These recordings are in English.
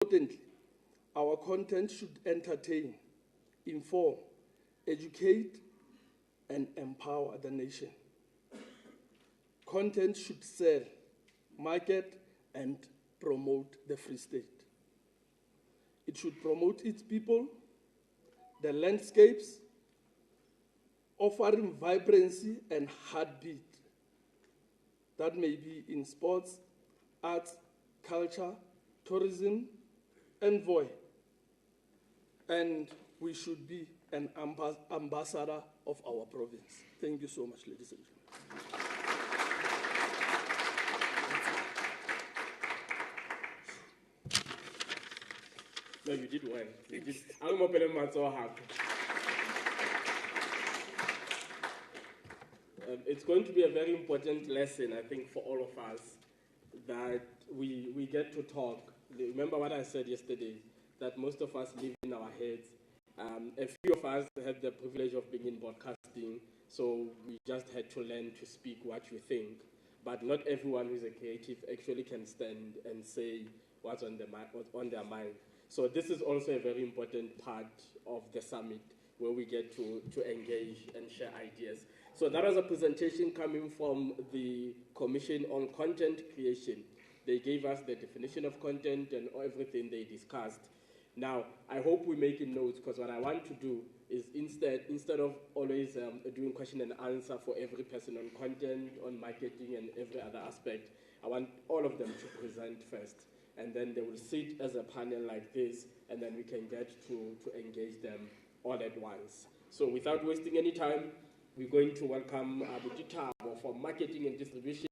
Importantly, our content should entertain, inform, educate, and empower the nation. Content should sell, market, and promote the Free State. It should promote its people, the landscapes, offering vibrancy and heartbeat that may be in sports, arts, culture, tourism, and voice. And we should be an ambassador of our province. Thank you so much, ladies and gentlemen. No, you did well. You did. I'm opening my door. It's going to be a very important lesson, I think, for all of us, that we get to talk. Remember what I said yesterday, that most of us live in our heads. A few of us had the privilege of being in broadcasting, so we just had to learn to speak what you think. But not everyone who's a creative actually can stand and say what's on their mind. So this is also a very important part of the summit, where we get to engage and share ideas. So that was a presentation coming from the Commission on Content Creation. They gave us the definition of content and everything they discussed. Now, I hope we're making notes, because what I want to do is instead of always doing question and answer for every person on content, on marketing, and every other aspect, I want all of them to present first. And then they will sit as a panel like this, and then we can get to engage them all at once. So without wasting any time, we're going to welcome Abuti Thabo from Marketing and Distribution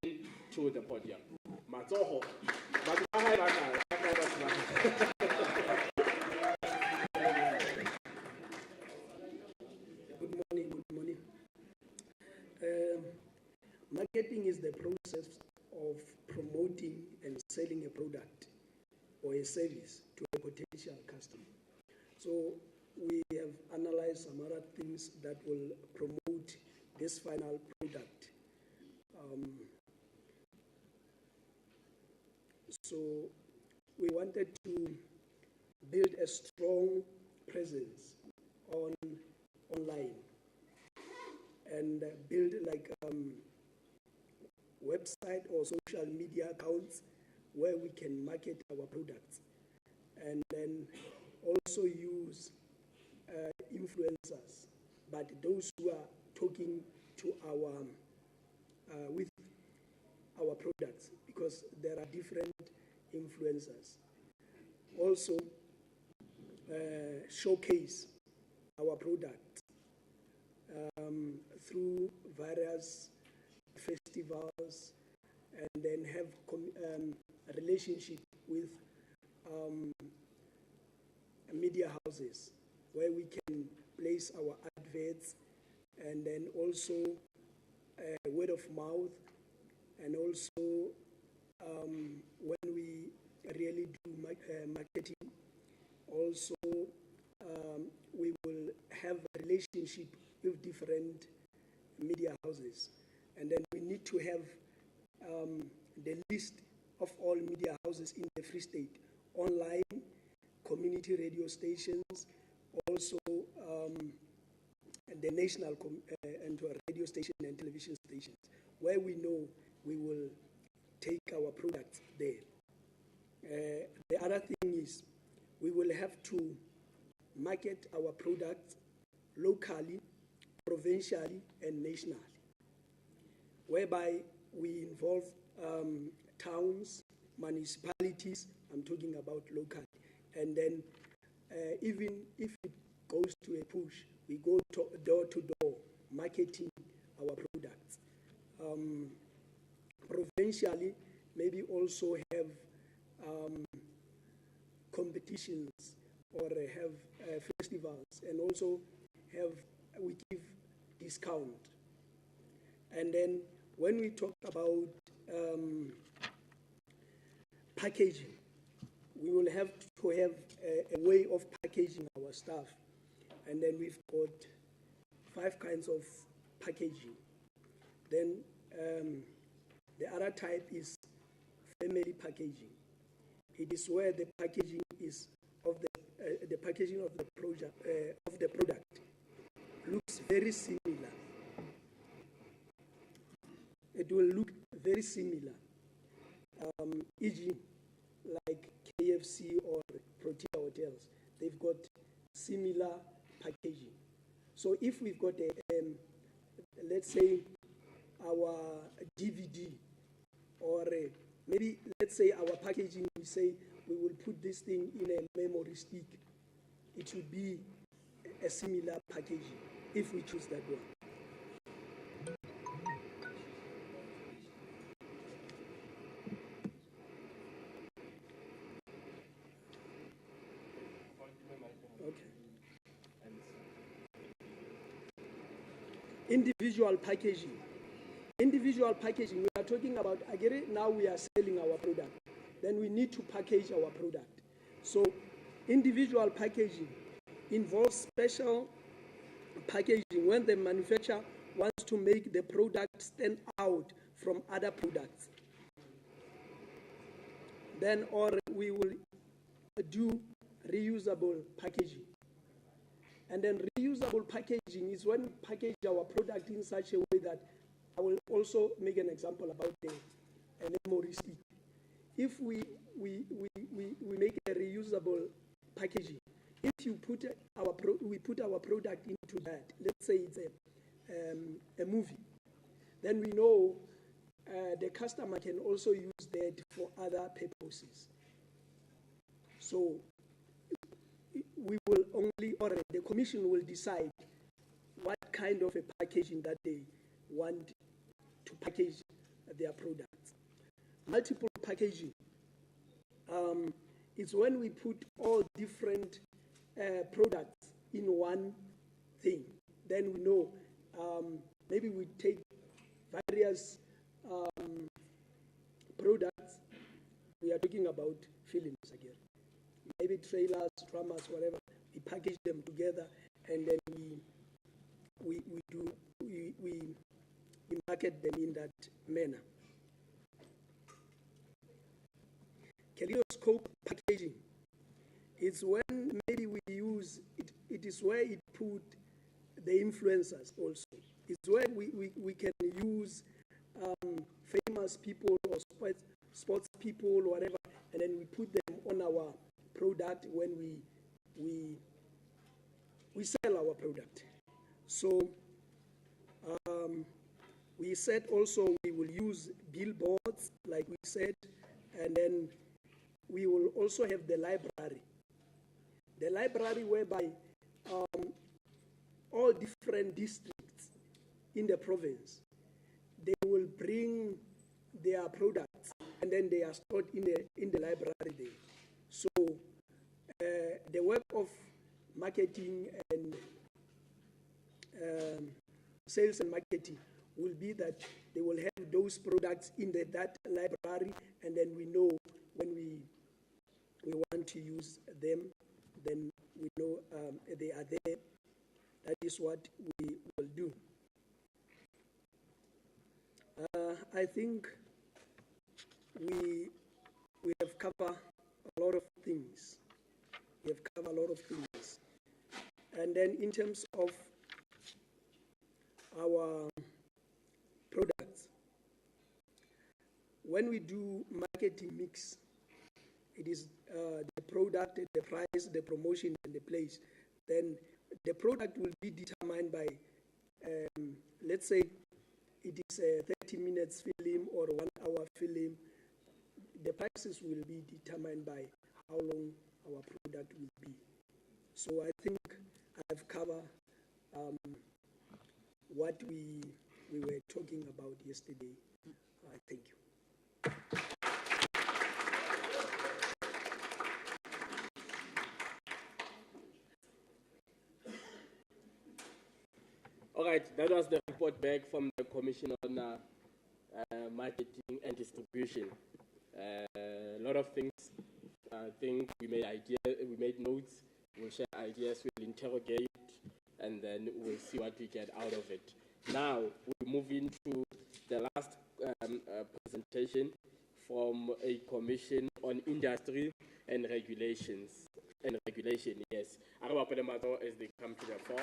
to the podium. Matsoho. Good morning. Marketing is the process of promoting and selling a product or a service to a potential customer. So we have analyzed some other things that will promote this final product. So we wanted to build a strong presence online and build like website or social media accounts where we can market our products, and then also use influencers, but those who are talking to with our products, because there are different influencers. Also showcase our products through various festivals, and then have a relationship with media houses where we can place our adverts, and then also word of mouth, and also when we really do marketing, also we will have a relationship with different media houses, and then we need to have the list of all media houses in the Free State, online, community radio stations, also the national and radio station and television stations, where we know we will take our products there. The other thing is we will have to market our products locally, provincially, and nationally, whereby we involve towns, municipalities, I'm talking about locally, and then even if it goes to a push, we go door to door, marketing our products. Provincially, maybe also have competitions or have festivals, and also we give discount. And then when we talk about packaging, we will have to have a way of packaging our stuff. And then we've got 5 kinds of packaging. Then the other type is family packaging. it is where the packaging is of the packaging of the product looks very similar. It will look very similar, e.g., like KFC or Protea hotels. They've got similar packaging. So if we've got let's say our DVD, or maybe let's say our packaging, we say we will put this thing in a memory stick, it should be a similar packaging if we choose that one. Individual packaging. Individual packaging, we are talking about, again, now we are selling our product. Then we need to package our product. So individual packaging involves special packaging when the manufacturer wants to make the product stand out from other products. Then, or we will do reusable packaging. And then reusable packaging is when we package our product in such a way that, I will also make an example about a memory stick. If we make a reusable packaging, if you put we put our product into that, let's say it's a movie, then we know the customer can also use that for other purposes. So we will only, or the commission will decide what kind of a packaging that they want to package their products. Multiple packaging is when we put all different products in one thing. Then we know, maybe we take various products. We are talking about films again. Maybe trailers, dramas, whatever. We package them together, and then we market them in that manner. Kaleidoscope packaging. It's when maybe we use it. It is where it put the influencers also. It's where we can use famous people or sports people, whatever, and then we put them on our product when we sell our product. So we said also we will use billboards, like we said, and then we will also have the library. The library whereby all different districts in the province, they will bring their products, and then they are stored in the library there. So the work of marketing and sales and marketing will be that they will have those products in that library, and then we know when we want to use them, then we know they are there. That is what we will do. I think we have covered a lot of things. We have covered a lot of things. And then in terms of our products, when we do marketing mix, it is the product, the price, the promotion, and the place. Then the product will be determined by, let's say, it is a 30 minutes film or 1 hour film. The prices will be determined by how long our product will be. So I think I've covered what we were talking about yesterday. Thank you. All right, that was the report back from the Commission on Marketing and Distribution. A lot of things. I think we made notes. We'll share ideas. We'll interrogate, and then we'll see what we get out of it. Now we move into the last presentation from a commission on industry and regulations. And regulation, yes. Araba Pelemato as they come to the floor.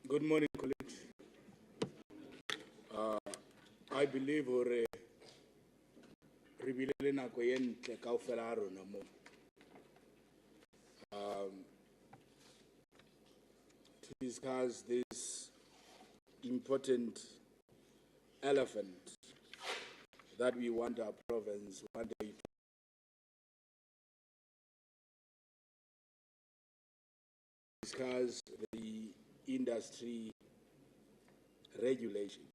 Good morning, colleagues. I believe re bile le nako e ntle kaofela ha rona mo to discuss this important elephant that we want our province one day to discuss the industry regulations.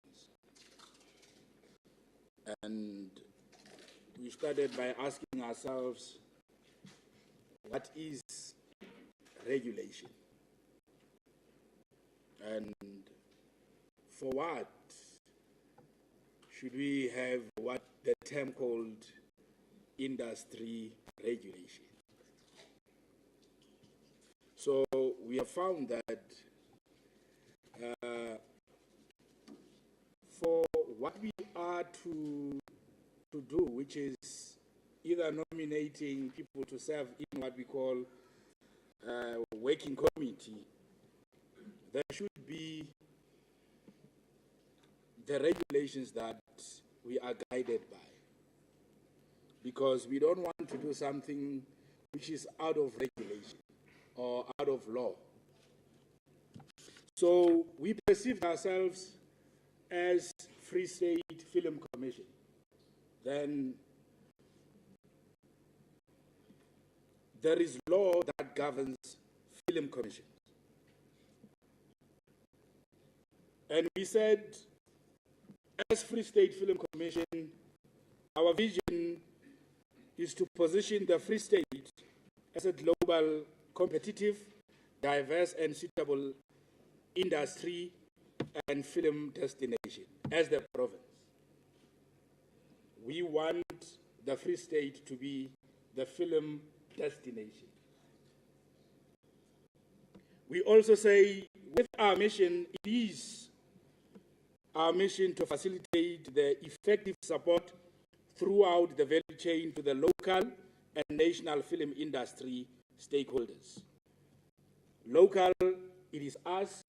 And we started by asking ourselves, what is regulation? And for what should we have what the term called industry regulation? So we have found that for what we are to do, which is either nominating people to serve in what we call working committee, there should be the regulations that we are guided by. Because we don't want to do something which is out of regulation or out of law. So we perceive ourselves as Free State Film Commission. Then there is law that governs film commissions. And we said, as Free State Film Commission, our vision is to position the Free State as a global, competitive, diverse, and suitable industry and film destination as the province. We want the Free State to be the film destination. We also say, with our mission, it is our mission to facilitate the effective support throughout the value chain to the local and national film industry stakeholders. Local, it is us,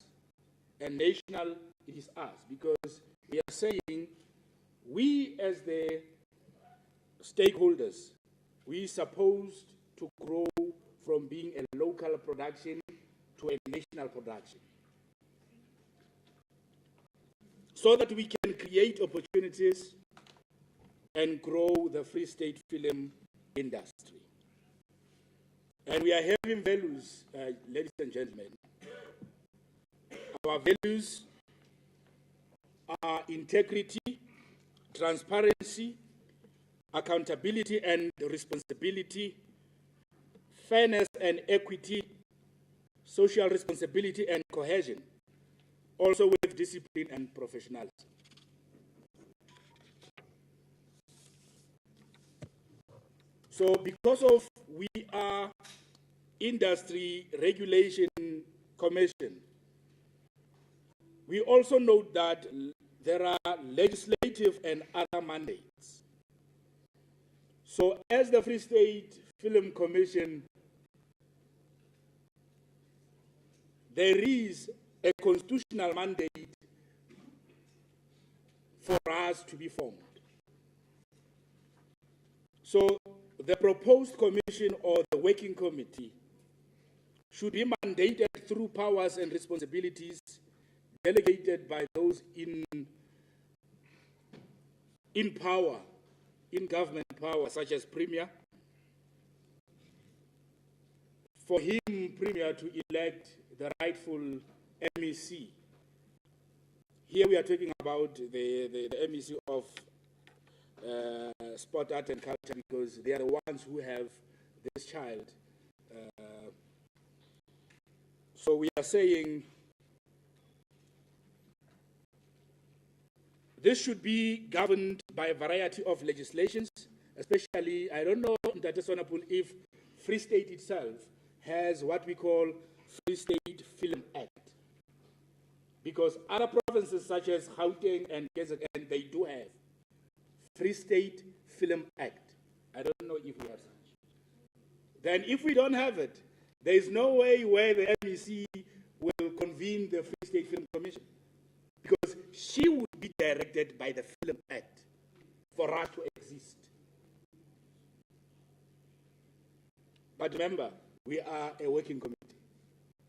and national, it is us, because we are saying we as the stakeholders, we are supposed to grow from being a local production to a national production, so that we can create opportunities and grow the Free State film industry. And we are having values, ladies and gentlemen. Our values are integrity, transparency, accountability and responsibility, fairness and equity, social responsibility and cohesion, also with discipline and professionalism. So because of we are Industry Regulation Commission, we also note that there are legislative and other mandates. So as the Free State Film Commission, there is a constitutional mandate for us to be formed. So the proposed commission or the working committee should be mandated through powers and responsibilities delegated by those in power, in government power, such as Premier. For him, Premier, to elect the rightful MEC. Here we are talking about the MEC of Sport, Art and Culture, because they are the ones who have this child. So we are saying this should be governed by a variety of legislations especially, I don't know, Ntate Sonapul, if Free State itself has what we call Free State Film Act. Because other provinces such as Gauteng and KZN, they do have Free State Film Act. I don't know if we have such. Then if we don't have it, there is no way where the MEC will convene the Free State Film Commission, because she would be directed by the Film Act for her to exist. But remember, we are a working committee.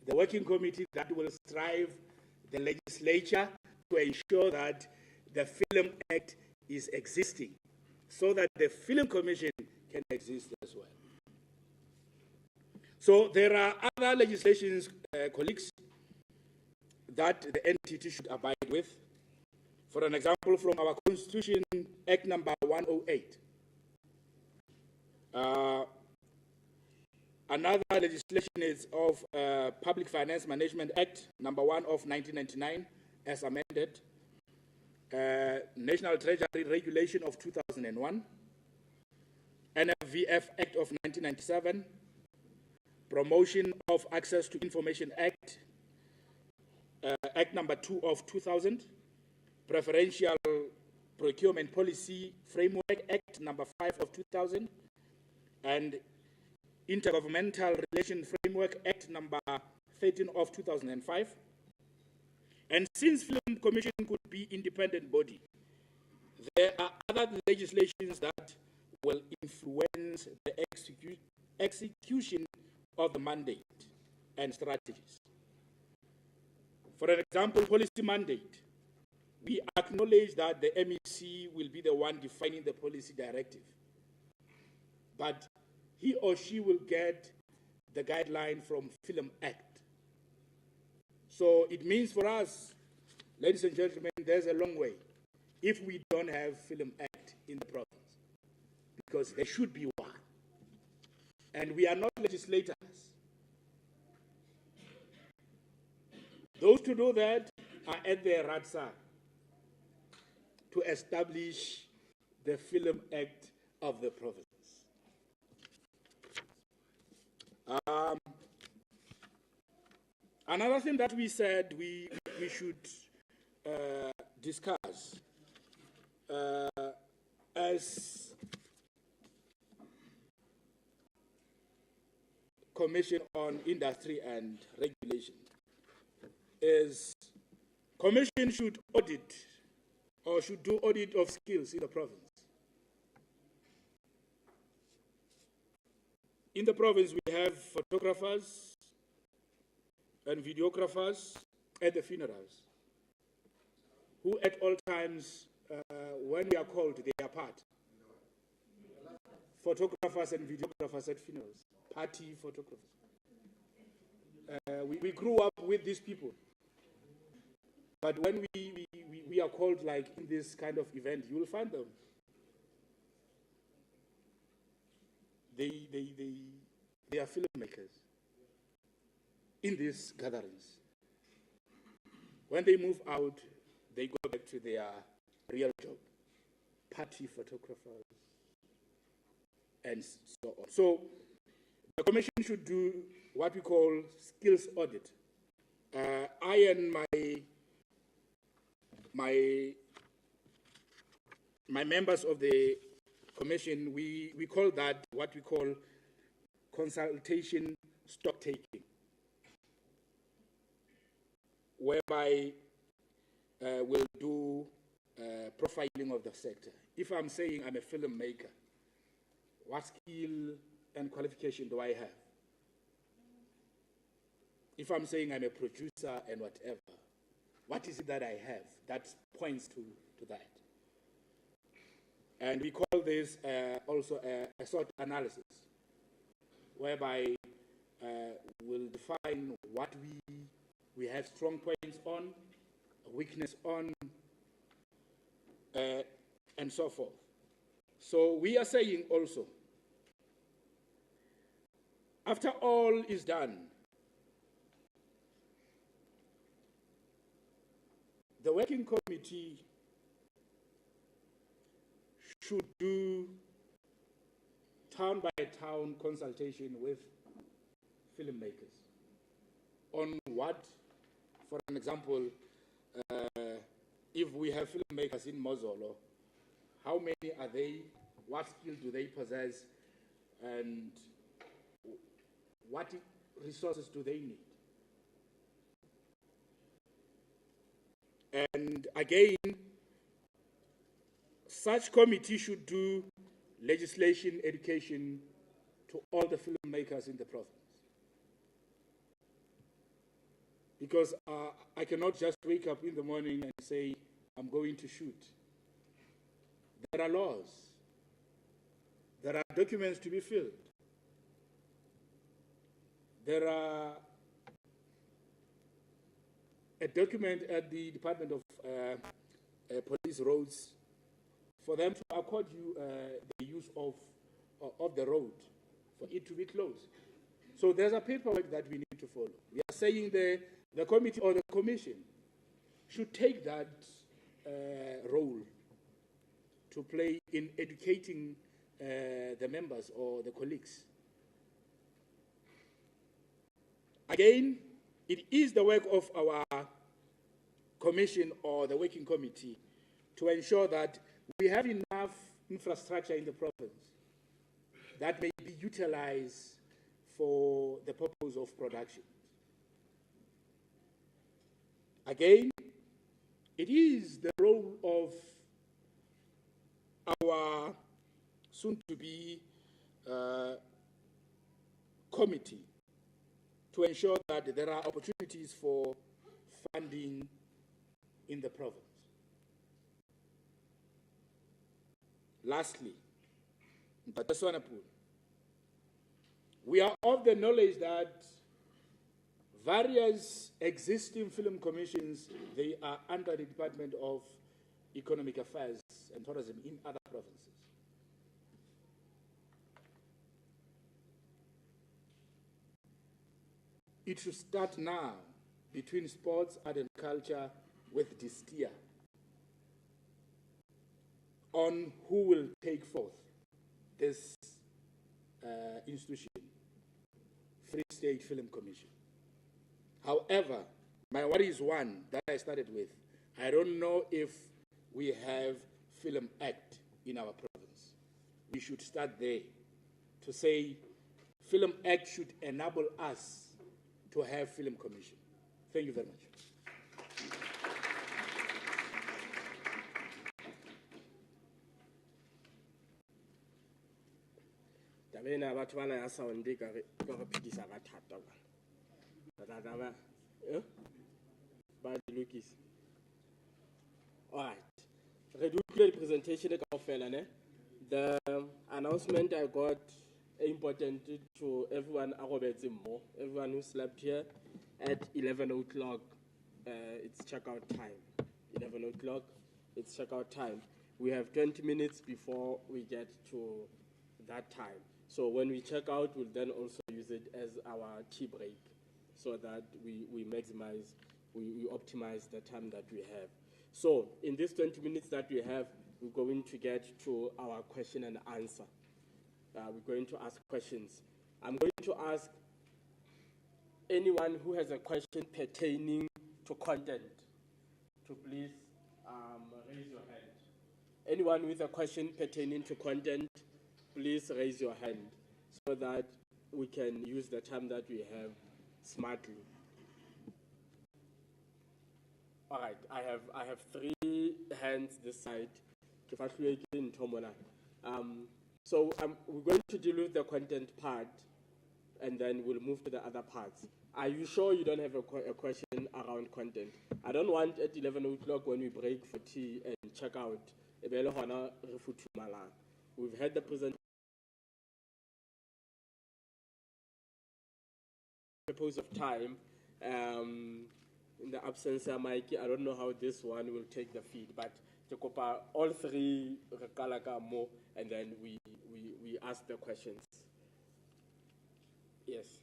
The working committee that will strive the legislature to ensure that the Film Act is existing, so that the Film Commission can exist as well. So there are other legislations, colleagues, that the entity should abide with. For an example, from our Constitution, Act number 108. Another legislation is of Public Finance Management Act number 1 of 1999, as amended. National Treasury Regulation of 2001. NFVF Act of 1997. Promotion of Access to Information Act, Act number 2 of 2000, Preferential Procurement Policy Framework Act number 5 of 2000, and Intergovernmental Relation Framework Act number 13 of 2005. And since Film Commission could be independent body, there are other legislations that will influence the execution of the mandate and strategies. For an example, policy mandate. We acknowledge that the MEC will be the one defining the policy directive, but he or she will get the guideline from Film Act. So it means for us, ladies and gentlemen, there's a long way if we don't have Film Act in the province, because there should be one. And we are not legislators. Those to do that are at the RATSA to establish the Film Act of the province. Another thing that we said we should discuss as Commission on Industry and Regulation is Commission should audit or should do audit of skills in the province. In the province, we have photographers and videographers at the funerals, who at all times, when we are called, they are part. Photographers and videographers at funerals, party photographers. We grew up with these people. But when we are called, like in this kind of event, you will find them. They are filmmakers in these gatherings. When they move out, they go back to their real job, party photographers, and so on. So the commission should do what we call skills audit. I and my members of the commission, we call that what we call consultation stock taking, whereby we'll do profiling of the sector. If I'm saying I'm a filmmaker, what skill and qualification do I have? If I'm saying I'm a producer and whatever, what is it that I have that points to that? And we call this also a SWOT analysis, whereby we'll define what we have strong points on, weakness on, and so forth. So we are saying also, after all is done, the working committee should do town-by-town consultation with filmmakers on what, for an example, if we have filmmakers in Mozolo, how many are they, what skills do they possess, and what resources do they need? And again, such committee should do legislation education to all the filmmakers in the province. Because I cannot just wake up in the morning and say, I'm going to shoot. There are laws. There are documents to be filled. There are a document at the Department of Police Roads for them to accord you the use of the road, for it to be closed. So there's a paperwork that we need to follow. We are saying the committee or the commission should take that role to play in educating the members or the colleagues. Again, it is the work of our commission or the working committee to ensure that we have enough infrastructure in the province that may be utilized for the purpose of production. Again, it is the role of our soon-to-be committee to ensure that there are opportunities for funding in the province. Lastly, we are of the knowledge that various existing film commissions, they are under the Department of Economic Affairs and Tourism in other provinces. It should start now between sports, art and culture with DSTIA on who will take forth this institution, Free State Film Commission. However, my worry is one that I started with. I don't know if we have Film Act in our province. We should start there to say Film Act should enable us to have Film Commission. Thank you very much. Tabena batho bana ya sound ka re phidisa ba thata ba. Ba di lokisa. All right. Re do the presentation kaofela ne. The announcement I got important to everyone everyone who slept here at 11 o'clock. It's checkout time. 11 o'clock, it's checkout time. We have 20 minutes before we get to that time. So when we check out, we'll then also use it as our tea break so that we maximize, we optimize the time that we have. So in these 20 minutes that we have, we're going to get to our question and answer. We're going to ask questions. I'm going to ask anyone who has a question pertaining to content to please raise your hand. Anyone with a question pertaining to content, please raise your hand so that we can use the time that we have smartly. All right, I have 3 hands this side. So we're going to deal with the content part, and then we'll move to the other parts. Are you sure you don't have a question around content? I don't want at 11 o'clock when we break for tea and check out. We've had the presentation. Purpose of time, in the absence of Mikey, I don't know how this one will take the feed, but all 3 and then we ask the questions. Yes.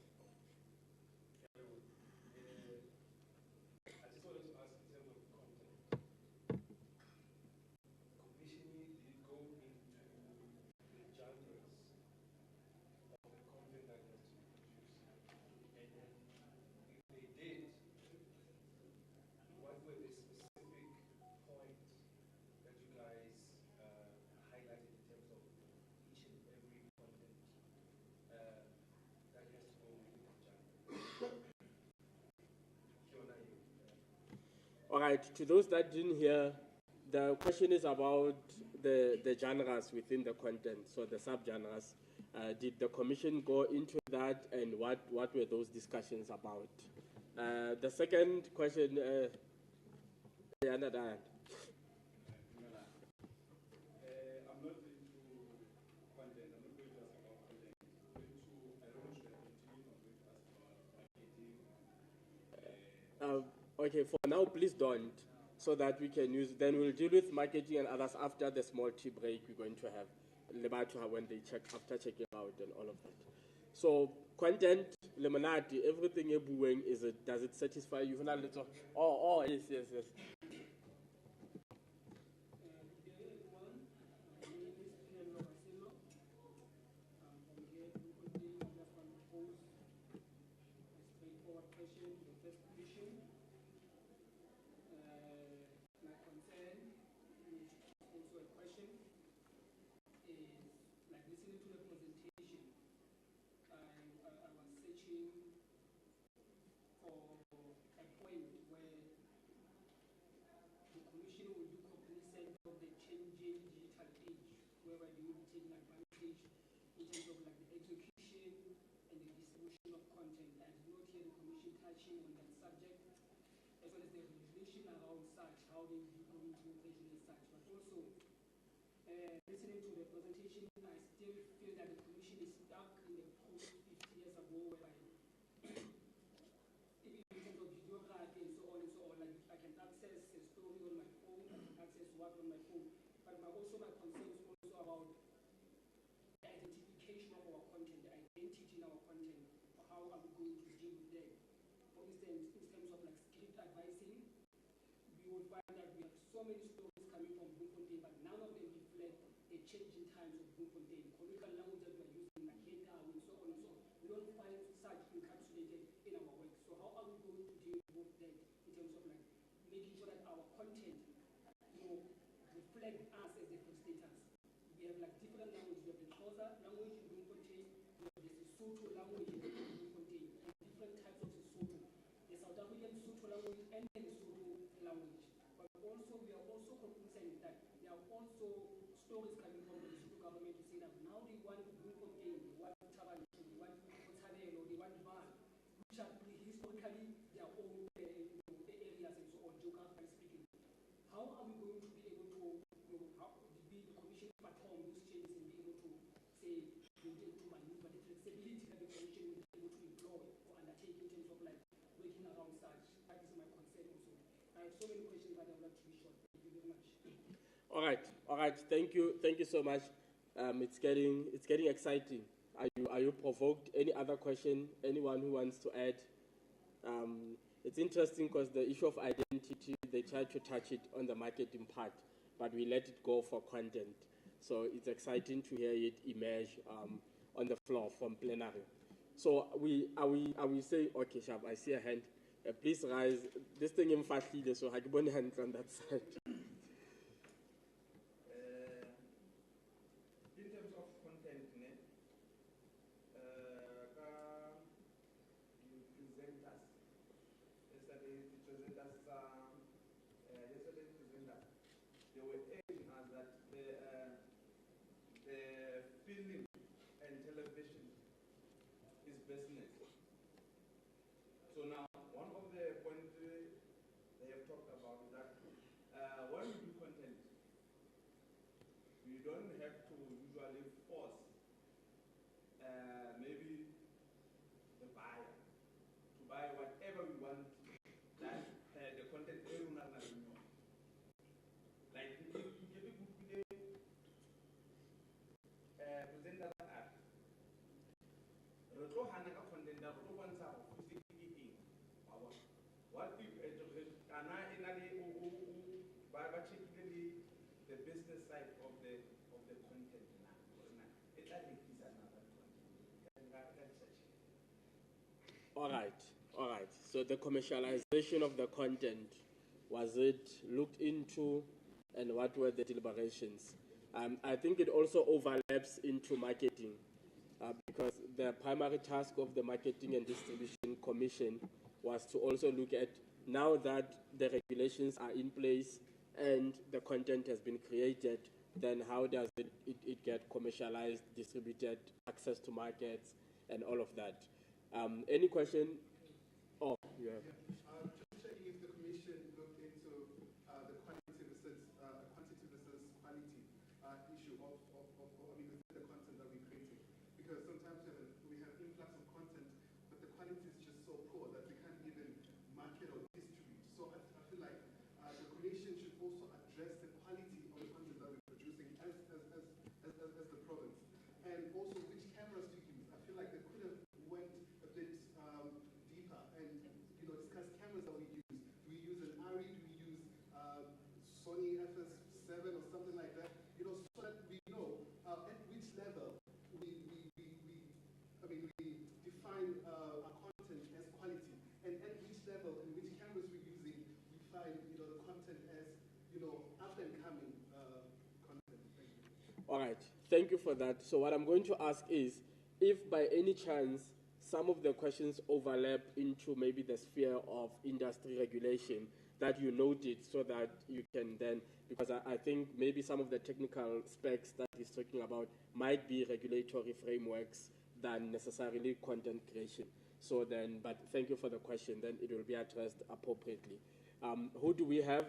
All right, to those that didn't hear, the question is about the genres within the content, so the subgenres. Did the commission go into that, and what were those discussions about? The second question, Diana. Okay, for now, please don't, so that we can use. Then we'll deal with marketing and others after the small tea break we're going to have. When they check after checking out and all of that. So content, lemonade, everything you're doing does it satisfy you? Oh, yes. Listening to the presentation, I still feel that the Commission is stuck in the post 50 years ago, whereby even in terms of videography and so on, like I can access a story on my phone, I can access what on my phone, but my concern is also about the identification of our content, the identity in our content, how are we going to deal with that? For instance, in terms of like script advising, we will find that we have so many stories coming from Bloemfontein, but none of them reflect the changing times of Bloemfontein. Colloquial language that we are using, like Leta and so on and so on. We don't find such encapsulated in our work. So how are we going to deal with that in terms of like making sure that our content, reflect us as the status? We have like different languages. We have the Xhosa language in Bloemfontein. We have the Sesotho language in Bloemfontein, and different types of Sesotho. The South African Sotho language and the Lesotho language. But also, we are also concerned that there are also stories coming from the Lesotho government to say that now they want Bloemfontein, they want Thaba, they want Botsalelo, they want Vaal, which are historically their own areas and so on, geographically speaking. How are we going to be able to, how be the commission perform those changes and be able to say, be able to maneuver the flexibility that the commission will be able to employ or undertake in terms of like working around such? That is my concern also. I have so many questions, but I would like to be short. Thank you very much. All right. Thank you so much. It's getting exciting. Are you provoked? Any other question? Anyone who wants to add? It's interesting because the issue of identity, they try to touch it on the marketing part, but we let it go for content. So it's exciting to hear it emerge on the floor from plenary. So are we saying, okay, Shab, I see a hand. Please rise. This thing in fastly, so I can hand on that side. The business side of the content now. It is another one. All right. So the commercialization of the content, was it looked into, and what were the deliberations? I think it also overlaps into marketing, because the primary task of the Marketing and Distribution Commission was to also look at now that the regulations are in place and the content has been created, then how does it get commercialized, distributed, access to markets, and all of that? Any question? Oh, yeah. Just checking if the Commission looked into the quantity versus quality issue of the content that we're creating. Because sometimes we have influx of content, but the quality is just so poor that we can't even market or distribute. So I feel like the Commission should also address the quality of the content that we're producing as the province. And also which cameras to use. I feel like they could have went a bit deeper and discuss cameras that we use. Do we use an ARRI? Do we use Sony FS7 or something like that? So that we know at which level we define our content as quality, and at which level and which cameras we're using, we find the content as up and coming content. Thank you. All right, thank you for that. So what I'm going to ask is, if by any chance some of the questions overlap into maybe the sphere of industry regulation, that you note it so that you can then, because I think maybe some of the technical specs that he's talking about might be regulatory frameworks than necessarily content creation. So then, but thank you for the question, then it will be addressed appropriately. Who do we have?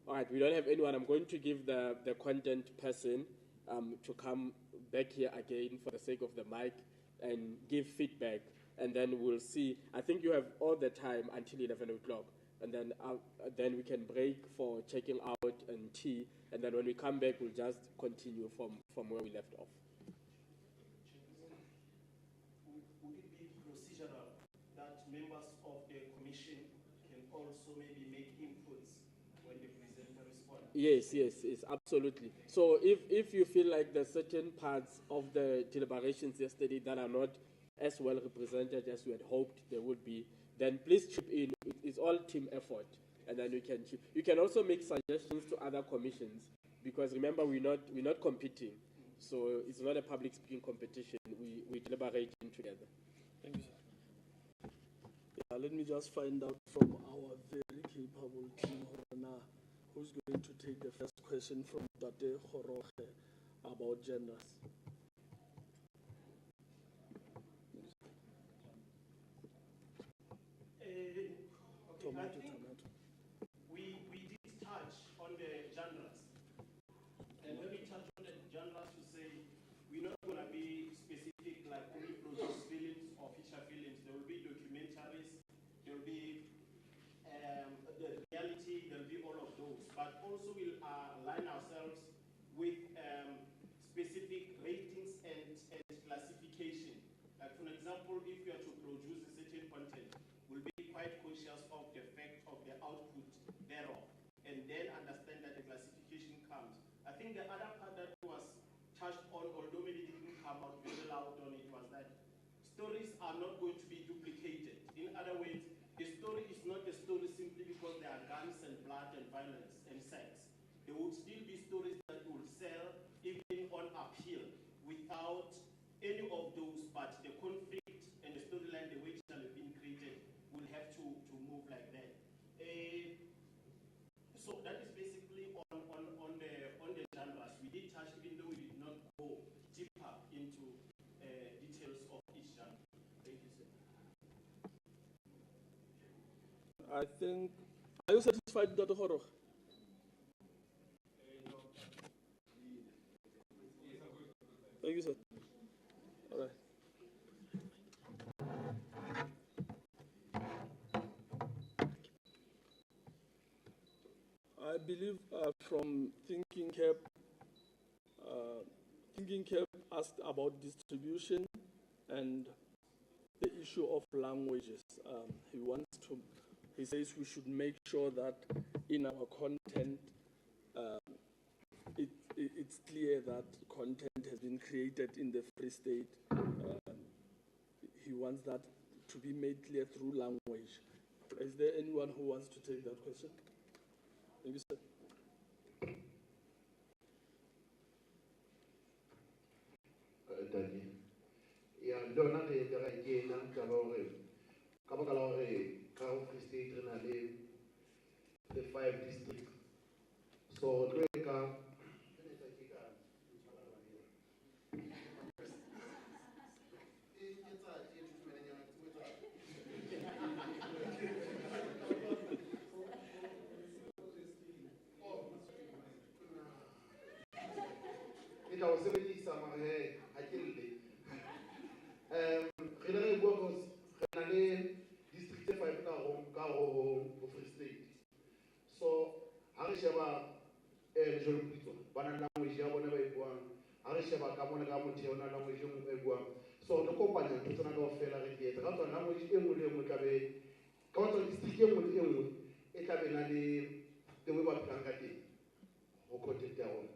All right, we don't have anyone. I'm going to give the content person to come back here again for the sake of the mic and give feedback, and then we'll see. I think you have all the time until 11 o'clock, and then we can break for checking out and tea, and then when we come back, we'll just continue from where we left off. Would it be procedural that members of the Commission can also maybe make inputs when the presenter responds? Yes, absolutely. So if you feel like there's certain parts of the deliberations yesterday that are not as well represented as we had hoped they would be, then please chip in. It's all team effort, and then you can chip. You can also make suggestions to other commissions, because remember we're not competing, so it's not a public speaking competition. We're deliberating together. Thank you, sir. Yeah, let me just find out from our very capable team who's going to take the first question from Date Khoroge about genders. I think we did touch on the genres. And when we touch on the genres, you say we're not going to be specific like only produce films or feature films. There will be documentaries, there will be the reality, there will be all of those. But also we'll align ourselves with specific ratings and classification. Like for example, if we are to produce a certain content, we'll be quite conscious of the fact of the output thereof, and then understand that the classification comes. I think the other part that was touched on, although maybe it didn't come out very loud on it, was that stories are not going to be duplicated. In other words, a story is not a story simply because there are guns and blood and violence and sex. There would still be stories that will sell even on appeal without any of those, but the conflict and the storyline, the way it shall have been created, will have to move like that. So that is basically on the genres. We did touch, even though we did not go deeper into details of each genre. Thank you, sir. I think, are you satisfied, Dr. Khoroge? Thank you, sir. All right. I believe from Thinking Cap asked about distribution and the issue of languages. He says we should make sure that in our content, it's clear that content has been created in the Free State. He wants that to be made clear through language. Is there anyone who wants to take that question? Thank you, sir. Yeah, ka baka la hore ka ho Free State re na le the 5 districts. So tlo e ka ke tla o sebedisa mare ha ke lle re le re bua re na le district tse 5 ka ho Free State. So ha re sheba jwalo putswa bana language ya bona ba e buang, ha re sheba ka mona ka motheo na language e nngwe e buang. So re kopanya ntho tsena kaofela re di etsa ka tsona language e nngwe le e nngwe tla be ka tsona district e nngwe le e nngwe e tla be na le the way ba phelang ka teng ho content ya rona.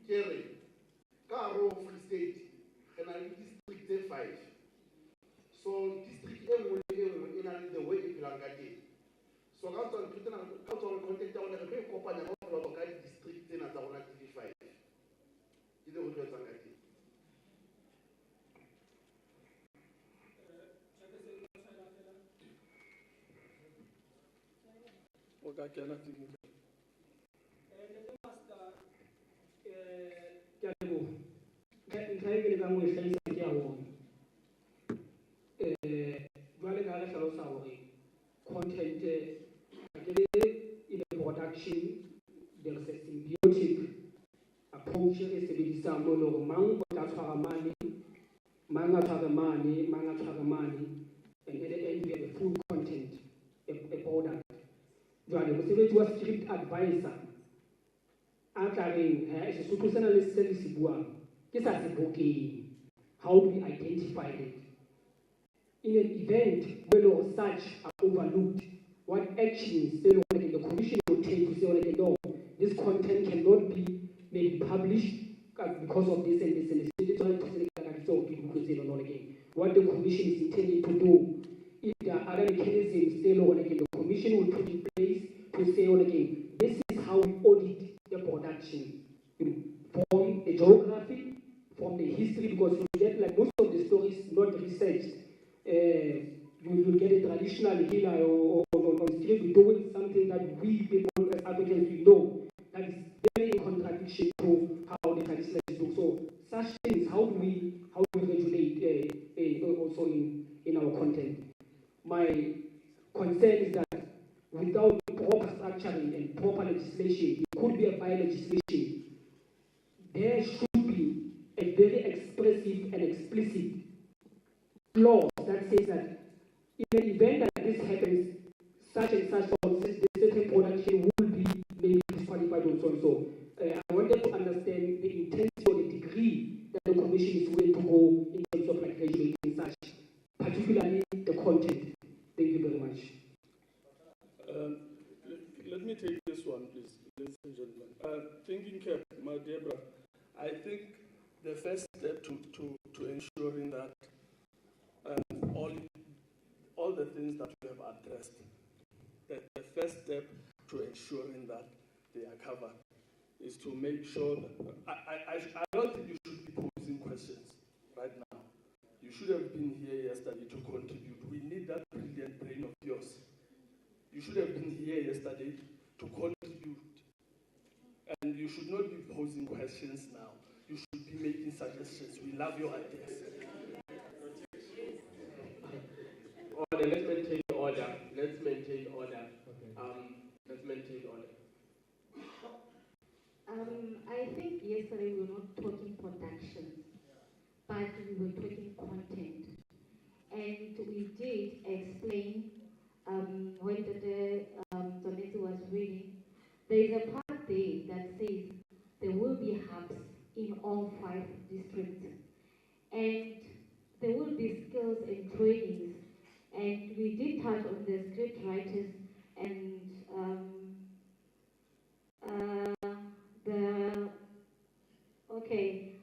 Kere Karo Free State re na le district tse 5. So district e nngwe le e nngwe e na le the way e phelang ka teng. So ka tsona ntho tsena ka tsona content ya rona re tlo e kopanya kaofela ka district tsena tsa rona di 5 ke le ho tlo etsang ka teng. Okay, ke a leboha. Ntlha e ke lekang ho e hlahisa ke ya hore jwale ka ha re hlalosa hore content ha ke le in a production there is a symbiotic approach e sebedisang mo leng hore mang o tla tshwara mane, mang a tshware mane, mang a tshware mane, and at the end we have a full content, a product. Jwale mosebetsi wa script advisor a tla reng Sesotho se na le se se buang ke sa se bokeng. How do we identify it? In an event where such are overlooked, what actions the commission will take to say, like, no, this content cannot be maybe published because of this and this and this. What the commission is intending to do. If there are other mechanisms, the commission will put in place to say, again, this is how we audit the production. From the geography, from the history, because you get like most of the stories not researched. You will get a traditional healer or street doing something that we people as Africans we know that is very in contradiction to how the traditionalists do. So such things, how do we regulate also in our content? My concern is that without proper structuring and proper legislation, it could be a by legislation. There should be a very expressive and explicit clause that says that in an event that this happens, such and such certain production will be maybe disqualified and so and so. I wanted to understand the intensity or the degree that the commission is willing to go in terms of like regulating such, particularly the content. Thank you very much. Let me take this one, please, ladies and gentlemen. Thinking cap, my dear brother, I think the first step to ensuring that all the things that we have addressed, the first step to ensuring that they are covered is to make sure that I don't think you should be posing questions right now. You should have been here yesterday to contribute. We need that brilliant brain of yours. You should have been here yesterday to contribute. And you should not be posing questions now. You should be making suggestions. We love your ideas. Order, let's maintain order. Let's maintain order. Let's maintain order. I think yesterday we were not talking production, but we were talking content. And we did explain when the Zonesi was reading, there is a part there that says there will be hubs in all 5 districts. And there will be skills and trainings. And we did touch on the script writers and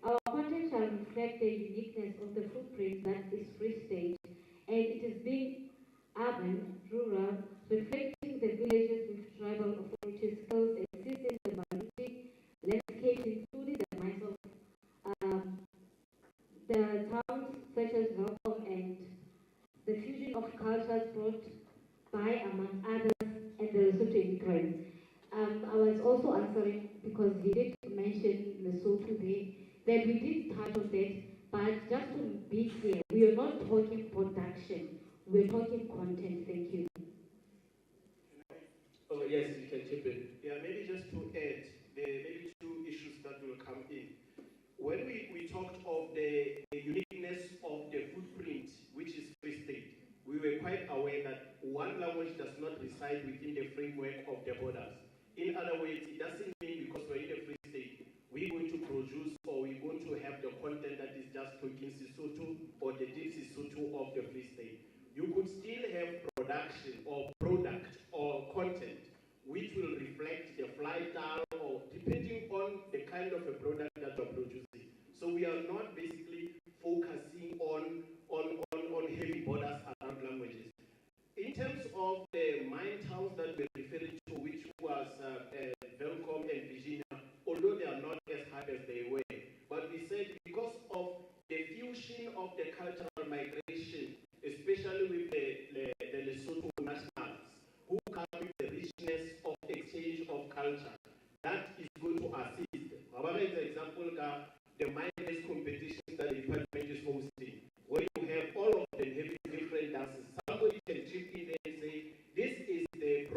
our content shall reflect the uniqueness of the footprint that is Free State, and it is being urban, rural, reflecting the villages with tribal authority skills exist in the Baluchi landscape, including the minds of the towns such as Welkom and the fusion of cultures brought by, among others, and the Lesotho immigrants. I was also answering, because he did mention Lesotho there, that we did touch on that, but just to be clear, we are not talking production, we're talking content. Thank you. Oh, yes, you can chip in. Yeah, maybe just to add, there may be two issues that will come in. When we talked of the uniqueness of the footprint, which is Free State, we were quite aware that one language does not reside within the framework of the borders. In other words, it doesn't mean because we're in the Free State, we're going to produce or we're going to have the content that is just talking Sesotho or the deep Sesotho of the Free State. You could still have production or product or content which will reflect the flight style or depending on the kind of a product that you're producing. So we are not basically focusing on heavy borders around languages. In terms of the mine towns that we're referring to, which was Welkom and Virginia, although they are not as hard as they were, but we said because of the fusion of the cultural migration, especially with the Lesotho nationals, who come with the richness of exchange of culture, that is going to assist. However, as an example, the mind-based competitions that the department is hosting, where you have all of them having different dances. Somebody can chip in there and say, this is the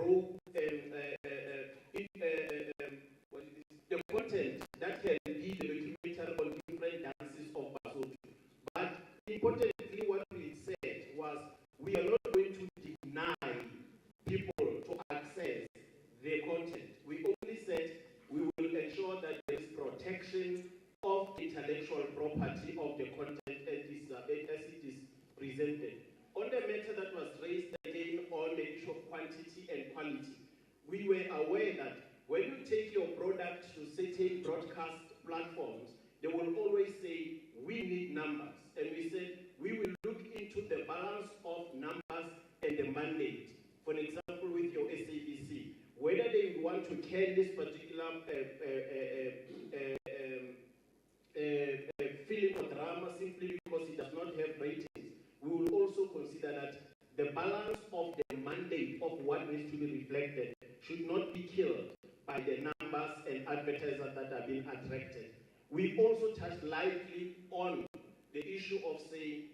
the content that can be the documentary on different dances of Basotho. But importantly, what we said was, we are not going to deny people to access the content. We only said we will ensure that there is protection of intellectual property of the content as it is presented. On the matter that was raised again on the issue of quantity and quality, we were aware that when you take your product to certain broadcast platforms, they will always say, we need numbers. And we said, we will look into the balance of numbers and the mandate. For example, with your SABC, whether they want to carry this particular film or drama simply because it does not have ratings, we will also consider that the balance of the mandate of what needs to be reflected should not be killed by the numbers and advertisers that are being attracted. We also touched lightly on the issue of saying,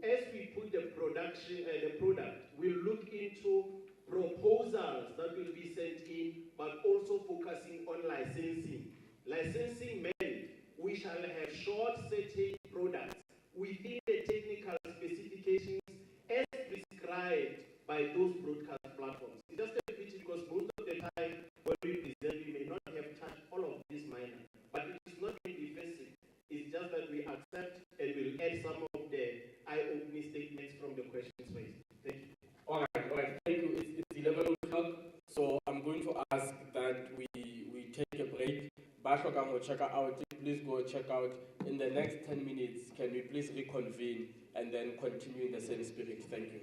as we put the production, the product, we'll look into proposals that will be sent in, but also focusing on licensing. Licensing meant we shall have short certain products within the technical specifications as prescribed by those broadcast platforms. It's just a pity because most of the time when we present, we may not have touched all of this minor. But it is not being defensive. It's just that we accept and will add some of the eye-opening statements from the questions raised. Thank you. All right, thank you. It's 11 o'clock, so I'm going to ask that we take a break. Bashoka will check out. Please go check out. In the next 10 minutes, can we please reconvene and then continue in the same spirit? Thank you.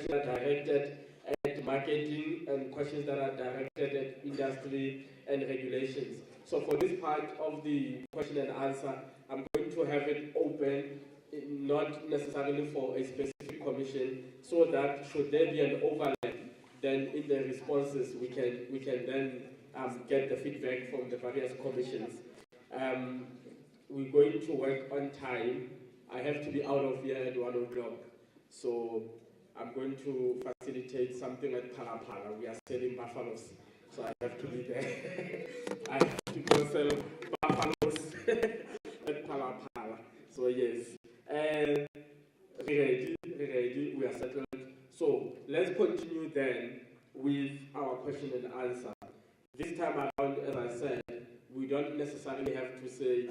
questions that are directed at marketing and questions that are directed at industry and regulations. So for this part of the question and answer, I'm going to have it open, not necessarily for a specific commission, so that should there be an overlap, then in the responses we can then get the feedback from the various commissions. We're going to work on time. I have to be out of here at 1 o'clock. So I'm going to facilitate something at Palapala. We are selling buffaloes, so I have to be there. I have to go sell buffaloes at Palapala. So yes, and ready, we are settled. So let's continue then with our question and answer. This time around, as I said, we don't necessarily have to say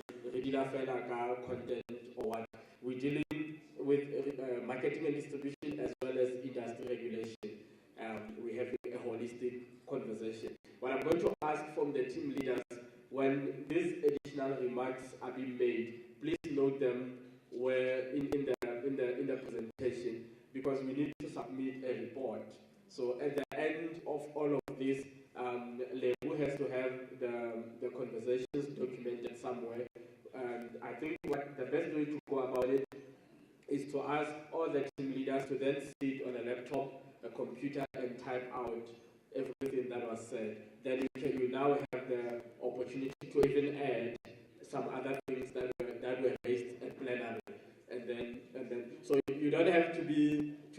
content or what. We're dealing with marketing and distribution as well as industry regulation. We have a holistic conversation. What I'm going to ask from the team leaders, when these additional remarks are being made, please note them where in the presentation, because we need to submit a report. So at the end of all of this, Lebu has to have the conversations documented somewhere. And I think the best way to go about it is to ask all the team leaders to then sit on a laptop, a computer, and type out everything that was said. Then you now have the opportunity to even add some other things that were raised at plenary. And then so you don't have to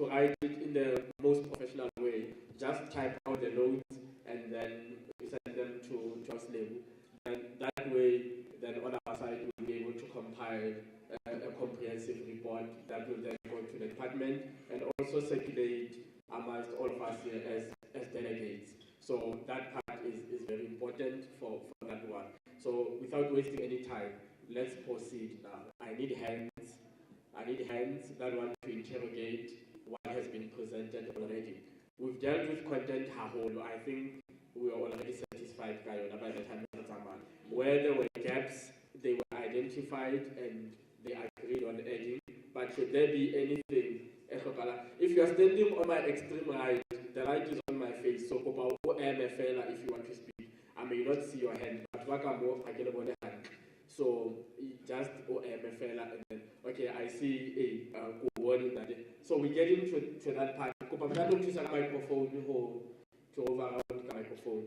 write it in the most professional way. Just type out the notes and then send them to us Lebu. And that way, then on our side, we'll be able to compile a comprehensive report that will then go to the department and also circulate amongst all of us here as delegates. So that part is very important for that one. So without wasting any time, let's proceed now. I need hands that want to interrogate what has been presented already. We've dealt with content Haholo. I think we are already satisfied by the time of the summer. Where there were gaps, they were identified and they agreed on adding. But should there be anything, if you are standing on my extreme right, the light is on my face. So, if you want to speak, I may not see your hand, but I get on the hand. So, just and then, okay, I see a word in that. So, we get into that part. I don't use a microphone to override the microphone.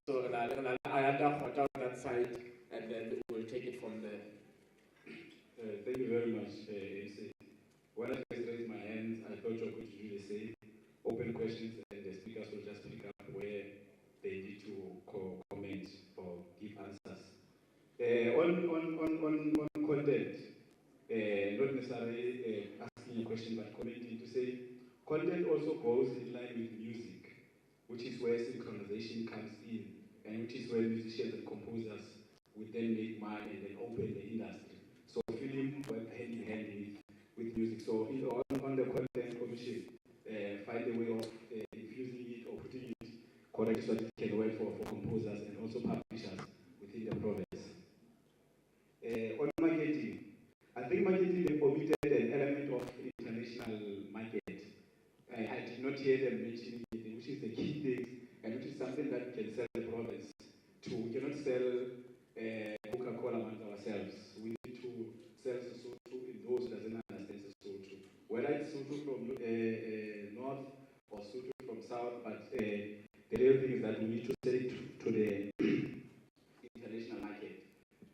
So, I had that side, and then we'll take it from there. Thank you very much, MC. When I raised my hands, I thought you could do the same. Open questions, and the speakers will just pick up where they need to comment or give answers. On content, not necessarily asking a question, but commenting to say, content also goes in line with music, which is where synchronization comes in, and which is where musicians and composers would then make money and then open the industry. So film went hand in hand with music. So on the content commission, find a way of infusing it or putting it correct so that it can work for composers and also publishers within the province. On marketing, I think marketing they omitted an element of international market. I did not hear them mentioning it, which is the key thing and which is something that we can sell the province to. We cannot sell Coca-Cola among ourselves. We need to sell Sesotho in those who doesn't understand Sesotho. Whether it's Sesotho from north or Sesotho from south, but the real thing is that we need to sell it to the international market.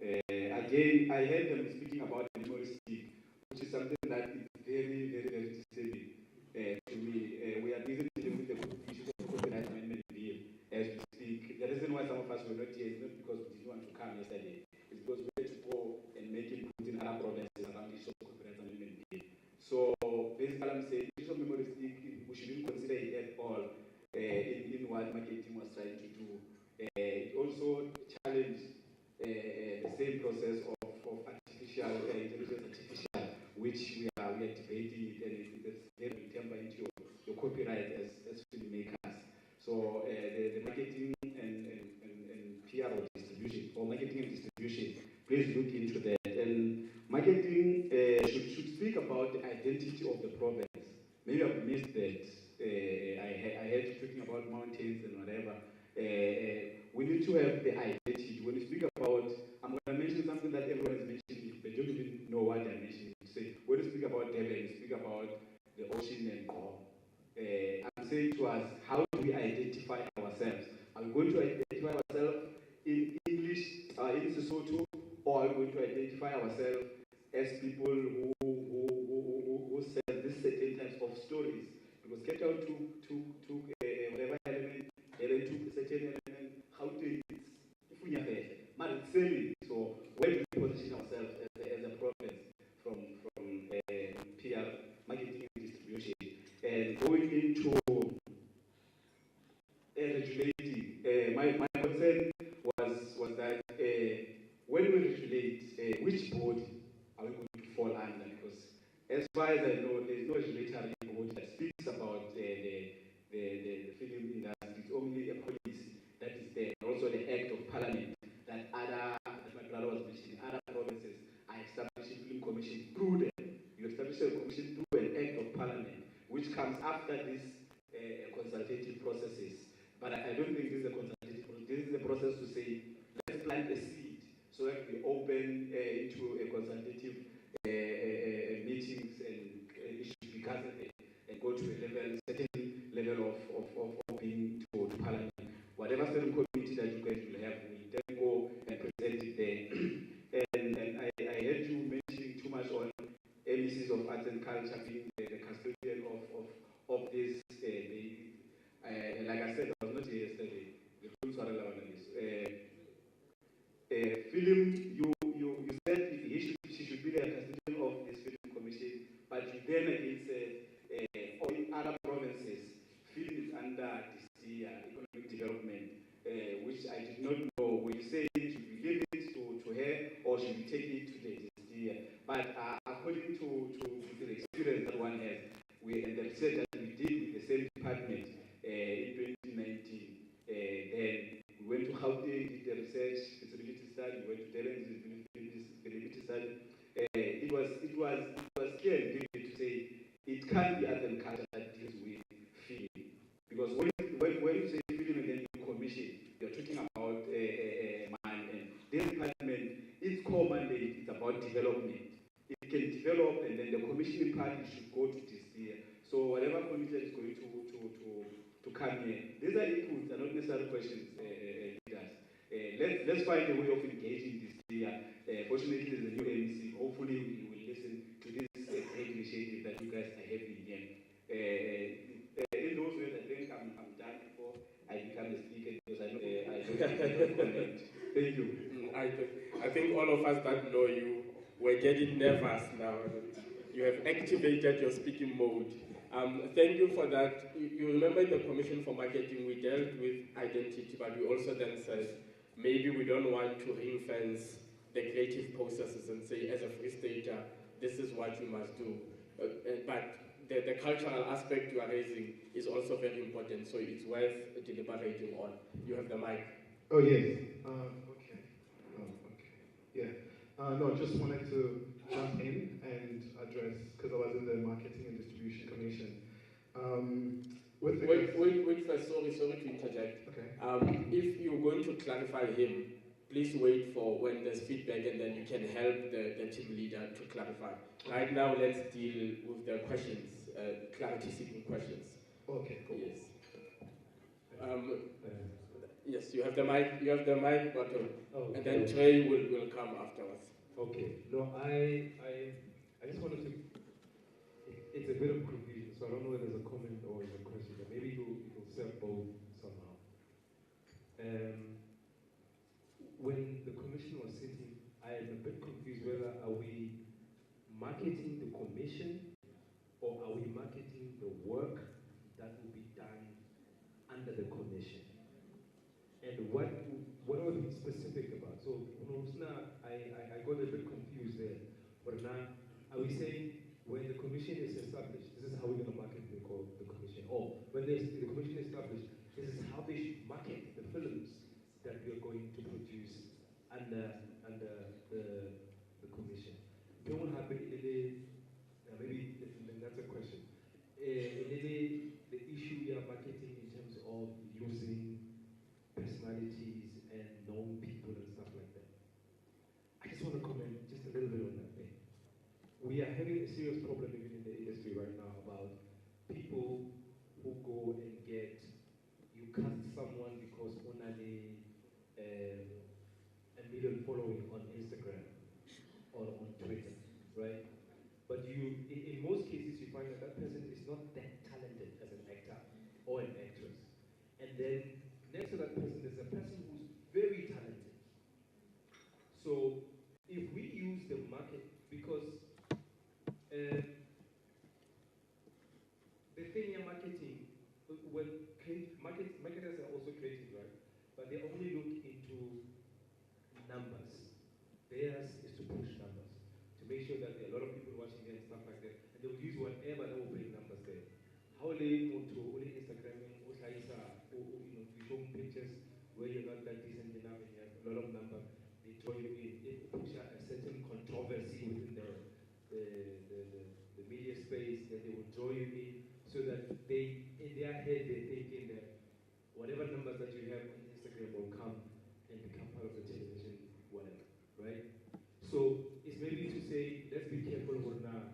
Again, I heard them speaking about the memory stick, which is something that is very, very, very disturbing to me. We are busy dealing with the issues of copyright amendment bill as we speak. The reason why some of us were not here is not because we didn't want to come yesterday. It's because we had to go and make inputs in other provinces around the issue of copyright amendment bill. So basically, I'm saying the issue of memory stick, we shouldn't consider it at all in what marketing was trying to do. It also challenged the same process of artificial intelligence, which we are debating it, and it's very temper into your copyright as filmmakers. So the marketing and PR or distribution, or marketing and distribution, please look into that. And marketing should speak about the identity of the province. Maybe I've missed need to have the identity. When you speak about, I'm going to mention something that everyone is mentioning, they don't even know what they're mentioning. Say, when you speak about Durban, you speak about the ocean and all. I'm saying to us, how do we identify ourselves? Are we going to identify ourselves in English, in Sesotho, or are we going to identify ourselves as people who sell this certain types of stories? Because Cape Town took whatever element, then took a certain element, how to but it's selling. So where do we position ourselves as a province from PR, marketing and distribution? And going into regulating, my concern was that when we regulate, which body are we going to fall under? Because as far as I know, there is no regulatory body that speaks about the film industry. It's only a policy that is there. Also the Act of Parliament that as my brother was mentioning, other provinces are establishing film commission through them. You establish a commission through an Act of Parliament, which comes after these consultative processes. But I don't think this is a consultative process. This is a process to say, let's plant a seed so that we open into a consultative meetings and it should be gathered and go to a certain level of being to Parliament. Whatever certain committee that you guys will have, will then go and present it there. and I heard you mentioning too much on MECs of Arts and Culture being the custodian of this baby. Like I said, I was not here yesterday. The rules are relevant on this. Film, you said she should be the custodian of this film commission, but you then again said in other provinces, film is under this economic development, which I did not know. When you say should we leave it to her or should we take it to the year? But according to the experience that one has, and the research that we did with the same department in 2019, then we went to Gauteng, did the research, feasibility study, we went to Durban, did the feasibility study. It was clear and vivid to say it can't be art and culture that deals with film. Because when you say film and then you commission, you're talking about money. And this department, its core mandate is about development. It can develop and then the commissioning party should go to this year. So whatever committee is going to come here, these are inputs, they're not necessary questions. Let's find a way of engaging this year. Fortunately, there's a new MEC. Hopefully, we will listen to this great initiative that you guys are having here. In those ways, I think I'm done before I become a speaker because I don't comment. Thank you. I think all of us that know you, we're getting nervous now. You have activated your speaking mode. Thank you for that. You remember in the Commission for Marketing, we dealt with identity, but we also then said, maybe we don't want to ring-fence the creative processes and say, as a Free Stater, this is what you must do. But the cultural aspect you are raising is also very important, so it's worth deliberating on. You have the mic. Oh, yes. Okay. Yeah. No, just wanted to jump in and address, because I was in the Marketing and Distribution Commission. Wait first, sorry to interject. Okay. If you're going to clarify him, please wait for when there's feedback and then you can help the team leader to clarify. Right now, let's deal with the questions, clarity-seeking questions. Okay, cool. Yes. Yes, you have the mic button, okay. And then Trey will come afterwards. Okay. No, I just wanted to. It's a bit of confusion, so I don't know whether there's a comment or a question, but maybe you'll serve both somehow. When the commission was sitting, I am a bit confused whether are we marketing the commission or are we marketing the work that will be done under the commission? And what are we specific about? So, I got a bit confused there. But now, are we saying when the commission is established, this is how we're going to market the commission? Or when the commission is established, this is how they should market the films that we are going to produce under the commission. What will happen maybe that's a question. The issue we are marketing in terms of using personalities and we are having a serious problem even in the industry right now about people who go and you cast someone because only a million following on Instagram or on Twitter, right? But in most cases, you find that that person is not that talented as an actor or an actress. And then next to that person, there's a person who's very talented. So if we use the market, because the thing in marketing, when marketers are also creative, right? But they only look into numbers. Theirs is to push numbers, to make sure that there are a lot of people watching it and stuff like that. And they will use whatever that will bring numbers there. How they want to only Instagramming, or you show pictures where you're not that decent enough and you have a lot of numbers. They throw you in. It puts a certain controversy within the media space that they will draw you in, so that they, in their head, they're thinking that whatever numbers that you have on Instagram will come and become part of the television, whatever, right? So it's maybe to say, let's be careful now.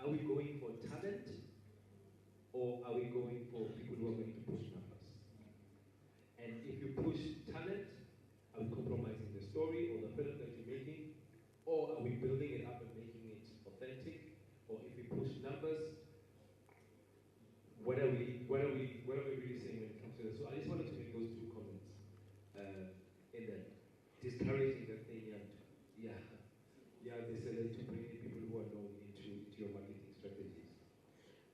Are we going for talent, or are we going for people who are going to push numbers? And if you push talent, are we compromising the story or the film that you're making? Or are we building it up and making it authentic? Or if we push numbers, what are we really saying when it comes to that? So I just wanted to make those two comments in that discouraging that thing, they said that to bring in people who are known into your marketing strategies.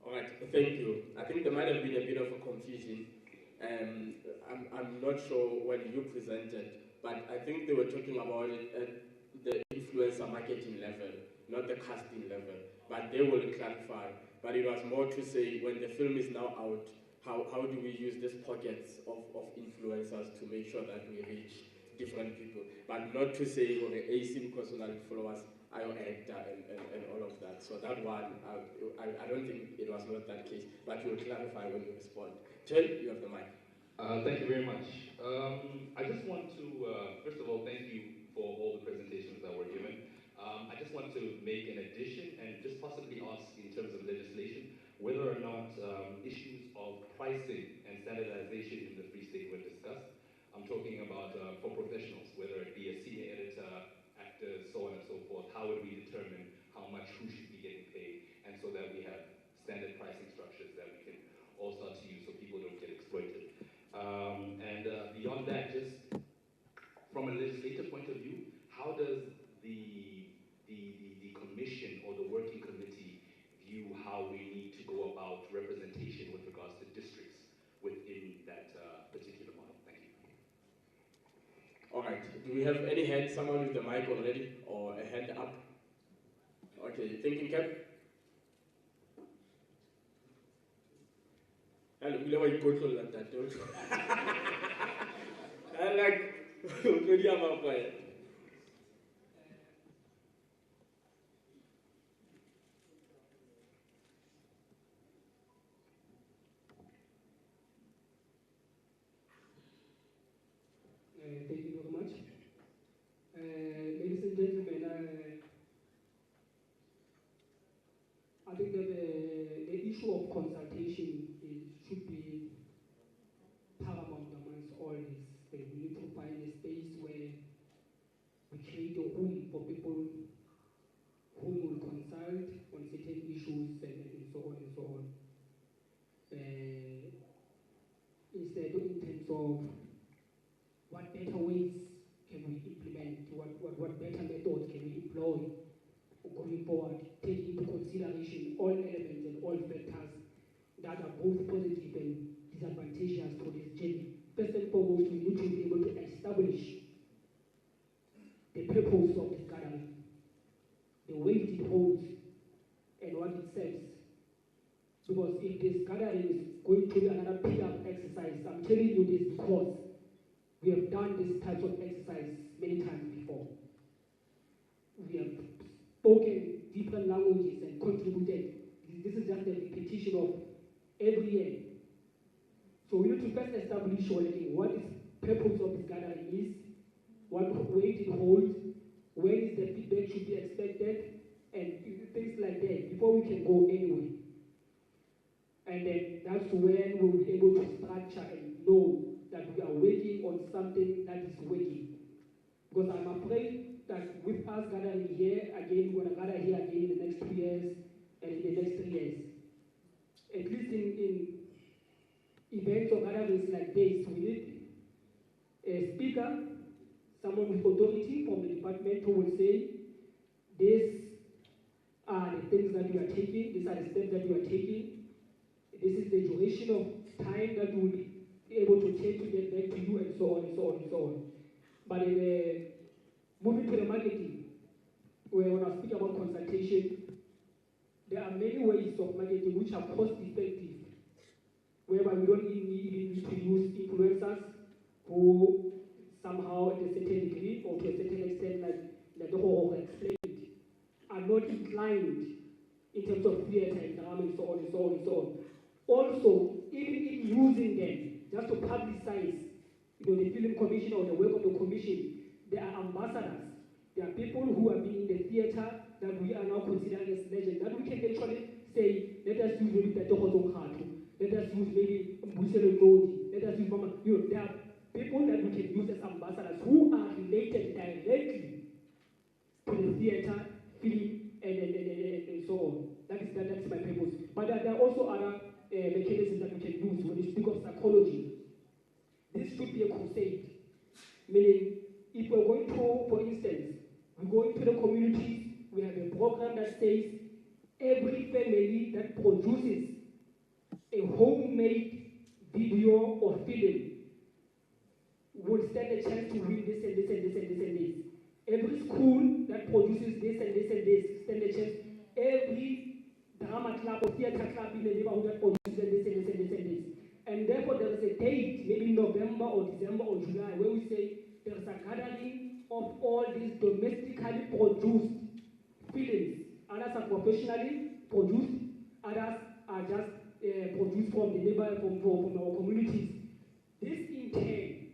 All right, thank you. I think there might have been a bit of a confusion. I'm not sure when you presented, but I think they were talking about it at the influencer marketing level, not the casting level. But they will clarify. But it was more to say, when the film is now out, how do we use these pockets of influencers to make sure that we reach different people? But not to say, okay, AC because we followers, I am actor and all of that. So that one, I don't think it was not that case, but you'll clarify when you respond. Jay, you have the mic. Thank you very much. I just want to, first of all, thank you for all the presentations that were given. I just want to make an addition and just possibly ask in terms of legislation whether or not issues of pricing and standardization in the Free State were discussed. I'm talking about for professionals, whether it be a senior editor, actors, so on and so forth. How would we determine how much who should be getting paid, and so that we have standard pricing structures that we can all start to use so people don't get exploited. And beyond that, just from a legislative point of view, how does the commission or the working committee view how we need to go about representation with regards to districts within that particular model? Thank you. All right. Do we have any hand? Someone with the mic already, or a hand up? Okay. Thinking cap. Hello. We never control that. Don't you? I like. Thank you very much. Ladies and gentlemen, I think that the issue of consultation should be paramount amongst all this. We need to find a space where we create a room for people who will consult on certain issues and so on and so on. Instead, in terms of what better ways can we implement, what better methods can we employ going forward, taking into consideration all elements and all factors that are both positive and disadvantageous for this journey. First and foremost, we need to be able to establish the purpose of this gathering, the weight it holds, and what it says. Because if this gathering is going to be another PR exercise, I'm telling you this because we have done this type of exercise many times before. We have spoken different languages and contributed. This is just a repetition of every year. So we need to first establish already what the purpose of this gathering is, what weight it holds, when is the feedback should be expected, and things like that before we can go anywhere. And then that's when we'll be able to structure and know that we are working on something that is working. Because I'm afraid that with us gathering here again, we're going to gather here again in the next 2 years and in the next 3 years. At least in events or gatherings like this, we need a speaker, someone with authority from the department who will say, these are the things that we are taking, these are the steps that we are taking, this is the duration of time that we will be able to take to get back to you, and so on and so on and so on. But in moving to the marketing, where when I speak about consultation, there are many ways of marketing which are cost effective, whereby we don't even need to use influencers who somehow at a certain degree or to a certain extent, like the whole explained, are not inclined in terms of theatre and drama and so on and so on and so on. Also, even in using them just to publicize, the film commission or the work of the commission, there are ambassadors. There are people who have been in the theatre that we are now considering as legends, that we can actually say, let us use maybe Tatoho Zonghato, let us use maybe Mbusele Godi, let us use Mama. There are people that we can use as ambassadors who are related directly to the theatre, film, and so on. That's my purpose. But there are also other mechanisms that we can use when we speak of psychology. This should be a crusade. Meaning, if we're going to, for instance, we go into the communities, we have a program that says every family that produces a homemade video or film will stand a chance to win this and this and this and this and this. Every school that produces this and this and this stand a chance. Every drama club or theatre club in the neighborhood that produces this and this and this and this. And therefore there is a date, maybe November or December or July, where we say there is a gathering of all these domestically produced films. Others are professionally produced, others are just produced from the neighborhood, from our communities. This in turn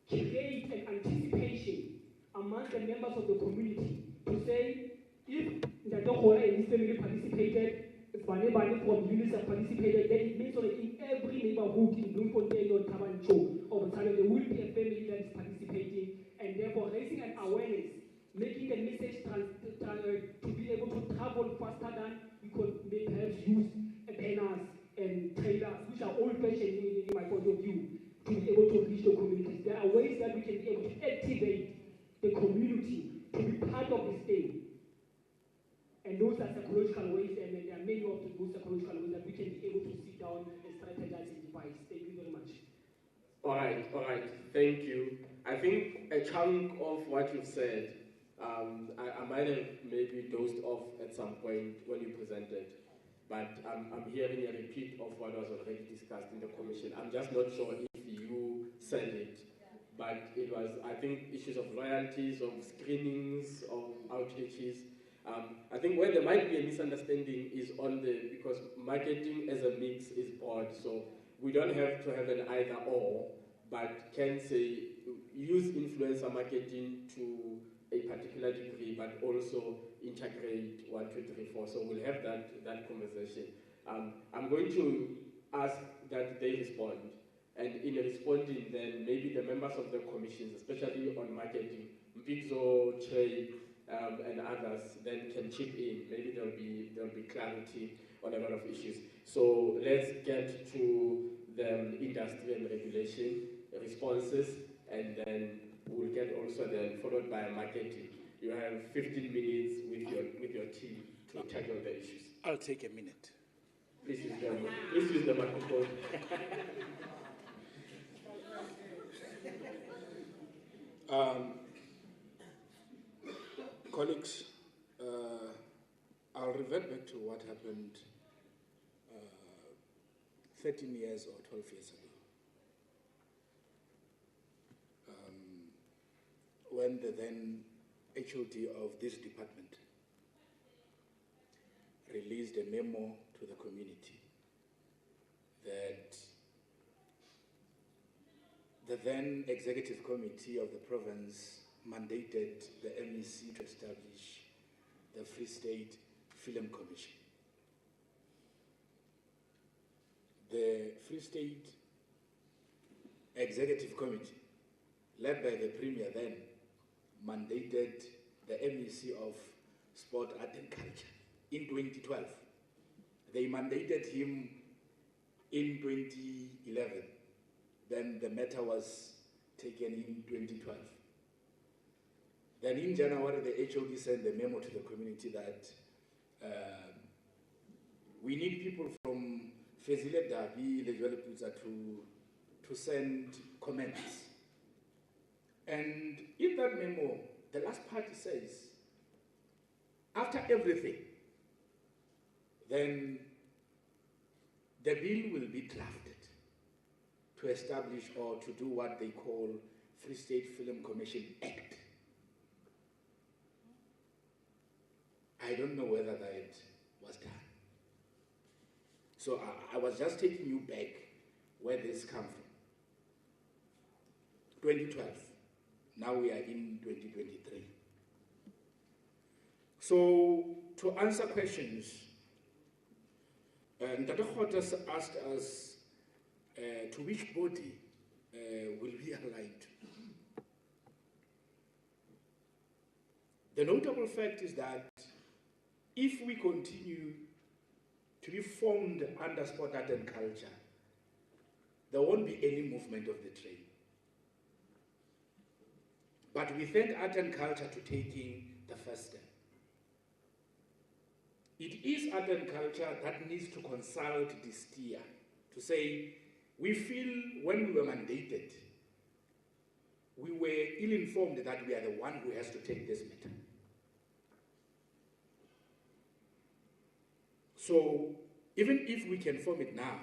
creates an anticipation among the members of the community to say, if the Dokola and his family participated, if Bane from units have participated, then it means that in every neighborhood in Bloemfontein or Tabancho or Botalo, there will be a family that is participating, and therefore raising an awareness, making the message to be able to travel faster than we could perhaps use banners and trailers, which are old-fashioned in my point of view, to be able to reach the communities. There are ways that we can be able to activate the community to be part of this thing. And those are psychological ways, and there are many of those psychological ways that we can be able to sit down and strategize and devise. Thank you very much. All right. Thank you. I think a chunk of what you've said, I might have maybe dozed off at some point when you presented, but I'm hearing a repeat of what was already discussed in the commission. I'm just not sure if you said it, but it was, I think, issues of royalties, of screenings, of outreaches. I think where there might be a misunderstanding is because marketing as a mix is broad, so we don't have to have an either or, but can say use influencer marketing to a particular degree, but also integrate 1, 2, 3, 4. So we'll have that conversation. I'm going to ask that they respond, and in responding, then maybe the members of the commissions, especially on marketing, Mpitso, Che, and others, then can chip in. Maybe there'll be clarity on a lot of issues. So let's get to the industry and regulation responses, and then we'll get also then followed by marketing. You have 15 minutes with your team to tackle the issues. I'll take a minute. Please use the microphone. Colleagues, I'll revert back to what happened 13 years or 12 years ago. When the then HOD of this department released a memo to the community that the then executive committee of the province mandated the MEC to establish the Free State Film Commission. The Free State Executive Committee, led by the Premier then, mandated the MEC of Sport, Art and Culture in 2012. They mandated him in 2011. Then the matter was taken in 2012. Then in January, the HOD sent a memo to the community that we need people from Fezile Dabi, Lejwale Putsa to send comments. And in that memo, the last part says, after everything, then the bill will be drafted to establish or to do what they call Free State Film Commission Act. I don't know whether that was done. So I was just taking you back where this come from. 2012. Now we are in 2023. So to answer questions, Dr. Khotas asked us to which body will we aligned. The notable fact is that if we continue to be formed under Sport, Art and Culture, there won't be any movement of the train. But we thank Art and Culture to taking the first step. It is Art and Culture that needs to consult the steer to say, we feel when we were mandated, we were ill-informed that we are the one who has to take this matter. So even if we can form it now,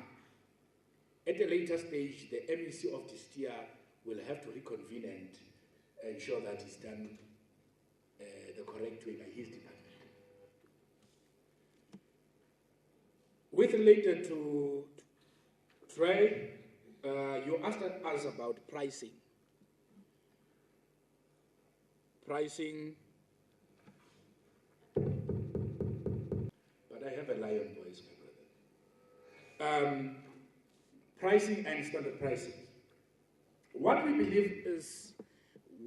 at a later stage, the MEC of the steer will have to reconvene and ensure that it's done the correct way by his department. With related to Trey, you asked us about pricing. Pricing, but I have a lion voice, my brother. Pricing and standard pricing. What we believe is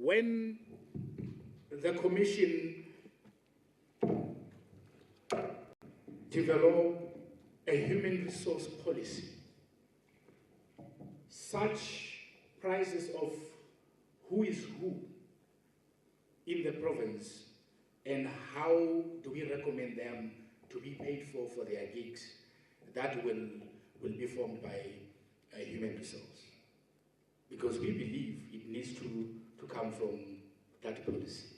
when the Commission develop a human resource policy, such prices of who is who in the province and how do we recommend them to be paid for their gigs, that will be formed by a human resource. Because we believe it needs to come from that policy.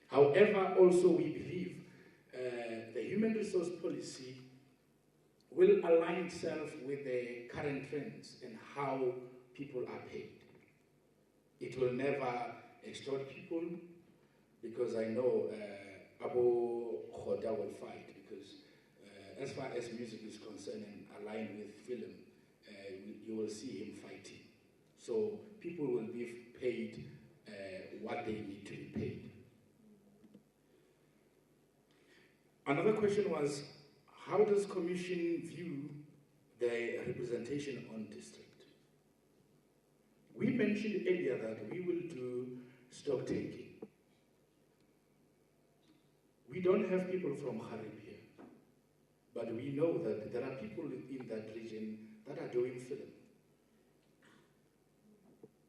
However, also we believe the human resource policy will align itself with the current trends and how people are paid. It will never extort people, because I know Abu Khoda will fight, because as far as music is concerned and aligned with film, you will see him fighting. So people will be paid what they need to be paid. Another question was, how does Commission view the representation on district? We mentioned earlier that we will do stock taking. We don't have people from Harib here, but we know that there are people in that region that are doing film.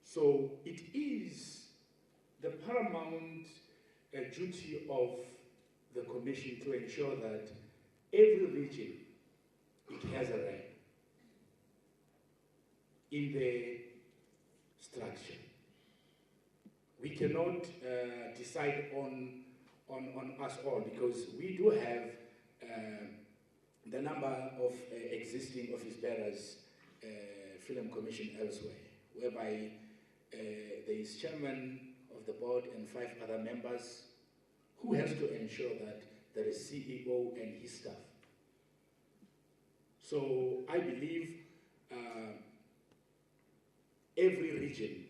So it is the paramount duty of the Commission to ensure that every region, it has a rank in the structure. We cannot decide on us all, because we do have the number of existing office bearers Film Commission elsewhere, whereby there is chairman of the board and 5 other members who has to ensure that there is CEO and his staff. So I believe every region,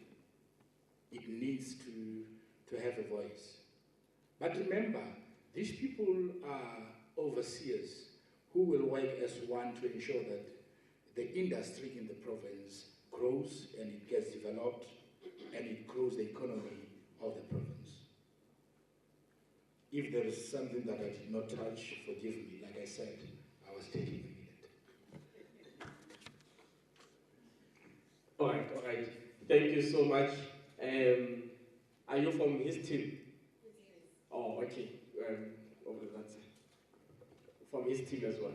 it needs to have a voice. But remember, these people are overseers who will work as one to ensure that the industry in the province grows and it gets developed and it grows the economy of the province. If there is something that I did not touch, forgive me. Like I said, I was taking a minute. All right. Thank you so much. Are you from his team? Yes. Oh, okay. Over that side. From his team as well.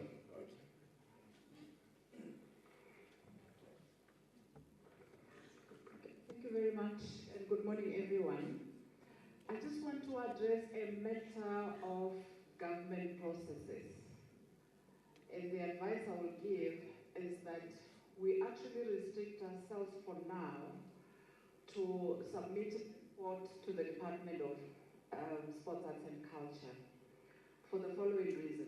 Okay. Thank you very much, and good morning, everyone. I just want to address a matter of government processes. And the advice I will give is that we actually restrict ourselves for now to submit report to the Department of Sports, Arts and Culture for the following reason.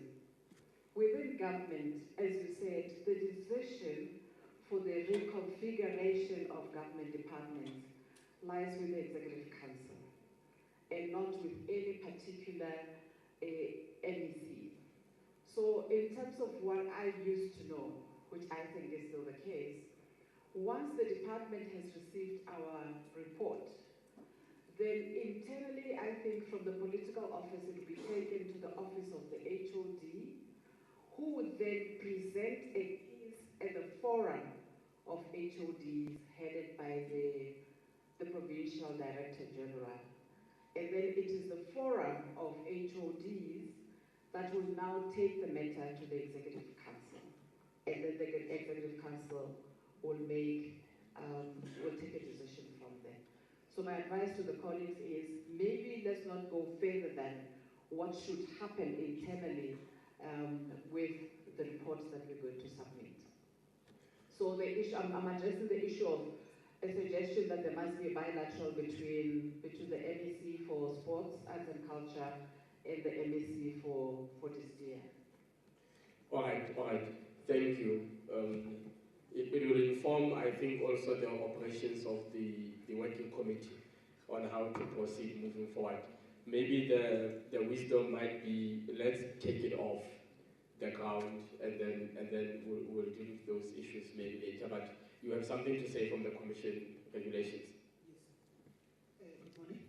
Within government, as you said, the decision for the reconfiguration of government departments lies with the Executive Council and not with any particular MEC. So in terms of what I used to know, which I think is still the case, once the department has received our report, then internally, I think from the political office, it will be taken to the office of the HOD, who would then present a case at the forum of HODs headed by the Provincial Director General. And then it is the forum of HODs that will now take the matter to the Executive Council. And then the Executive Council will take a decision from there. So my advice to the colleagues is maybe let's not go further than what should happen internally with the reports that we're going to submit. So the issue, I'm addressing the issue of a suggestion that there must be a bilateral between the MEC for Sports, Arts and Culture and the MEC for DSTIA. All right. Thank you. It will inform, I think, also the operations of the working committee on how to proceed moving forward. Maybe the wisdom might be, let's take it off the ground and then we'll deal with those issues maybe later. But you have something to say from the Commission regulations? Yes. Good morning.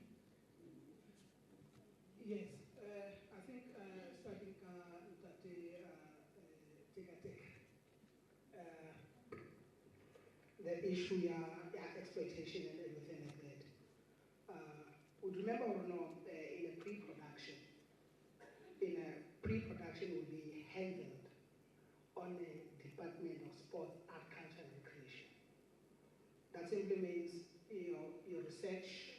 Yes. I think starting that the issue, exploitation and everything like that. Would remember or not, in a pre-production will be handled on the Department of Sport, Art, Culture and Recreation. That simply means your research,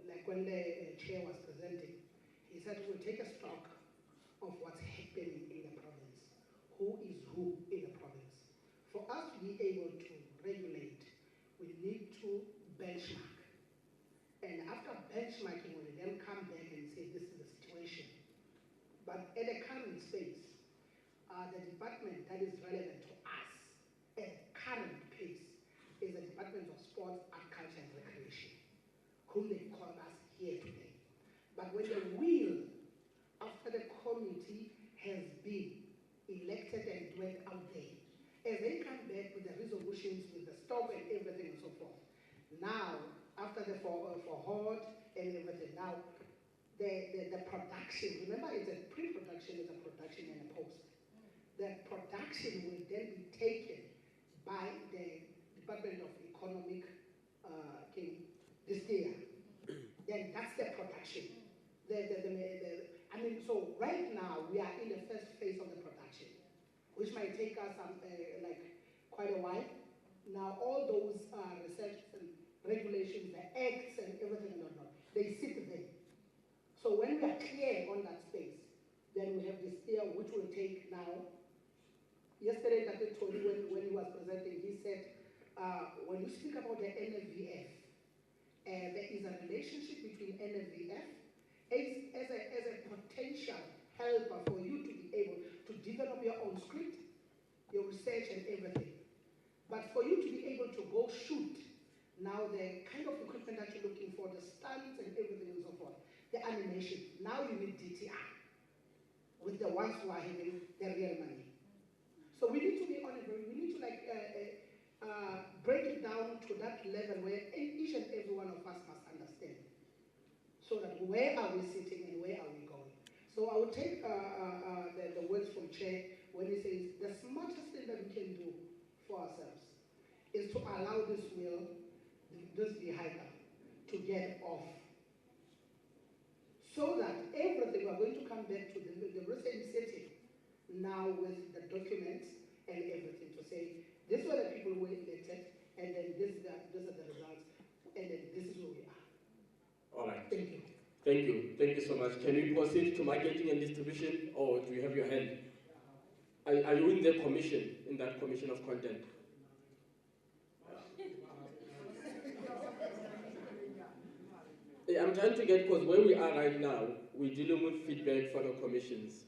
like when the chair was presenting, he said we'll take a stock of what's happening in the province, who is who in the province. For us to be able to regulate, we need to benchmark. And after benchmarking, we then come back and say this is the situation. But at the current space, the department that is relevant to us at the current pace is the Department of Sports, Art, Culture and Recreation, whom they call us here today. But when the wheel after the committee has been elected and went out there, as they come back with the resolutions, with the stock and everything and so forth, now, after the for HOD and everything, now, the production, remember it's a pre-production, it's a production and a post. The production will then be taken by the Department of Economic this year. Then that's the production. So right now we are in the first phase of the production, which might take us quite a while. Now all those research and regulations, the acts and everything, they sit there. So when we are clear on that space, then we have this year which will take now. Yesterday, Dr. Tony, when he was presenting, he said, when you speak about the NFVF, there is a relationship between NFVF as a potential helper for you to be able to develop your own script, your research and everything. But for you to be able to go shoot, now the kind of equipment that you're looking for, the stunts and everything and so forth, the animation, now you need DTI. with the ones who are having the real money. So we need to be honest, we need to break it down to that level where each and every one of us must understand. So that where are we sitting and where are we going? So I would take the words from Chair when he says the smartest thing that we can do for ourselves is to allow this vehicle to get off. So that everything, we're going to come back to the same setting now with the documents and everything to say, this were the people who were elected, and then these are the results, and then this is where we are. All right. Thank you. Thank you. Thank you so much. Can we proceed to marketing and distribution, or do you have your hand? Are you in the commission, in that commission of content? I'm trying to get, because where we are right now, we're dealing with feedback for the commissions.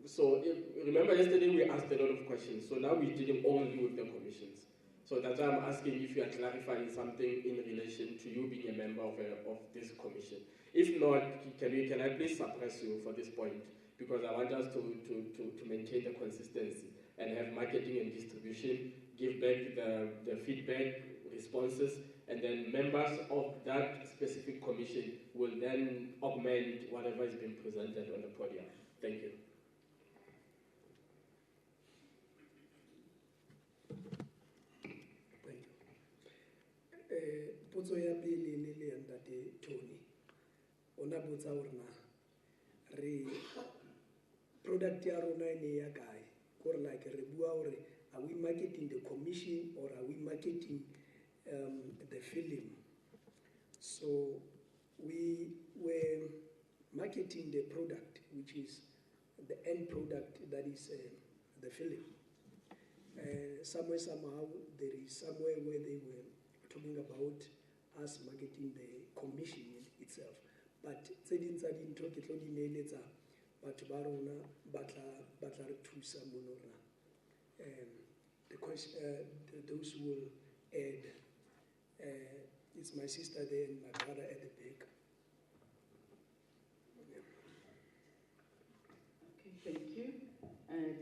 So remember yesterday we asked a lot of questions, so now we're dealing only with the commissions. So that's why I'm asking if you are clarifying something in relation to you being a member of this commission. If not, can I please suppress you for this point? Because I want us to maintain the consistency and have marketing and distribution, give back the feedback, responses, and then members of that specific commission will then augment whatever is being presented on the podium. Thank you. Potso ya pele le ya ntate Tony. Ona botsa hore na re product ya rona ene ya kae? Gore like re bua hore are we marketing the commission or are we marketing the film? So we were marketing the product, which is the end product, that is the film. Somewhere, somehow, there is somewhere where they were talking about us marketing the commission itself. But tse ding tsa dintho ke tlo di neeletsa batho ba rona ba tla re thusa mono rona. Those who will add, it's my sister there and my brother at the back. Okay, thank you.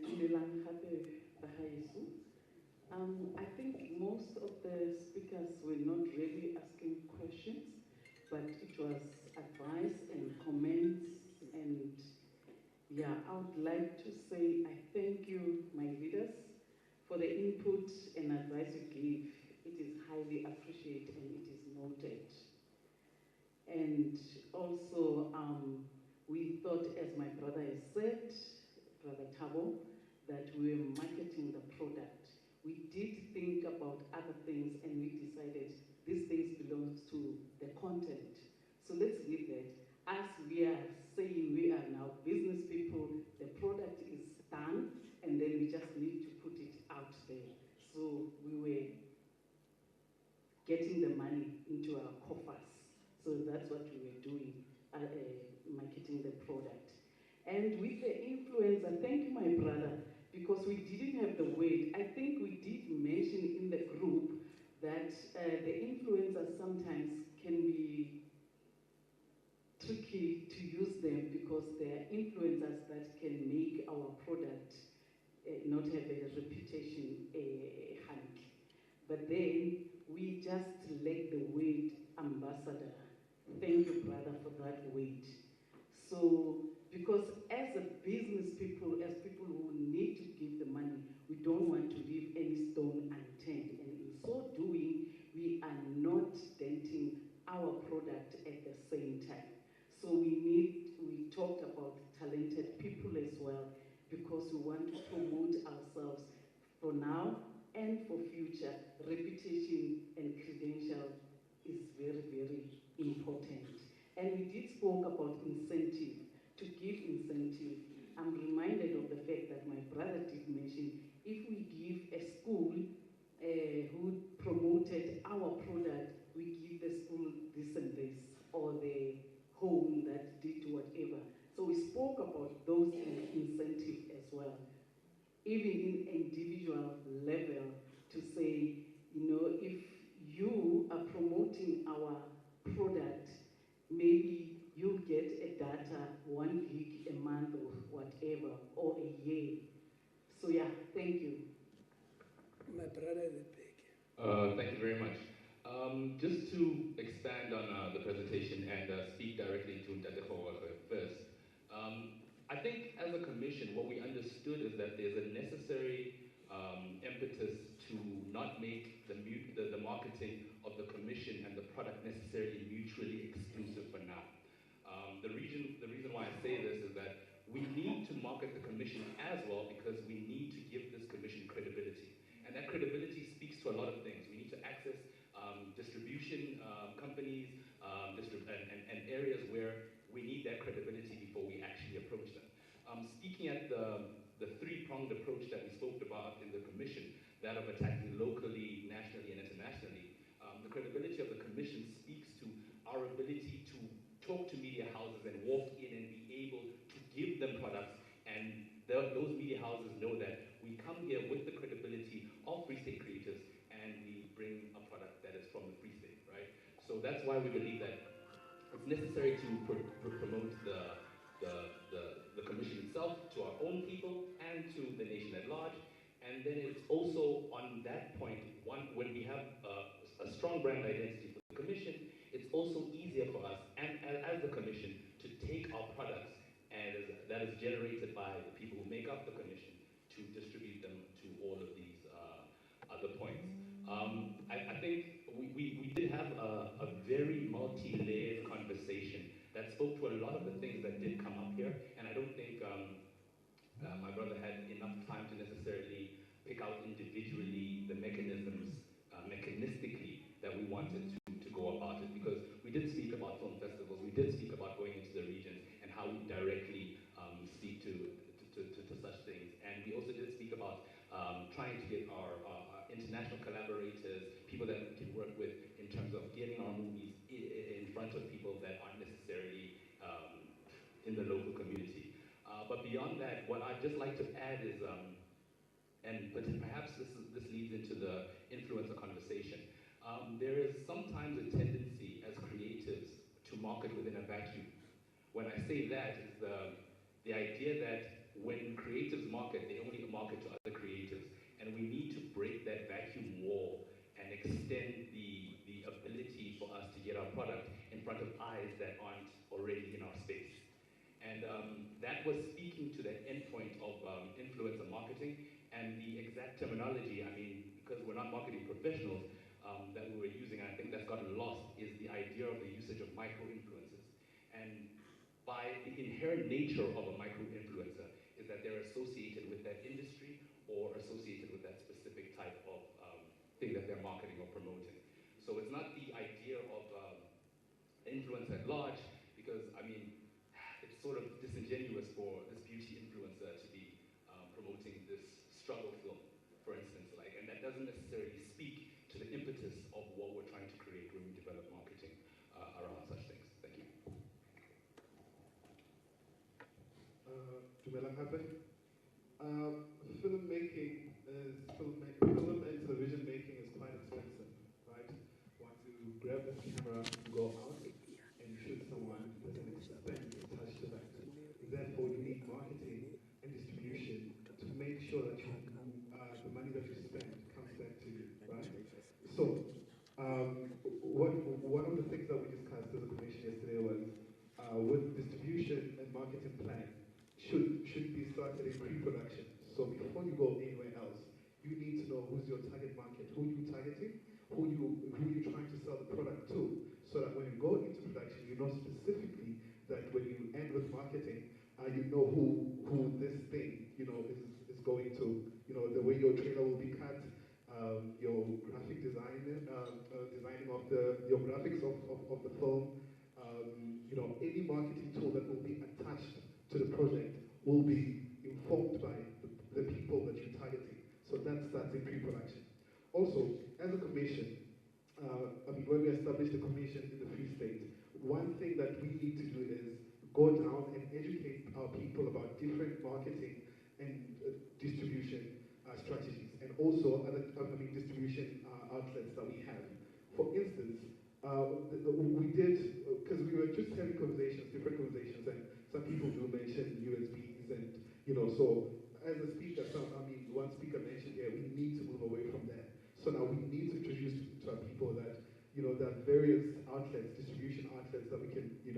Dumelang hape Bahaeso. I think most of the speakers were not really asking questions, but it was advice and comments, and yeah, I would like to say I thank you, my leaders, for the input and advice you gave. It is highly appreciated and it is noted. And also, we thought, as my brother has said, Brother Thabo, that we were marketing the product. We did think about other things and we decided these things belong to the content. So let's leave that. As we are saying we are now business people, the product is done and then we just need to put it out there. So we were getting the money into our coffers. So that's what we were doing, marketing the product. And with the influencer, thank you, my brother, because we didn't have the weight. I think we did mention in the group that the influencers sometimes can be tricky to use them because they are influencers that can make our product not have a reputation hunt. But then we just lack the word ambassador. Thank you, brother, for that weight. So, because as a business people, as people who need to give the money, we don't want to leave any stone unturned. And in so doing, we are not denting our product at the same time. So we talked about talented people as well, because we want to promote ourselves for now and for future. Reputation and credential is very, very important. And we did spoke about incentive. To give incentive, I'm reminded of the fact that my brother did mention, if we give a school who promoted our product, we give the school this and this, or the home that did whatever. So we spoke about those incentives as well. Even in individual level, to say, if you are promoting our product, maybe you get a data 1 gig a month or whatever, or a year. So yeah, thank you. My brother at the back. Thank you very much. Just to expand on the presentation and speak directly to Ntate Kgowaka first. I think as a commission, what we understood is that there's a necessary impetus to not make the marketing of the commission and the product necessarily mutually exclusive for now. The reason why I say this is that we need to market the commission as well because we need to give this commission credibility. And that credibility speaks to a lot of things. We need to access distribution companies and areas where we need that credibility before we actually approach them. Speaking at the three-pronged approach that we spoke about in the commission, that of attacking locally, nationally, and internationally, the credibility of the commission speaks to our ability to talk to media houses and walk in and be able to give them products, and those media houses know that we come here with the credibility of Free State creators and we bring a product that is from the Free State, right? So that's why we believe that it's necessary to promote the commission itself to our own people and to the nation at large. And then it's also on that point, when we have a strong brand identity for the commission, it's also easier for us and as the commission to take our products that is generated by the people who make up the commission to distribute them to all of these other points. I think we did have a very multi-layered conversation that spoke to a lot of the things that did come up here, and I don't think my brother had enough time to necessarily pick out individually the mechanisms, mechanistically, that we wanted to go about it, because we did speak about film festivals, we did speak about going into the regions and how we directly speak to such things, and we also did speak about trying to get our international collaborators, people that we can work with in terms of getting our movies in front of people that aren't necessarily in the local community. But beyond that, what I'd just like to add is, but perhaps this leads into the influencer conversation. There is sometimes a tendency as creatives to market within a vacuum. When I say that, is the idea that when creatives market, they only market to other creatives. And we need to break that vacuum wall and extend the ability for us to get our product in front of eyes that aren't already in our space. And that was speaking to that endpoint of influencer marketing, and the exact terminology, I mean, because we're not marketing professionals, that we were using, and I think that's gotten lost, is the idea of the usage of micro-influencers. And by the inherent nature of a micro-influencer is that they're associated with that industry or associated with that specific type of thing that they're marketing or promoting. So it's not the idea of influence at large, because, I mean, it's sort of disingenuous for this beauty influencer to be promoting this struggle film, for instance, and that doesn't necessarily speak to the impetus of what we're trying to create when we develop marketing around such things. Thank you. Dumelang hape. Film and television making is quite expensive, right? Want to grab the camera, go out, and shoot someone, there's an expense attached to that. Therefore, you need marketing and distribution to make sure that the money that you spend comes back to you, right? So, one of the things that we discussed as a commission yesterday was with distribution and marketing plan should be started in pre-production. So before you go anywhere else, you need to know who's your target market, who you're targeting, who you're trying to sell the product to, so that when you go into production, you know specifically that when you end with marketing, you know who this thing, is going to, the way your trailer will be cut, your graphic designing of your graphics of the film, any marketing tool that will be attached to the project will be informed by the people that you're targeting. So that's in pre-production. Also, as a commission, when we established the commission in the Free State, one thing that we need to do is go down and educate our people about different marketing and distribution strategies, and also other distribution outlets that we have. For instance, we did, because we were just having different conversations, and some people do mention USB companies, and so as a speaker, one speaker mentioned here, we need to move away from that. So now we need to introduce to our people that there are various outlets, distribution outlets that we can use.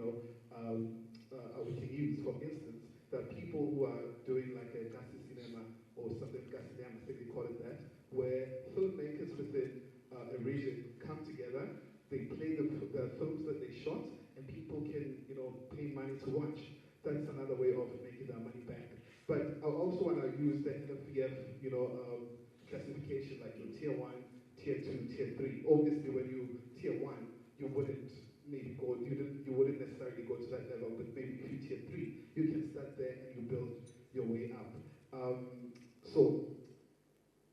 For instance, there are people who are doing like a Gasi Cinema or something, Gasi Cinema, I think they call it that, where filmmakers within a region come together, they play the films that they shot, and people can pay money to watch. That's another way of making their money back. But I also want to use the NFVF classification, like your tier 1, tier 2, tier 3. Obviously, when you tier 1, you wouldn't necessarily go to that level, but maybe if you tier 3, you can start there and you build your way up. So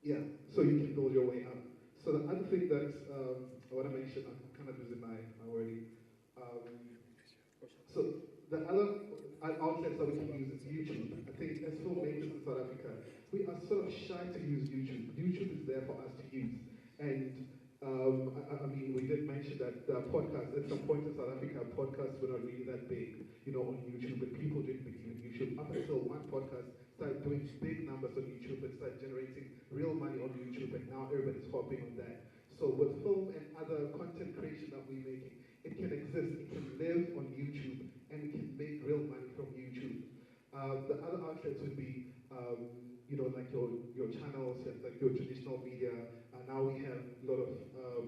you can build your way up. So the other thing that I want to mention, I'm kind of losing my wording. So the other outlets that we can use is YouTube. I think as filmmakers in South Africa, we are sort of shy to use YouTube. YouTube is there for us to use. And we did mention that the podcast, at some point in South Africa, podcasts were not really that big, on YouTube, but people didn't believe in YouTube. Up until one podcast started doing big numbers on YouTube and started generating real money on YouTube, and now everybody's hopping on that. So with film and other content creation that we're making, it can exist, it can live on YouTube, and we can make real money from YouTube. The other outlets would be, like your channels, like your traditional media. Now we have a lot of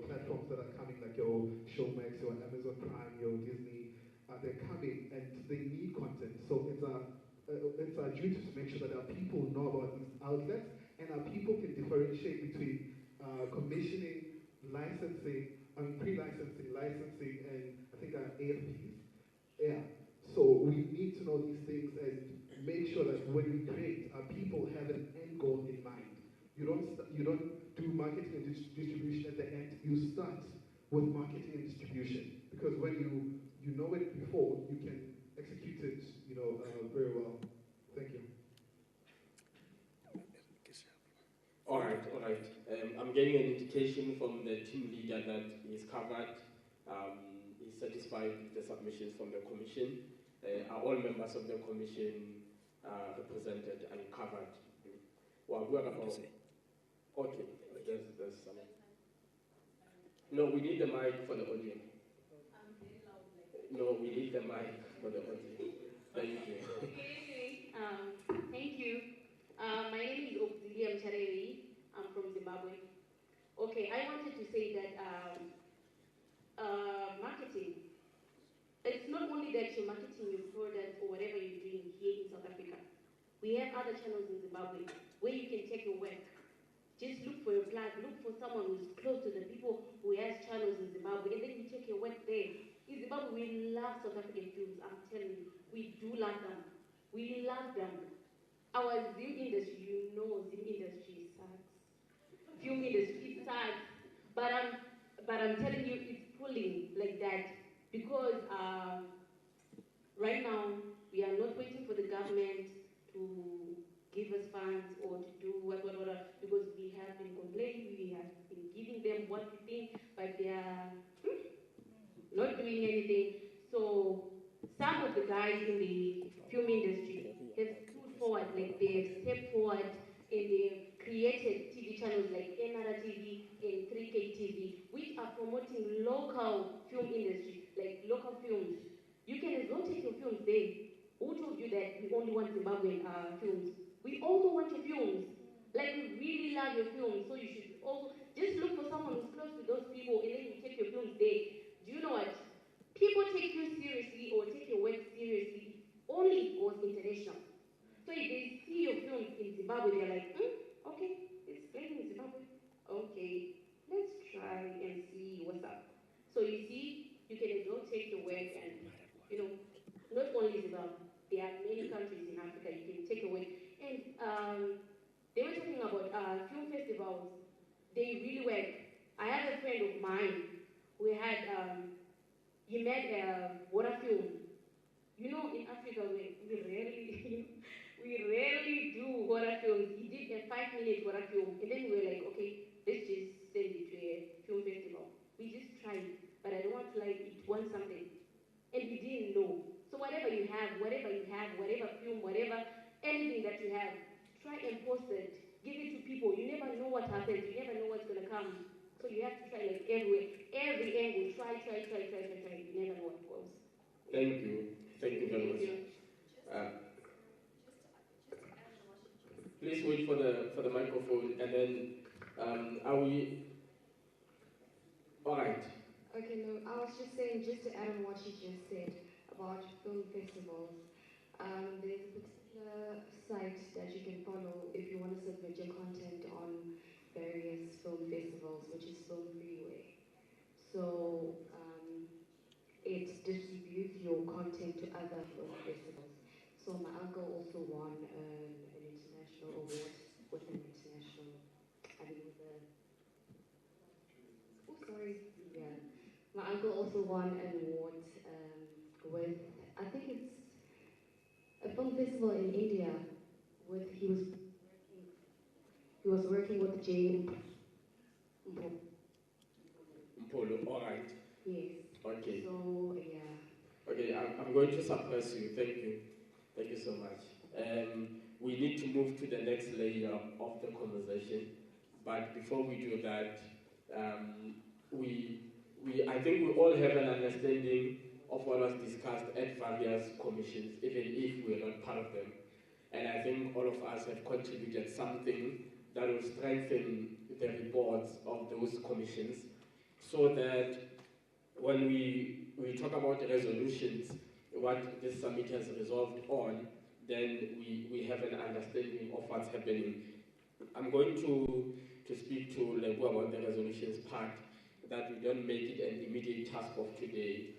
platforms that are coming, like your Showmax, your Amazon Prime, your Disney. They're coming, and they need content. So it's our duty to make sure that our people know about these outlets, and our people can differentiate between commissioning, licensing, pre-licensing, licensing, and I think AFPs. Yeah. So we need to know these things and make sure that when we create, our people have an end goal in mind. You don't do marketing and distribution at the end. You start with marketing and distribution, because when you know it before, you can execute it, very well. Thank you. All right. I'm getting an indication from the team leader that he's covered. He's satisfied with the submissions from the commission. Are all members of the commission represented and covered? Well, what about? Okay, there's some. No, we need the mic for the audio. No, we need the mic for the audio. Thank you. Thank you. My name is Auxilia Mchareri. I'm from Zimbabwe. Okay, I wanted to say that marketing, it's not only that you're marketing your product or whatever you're doing here in South Africa. We have other channels in Zimbabwe where you can take your work. Just look for a plug, look for someone who's close to the people who has channels in Zimbabwe, and then you take your work there. In Zimbabwe, we love South African films, I'm telling you. We do love them. We love them. Our film industry, film industry sucks. Film industry sucks. But I'm telling you, it's pulling like that because right now we are not waiting for the government to give us funds or to do whatever, because we have been complaining, we have been giving them what we think, but they are not doing anything. So some of the guys in the film industry have stood forward, like they have stepped forward and they've created TV channels like NRA TV and 3K TV, which are promoting local film industry, like local films. You can as well take your films there. Who told you that we only want Zimbabwean films? We also want your films. Like, we really love your films, so you should also just look for someone who's close to those people and then you take your films there. Do you know what? People take you seriously or take your work seriously only it goes international. So if they see your films in Zimbabwe, they're like, okay, it's playing in Zimbabwe. Okay, let's try and see what's up. So you see, you can as well take your work and, not only Zimbabwe, there are many countries in Africa you can take away. And they were talking about film festivals. They really work. I have a friend of mine who had, he made a water film. In Africa, we rarely do water films. He did a 5-minute water film. And then we were like, okay, let's just send it to a film festival. We just tried, but I don't want to it wants something. And we didn't know. So whatever you have, whatever film, whatever, come. So you have to try like every angle, try. You never know what goes. Thank you very much. Please wait for the microphone, and then are we all right? Okay, no, I was just saying, just to add on what you just said about film festivals, there's a particular site that you can follow if you want to submit your content on various film festivals, which is Film Freeway. So it distributes your content to other film festivals. So my uncle also won an international award with an international, my uncle also won an award with, I think it's a film festival in India. He was working with Jane Mpolo, all right. Yes. Okay. So yeah. Okay, I'm going to suppress you. Thank you so much. We need to move to the next layer of the conversation, but before we do that, I think we all have an understanding of what was discussed at various commissions, even if we are not part of them. And I think all of us have contributed something that will strengthen the reports of those commissions, so that when we talk about the resolutions, what this summit has resolved on, then we have an understanding of what's happening. I'm going to speak to Lebo about the resolutions part, that we don't make it an immediate task of today,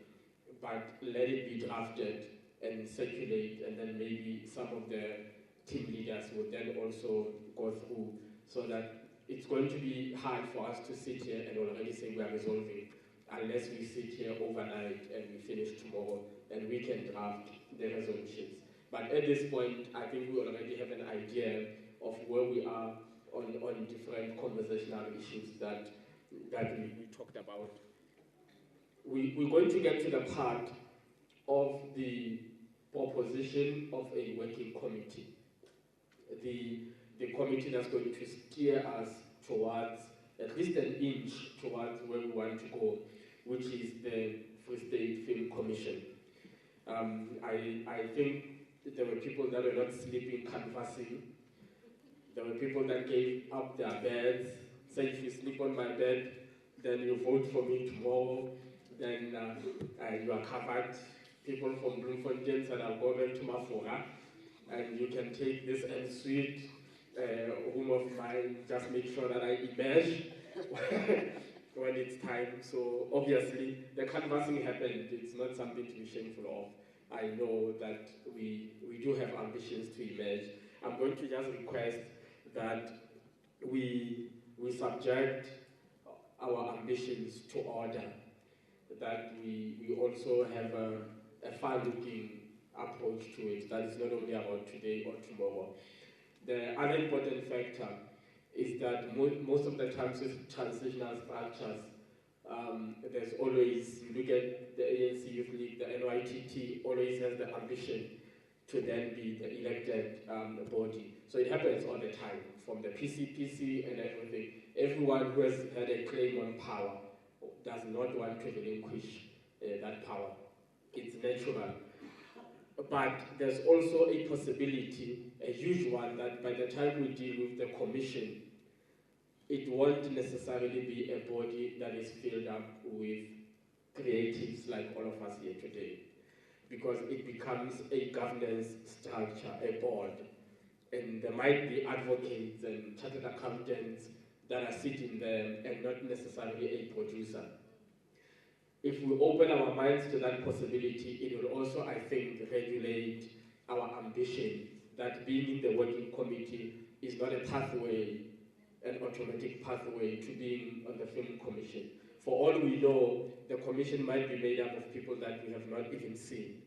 but let it be drafted and circulate, and then maybe some of the team leaders will then also go through, so that it's going to be hard for us to sit here and already say we are resolving, unless we sit here overnight and we finish tomorrow and we can draft the resolutions. But at this point, I think we already have an idea of where we are on different conversational issues that we talked about. We're going to get to the part of the proposition of a working committee. The committee that's going to steer us towards, at least an inch towards where we want to go, which is the Free State Film Commission. I think there were people that were not sleeping canvassing. There were people that gave up their beds, said if you sleep on my bed, then you vote for me tomorrow, then you are covered. People from Bloemfontein said I'll go back to Mafora, and you can take this ensuite room of mine, just make sure that I emerge when it's time. So obviously the canvassing happened. It's not something to be shameful of. I know that we do have ambitions to emerge. I'm going to just request that we subject our ambitions to order, that we also have a far-looking approach to it, that is not only about today or tomorrow. The other important factor is that most of the times with transitional structures, there's always, you look at the ANC Youth League, the NYTT always has the ambition to then be the elected body. So it happens all the time, from the PCPC and everything. Everyone who has had a claim on power does not want to relinquish that power. It's natural. But there's also a possibility, a huge one, that by the time we deal with the commission, it won't necessarily be a body that is filled up with creatives like all of us here today, because it becomes a governance structure, a board, and there might be advocates and chartered accountants that are sitting there and not necessarily a producer. If we open our minds to that possibility, it will also, I think, regulate our ambition that being in the working committee is not a pathway, an automatic pathway to being on the film commission. For all we know, the commission might be made up of people that we have not even seen,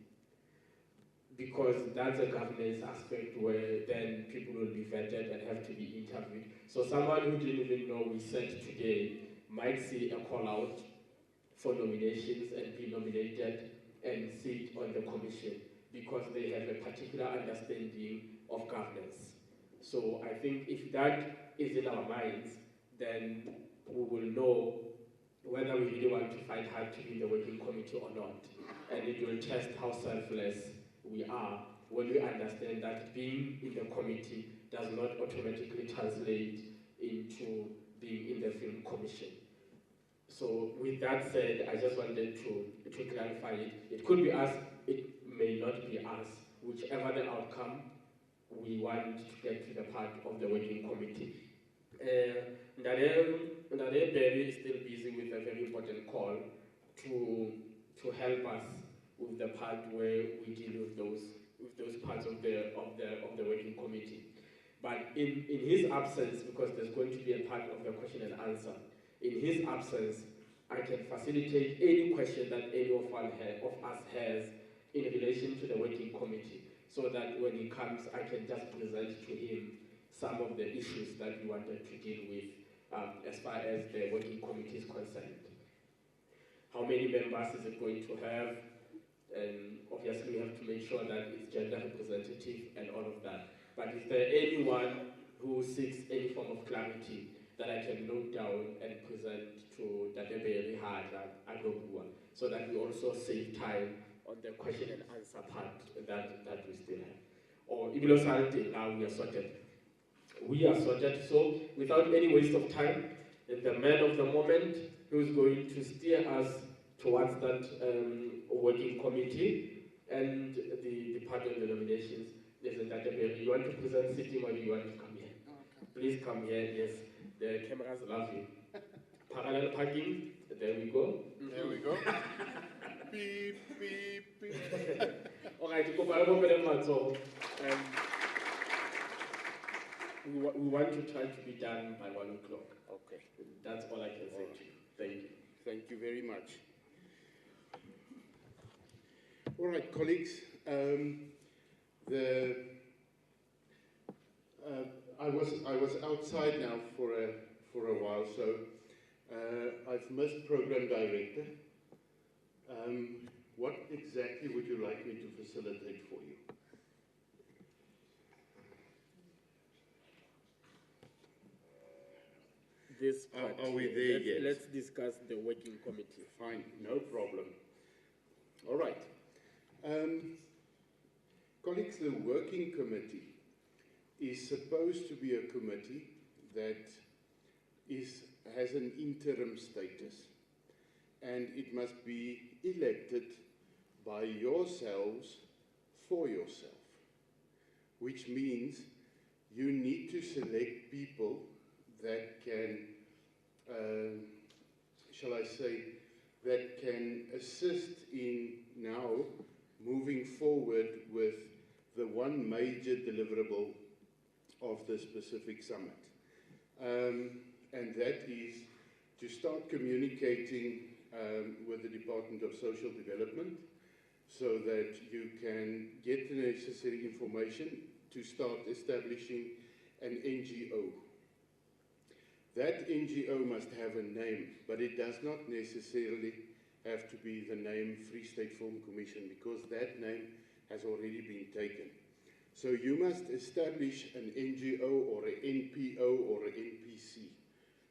because that's a governance aspect where then people will be vetted and have to be interviewed. So someone who didn't even know we sent today might see a call out for nominations and be nominated and sit on the commission because they have a particular understanding of governance. So I think if that is in our minds, then we will know whether we really want to fight hard to be in the working committee or not. And it will test how selfless we are when we understand that being in the committee does not automatically translate into being in the film commission. So with that said, I just wanted to clarify it. It could be us, it may not be us. Whichever the outcome, we want to get to the part of the working committee. Ndare Berry is still busy with a very important call to help us with the part where we deal with those parts of the working committee. But in his absence, because there's going to be a part of the question and answer, in his absence, I can facilitate any question that any of us has in relation to the working committee, so that when he comes, I can just present to him some of the issues that we wanted to deal with as far as the working committee is concerned. How many members is it going to have? And obviously we have to make sure that it's gender representative and all of that. But is there anyone who seeks any form of clarity that I can note down and present to Dadebe Rihada Agobua, so that we also save time on the question and answer part that we still have? Or Ibilo Salte, now we are sorted. We are sorted, so without any waste of time, the man of the moment who's going to steer us towards that working committee and the part of the nominations, there's a Dadebe. You want to present sitting or do you want to come here? Please come here, yes. The cameras love you. Parallel parking, there we go. There we go. Beep, beep, beep. All right, we want to try to be done by 1 o'clock. Okay. That's all I can say to you. Thank you. Thank you very much. All right, colleagues. I was outside now for a while, so I've missed program director. What exactly would you like me to facilitate for you? This part. Are we there yet? Let's discuss the working committee. Fine, no problem. All right. Colleagues, the working committee is supposed to be a committee that has an interim status, and it must be elected by yourselves for yourself, which means you need to select people that can, shall I say, that can assist in now moving forward with the one major deliverable of the specific summit. And that is to start communicating with the Department of Social Development so that you can get the necessary information to start establishing an NGO. That NGO must have a name, but it does not necessarily have to be the name Free State Film Commission, because that name has already been taken. So you must establish an NGO or an NPO or an NPC.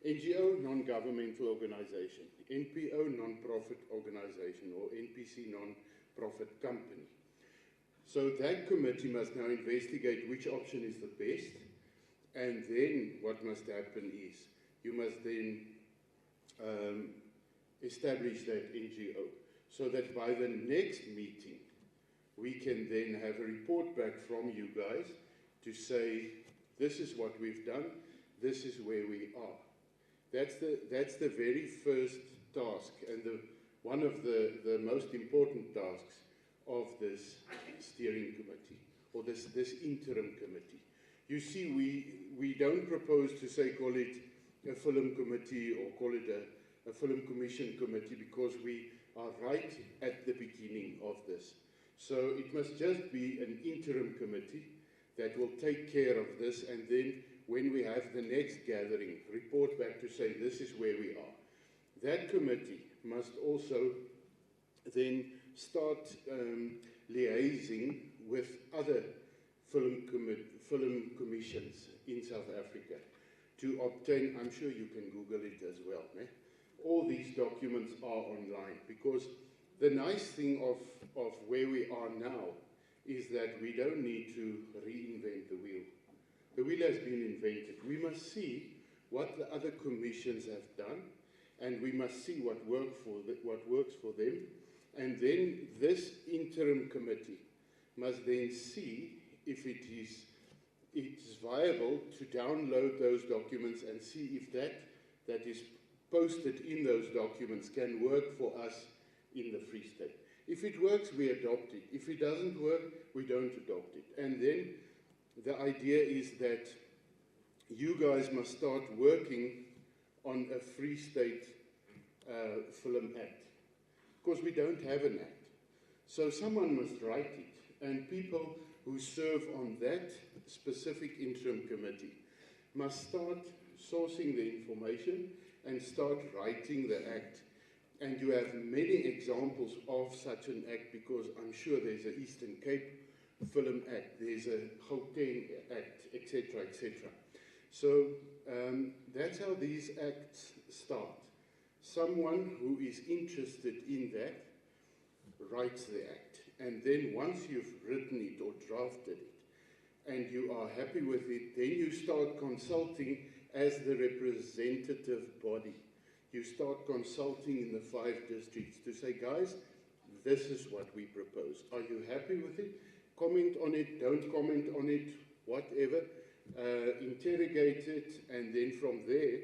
NGO, non-governmental organization. NPO, non-profit organization, or NPC, non-profit company. So that committee must now investigate which option is the best, and then what must happen is you must then establish that NGO, so that by the next meeting we can then have a report back from you guys to say, this is what we've done, this is where we are. That's the very first task, and one of the most important tasks of this steering committee, or this interim committee. You see, we don't propose to say call it a film committee or call it a film commission committee, because we are right at the beginning of this. So it must just be an interim committee that will take care of this, and then when we have the next gathering, report back to say this is where we are. That committee must also then start liaising with other film commissions in South Africa. to obtain, I'm sure you can Google it as well, né? All these documents are online, because the nice thing of where we are now is that we don't need to reinvent the wheel. The wheel has been invented. We must see what the other commissions have done, and we must see what works for them, and then this interim committee must then see if it's viable to download those documents and see if that is posted in those documents can work for us in the Free State. If it works, we adopt it. If it doesn't work, we don't adopt it. And then the idea is that you guys must start working on a Free State Film Act, because we don't have an act. So someone must write it, and people who serve on that specific interim committee must start sourcing the information and start writing the act. And you have many examples of such an act, because I'm sure there's an Eastern Cape Film Act, there's a Gauteng Act, etc., etc. So that's how these acts start. Someone who is interested in that writes the act. And then once you've written it or drafted it, and you are happy with it, then you start consulting as the representative body. You start consulting in the 5 districts to say, guys, this is what we propose. Are you happy with it? Comment on it, don't comment on it, whatever. Interrogate it, and then from there,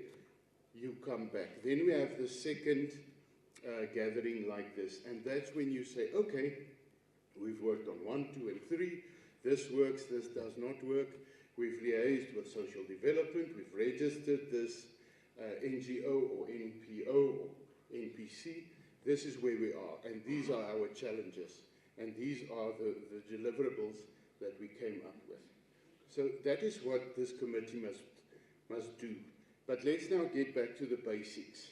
you come back. Then we have the second gathering like this, and that's when you say, okay, we've worked on 1, 2, and 3. This works, this does not work. We've liaised with social development. We've registered this NGO or NPO or NPC. This is where we are, and these are our challenges, and these are the deliverables that we came up with. So that is what this committee must do. But let's now get back to the basics.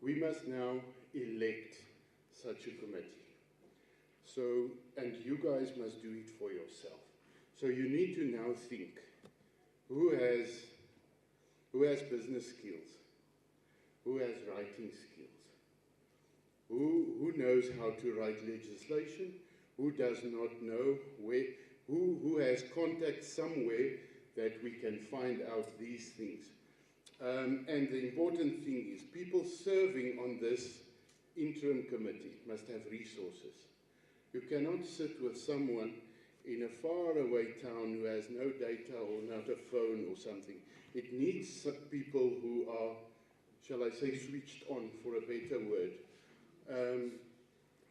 We must now elect such a committee. So, and you guys must do it for yourself. So you need to now think, who has business skills? Who has writing skills? Who knows how to write legislation? Who does not know where? Who has contacts somewhere that we can find out these things? And the important thing is, people serving on this interim committee must have resources. You cannot sit with someone in a faraway town who has no data or not a phone or something. It needs people who are, shall I say, switched on, for a better word.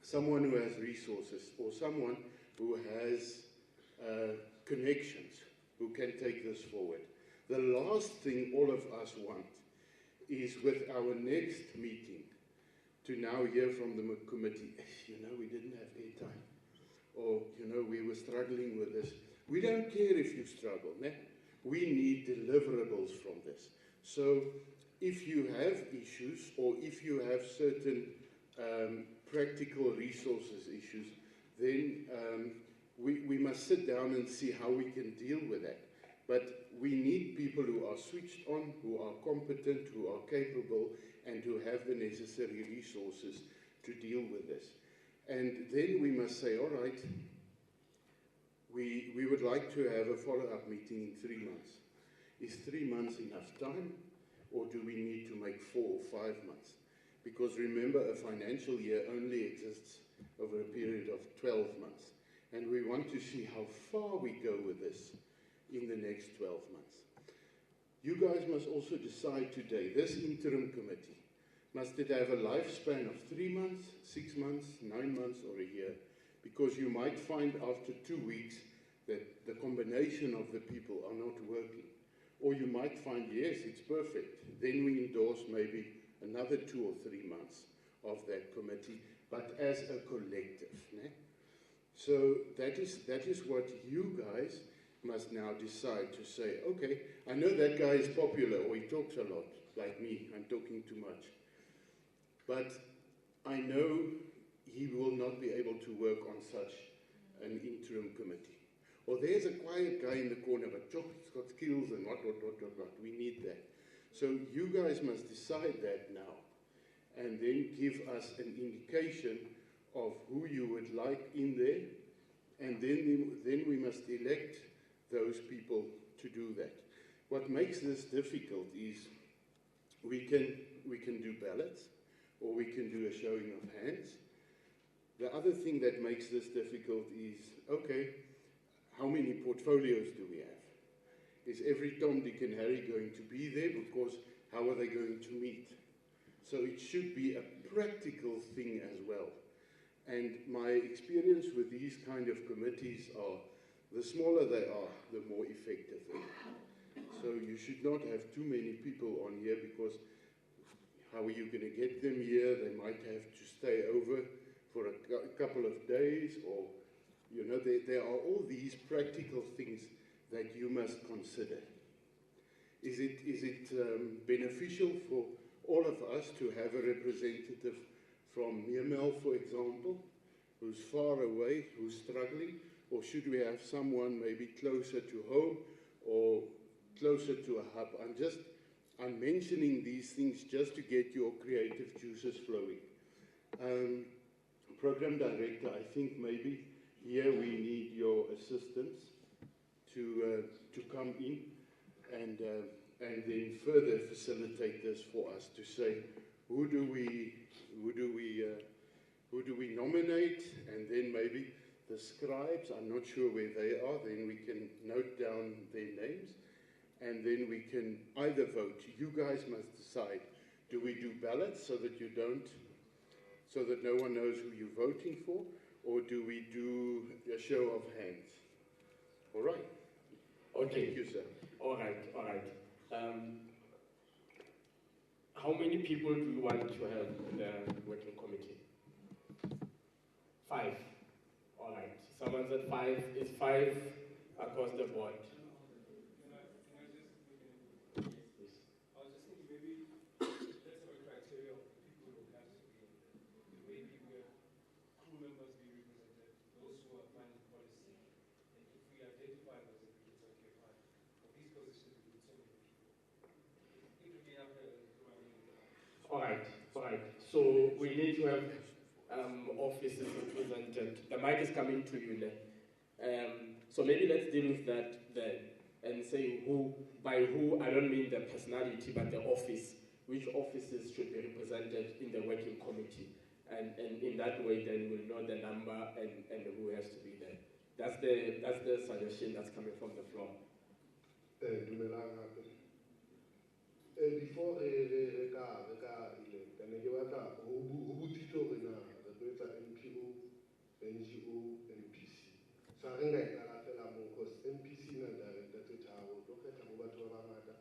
Someone who has resources, or someone who has connections, who can take this forward. The last thing all of us want is, with our next meeting, to now hear from the committee, you know, we didn't have airtime, or, you know, we were struggling with this. We don't care if you struggle, né? We need deliverables from this. So if you have issues, or if you have certain practical resources issues, then we must sit down and see how we can deal with that. But we need people who are switched on, who are competent, who are capable, and who have the necessary resources to deal with this. And then we must say, all right, we would like to have a follow-up meeting in 3 months. Is 3 months enough time, or do we need to make 4 or 5 months? Because remember, a financial year only exists over a period of 12 months. And we want to see how far we go with this in the next 12 months. You guys must also decide today, this interim committee, must it have a lifespan of 3 months, 6 months, 9 months, or a year? Because you might find after 2 weeks that the combination of the people are not working. Or you might find, yes, it's perfect. Then we endorse maybe another 2 or 3 months of that committee, but as a collective. Né? So that is what you guys must now decide to say, okay, I know that guy is popular, or he talks a lot, like me, I'm talking too much. But I know he will not be able to work on such an interim committee. Or there's a quiet guy in the corner, but he's got skills and what. We need that. So you guys must decide that now, and then give us an indication of who you would like in there, and then we must elect those people to do that. What makes this difficult is we can do ballots, or we can do a showing of hands. The other thing that makes this difficult is, okay, how many portfolios do we have? Is every Tom, Dick and Harry going to be there? Because how are they going to meet? So it should be a practical thing as well. And my experience with these kind of committees are, the smaller they are, the more effective they are. So you should not have too many people on here, because how are you going to get them here? They might have to stay over for a couple of days, or, you know, there are all these practical things that you must consider. Is it beneficial for all of us to have a representative from Meermel, for example, who's far away, who's struggling, or should we have someone maybe closer to home or closer to a hub? I'm mentioning these things just to get your creative juices flowing. Program Director, I think maybe here we need your assistance to come in and then further facilitate this for us, to say who do we nominate, and then maybe the scribes, I'm not sure where they are, then we can note down their names, and then we can either vote. You guys must decide. Do we do ballots so that no one knows who you're voting for, or do we do a show of hands? All right. Okay. Thank you, sir. All right. How many people do you want to have in the working committee? 5. All right. Someone said 5. Is 5 across the board? All right. So we need to have offices represented. The mic is coming to you there. So maybe let's deal with that then, and say by who, I don't mean the personality, but the office. Which offices should be represented in the working committee? And in that way, then we'll know the number and who has to be there. That's the suggestion that's coming from the floor. Before re ka elect, ne ke batla ho botsitse hore na re tlo etsa NPO, NGO, NPC. Sa re nga etla fela mo, because NPC na director tse tharo tlo kgetha mo batho ba bangata,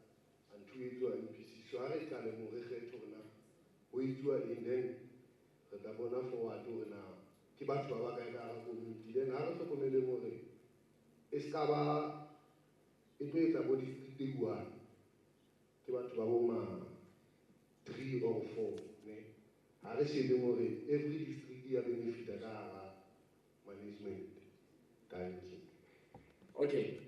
and to etswa NPC. So ha re tla le mo re kgetha hore na ho etswa eng, then re tla bona forward hore na ke batho ba kae ka hara community. Then ha re hlokomele hore e ska ba e tlo etsa bo district e 1. Ke batho ba bo 3 or 4, ne ha re shebe more every district ya benefita ka hara management. Thank you. Okay,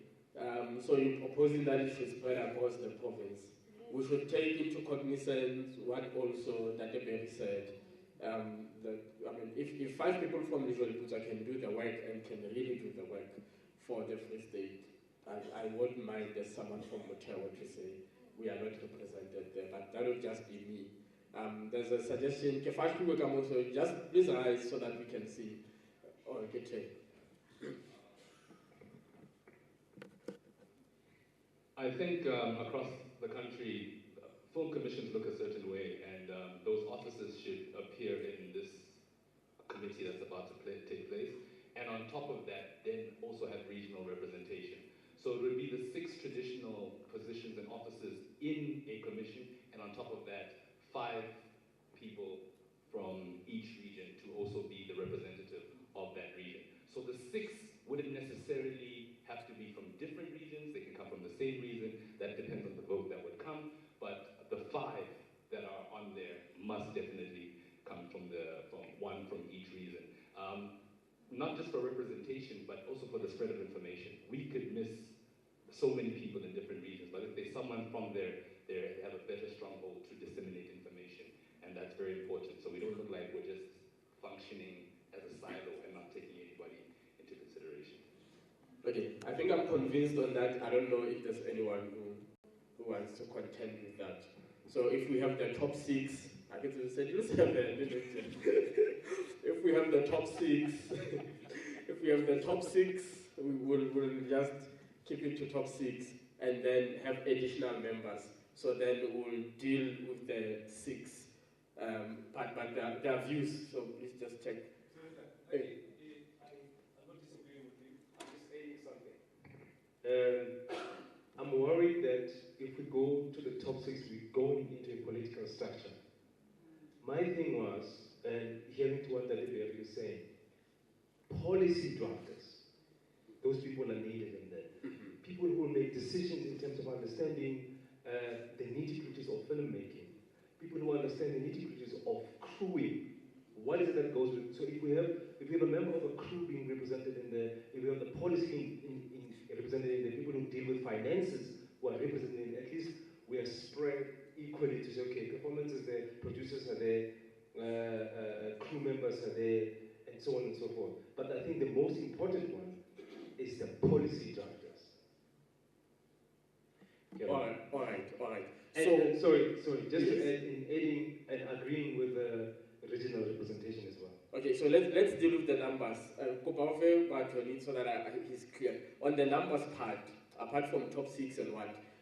so you're proposing that it should spread across the province. We should take into cognizance what also Dateberry said. If 5 people from Visual Putsa can do the work and can really do the work for the Free State, I wouldn't mind there's someone from Motewa to say we are not represented there, but that would just be me. There's a suggestion, also just please rise so that we can see. I think across the country, film commissions look a certain way, and those officers should appear in this committee that's about to take place. And on top of that, then also have regional representation. So it would be the 6 traditional positions and offices in a commission, and on top of that, 5 people from each region to also be the representative of that region. So the 6 wouldn't necessarily have to be from different regions, they can come from the same region, that depends on the vote that would come, but the 5 that are on there must definitely come from one from each region. not just for representation, but also for the spread of information. We could miss so many people in different regions, but if there's someone from there, they have a better stronghold to disseminate information, and that's very important. So we don't look like we're just functioning as a silo and not taking anybody into consideration. Okay, I think I'm convinced on that. I don't know if there's anyone who wants to contend with that. So if we have the top 6, I guess you said you have if we have the top 6, if we have the top 6, we'll just keep it to top 6 and then have additional members. So then we'll deal with the 6, but their views. So please just check. Hey. I'm not disagreeing with you. I'm just adding something. I'm worried that if we go to the top 6, we're going into a political structure. My thing was, and hearing to what Dalibear is saying, policy drafters, those people are needed in there. People who will make decisions in terms of understanding the nitty-gritties of filmmaking. People who understand the nitty-gritties of crewing. What is it that goes with? So if we have a member of a crew being represented in the, if we have the policy represented in the people who deal with finances who are represented in, at least we are spread equally to say, okay, performance is there, producers are there, crew members are there, and so on and so forth. But I think the most important one is the policy drafters. Yeah. All right. And, sorry, just to add, in adding and agreeing with the regional representation as well. Okay, so let's deal with the numbers. So that he's clear. On the numbers part, apart from top 6 and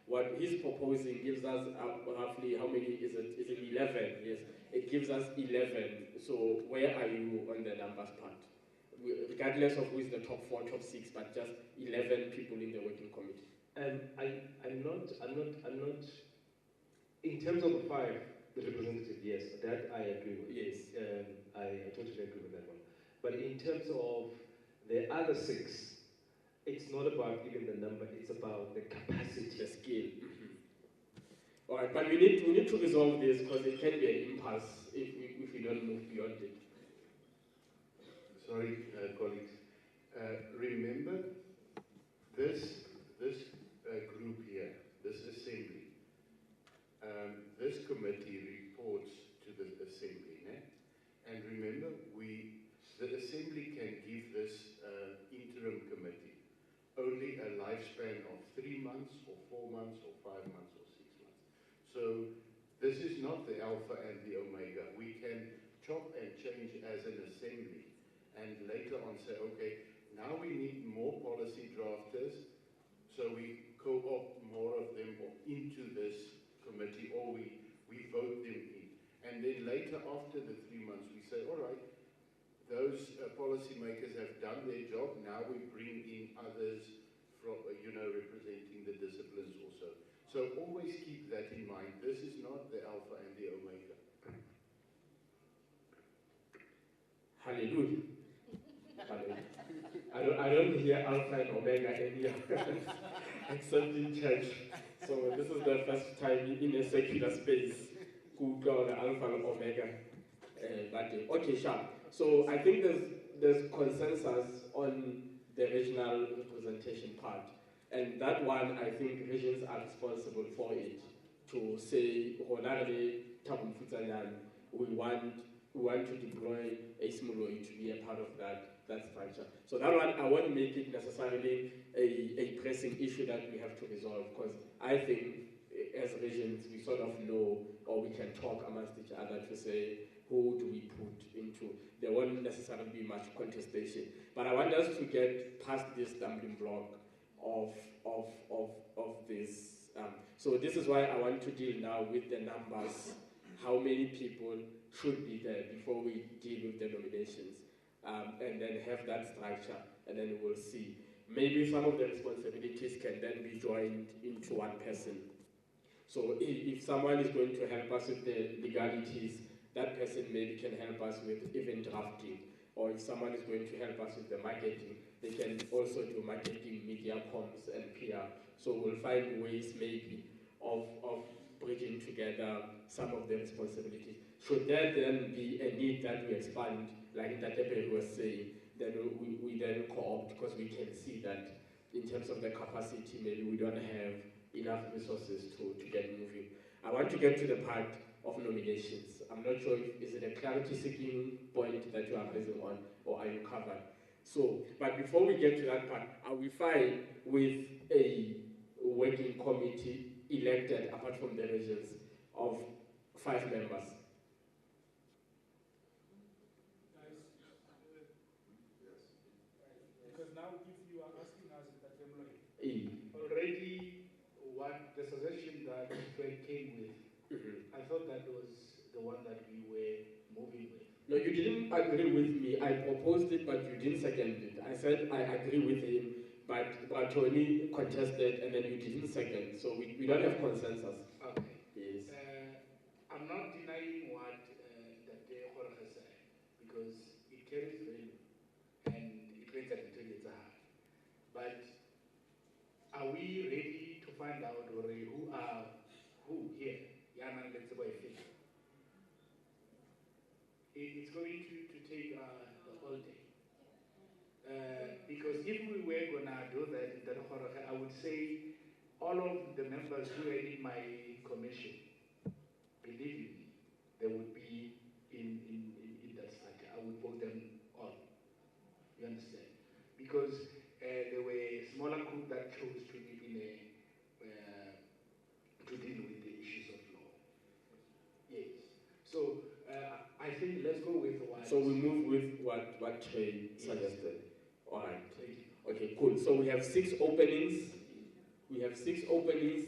what he's proposing gives us roughly, how many is it? Is it 11? Yes, it gives us 11. So where are you on the numbers part? Regardless of who is the top 4, top 6, but just 11 people in the working committee. I'm not. In terms of the 5, the representative, yes, that I agree with. Yes, I totally agree with that one. But in terms of the other 6, it's not about even the number; it's about the capacity, the scale. All right, but we need to resolve this because it can be an impasse if we don't move beyond it. Sorry, colleagues. Remember, this group here, this assembly, this committee reports to the assembly, né? And remember, the assembly can give this interim committee only a lifespan of 3 months or 4 months or 5 months or 6 months. So this is not the alpha and the omega. We can chop and change as an assembly and later on say, okay, now we need more policy drafters, so we co-opt more of them into this committee, or we vote them in. And then later, after the 3 months, we say, all right, those policymakers have done their job, now we bring in others from, representing the disciplines also. So always keep that in mind. This is not the alpha and the omega. Hallelujah. I don't hear alpha and omega anywhere except in church. So this is the first time in a secular space Google alpha and omega. Okay, sharp. So I think there's consensus on the regional representation part, and that one I think regions are responsible for it. To say, we want to deploy a Smuloi to be a part of that structure. So that one, I won't make it necessarily a pressing issue that we have to resolve, because I think as regions we sort of know, or we can talk amongst each other to say, who do we put into? There won't necessarily be much contestation. But I want us to get past this stumbling block of this. So this is why I want to deal now with the numbers. How many people should be there before we deal with the nominations, and then have that structure, and then we'll see. Maybe some of the responsibilities can then be joined into one person. So if someone is going to help us with the legalities, that person maybe can help us with even drafting. Or if someone is going to help us with the marketing, they can also do marketing, media, comms, and PR. So we'll find ways maybe of bridging together some of the responsibilities. Should there then be a need that we expand, like Tatepe was saying, then we then co-opt, because we can see that in terms of the capacity, maybe we don't have enough resources to get moving. I want to get to the part of nominations. I'm not sure if is it a clarity-seeking point that you are raising on, or are you covered? So, but before we get to that part, are we fine with a working committee elected, apart from the regions, of 5 members? Because now if you are asking us that already what the suggestion that Fred came with, I thought that was the one that we were moving with. No, you didn't agree with me. I proposed it, but you didn't second it. I said I agree with him, but Tony contested, and then you didn't second. So we don't have consensus. Okay. Yes. I'm not denying what that Jorge said, because it carries value and it brings an intelligence. But are we ready to find out who here? Yana, let's say it's going to take the whole day. Because if we were going to do that, I would say all of the members who are in my commission, believe me, they would be in that structure. I would vote them all. You understand? Because there were a smaller group that chose to be in to deal with the issues of law. Yes. So I think let's go with what. So we move with what Trey suggested. All right. Okay, cool. So we have 6 openings. We have 6 openings,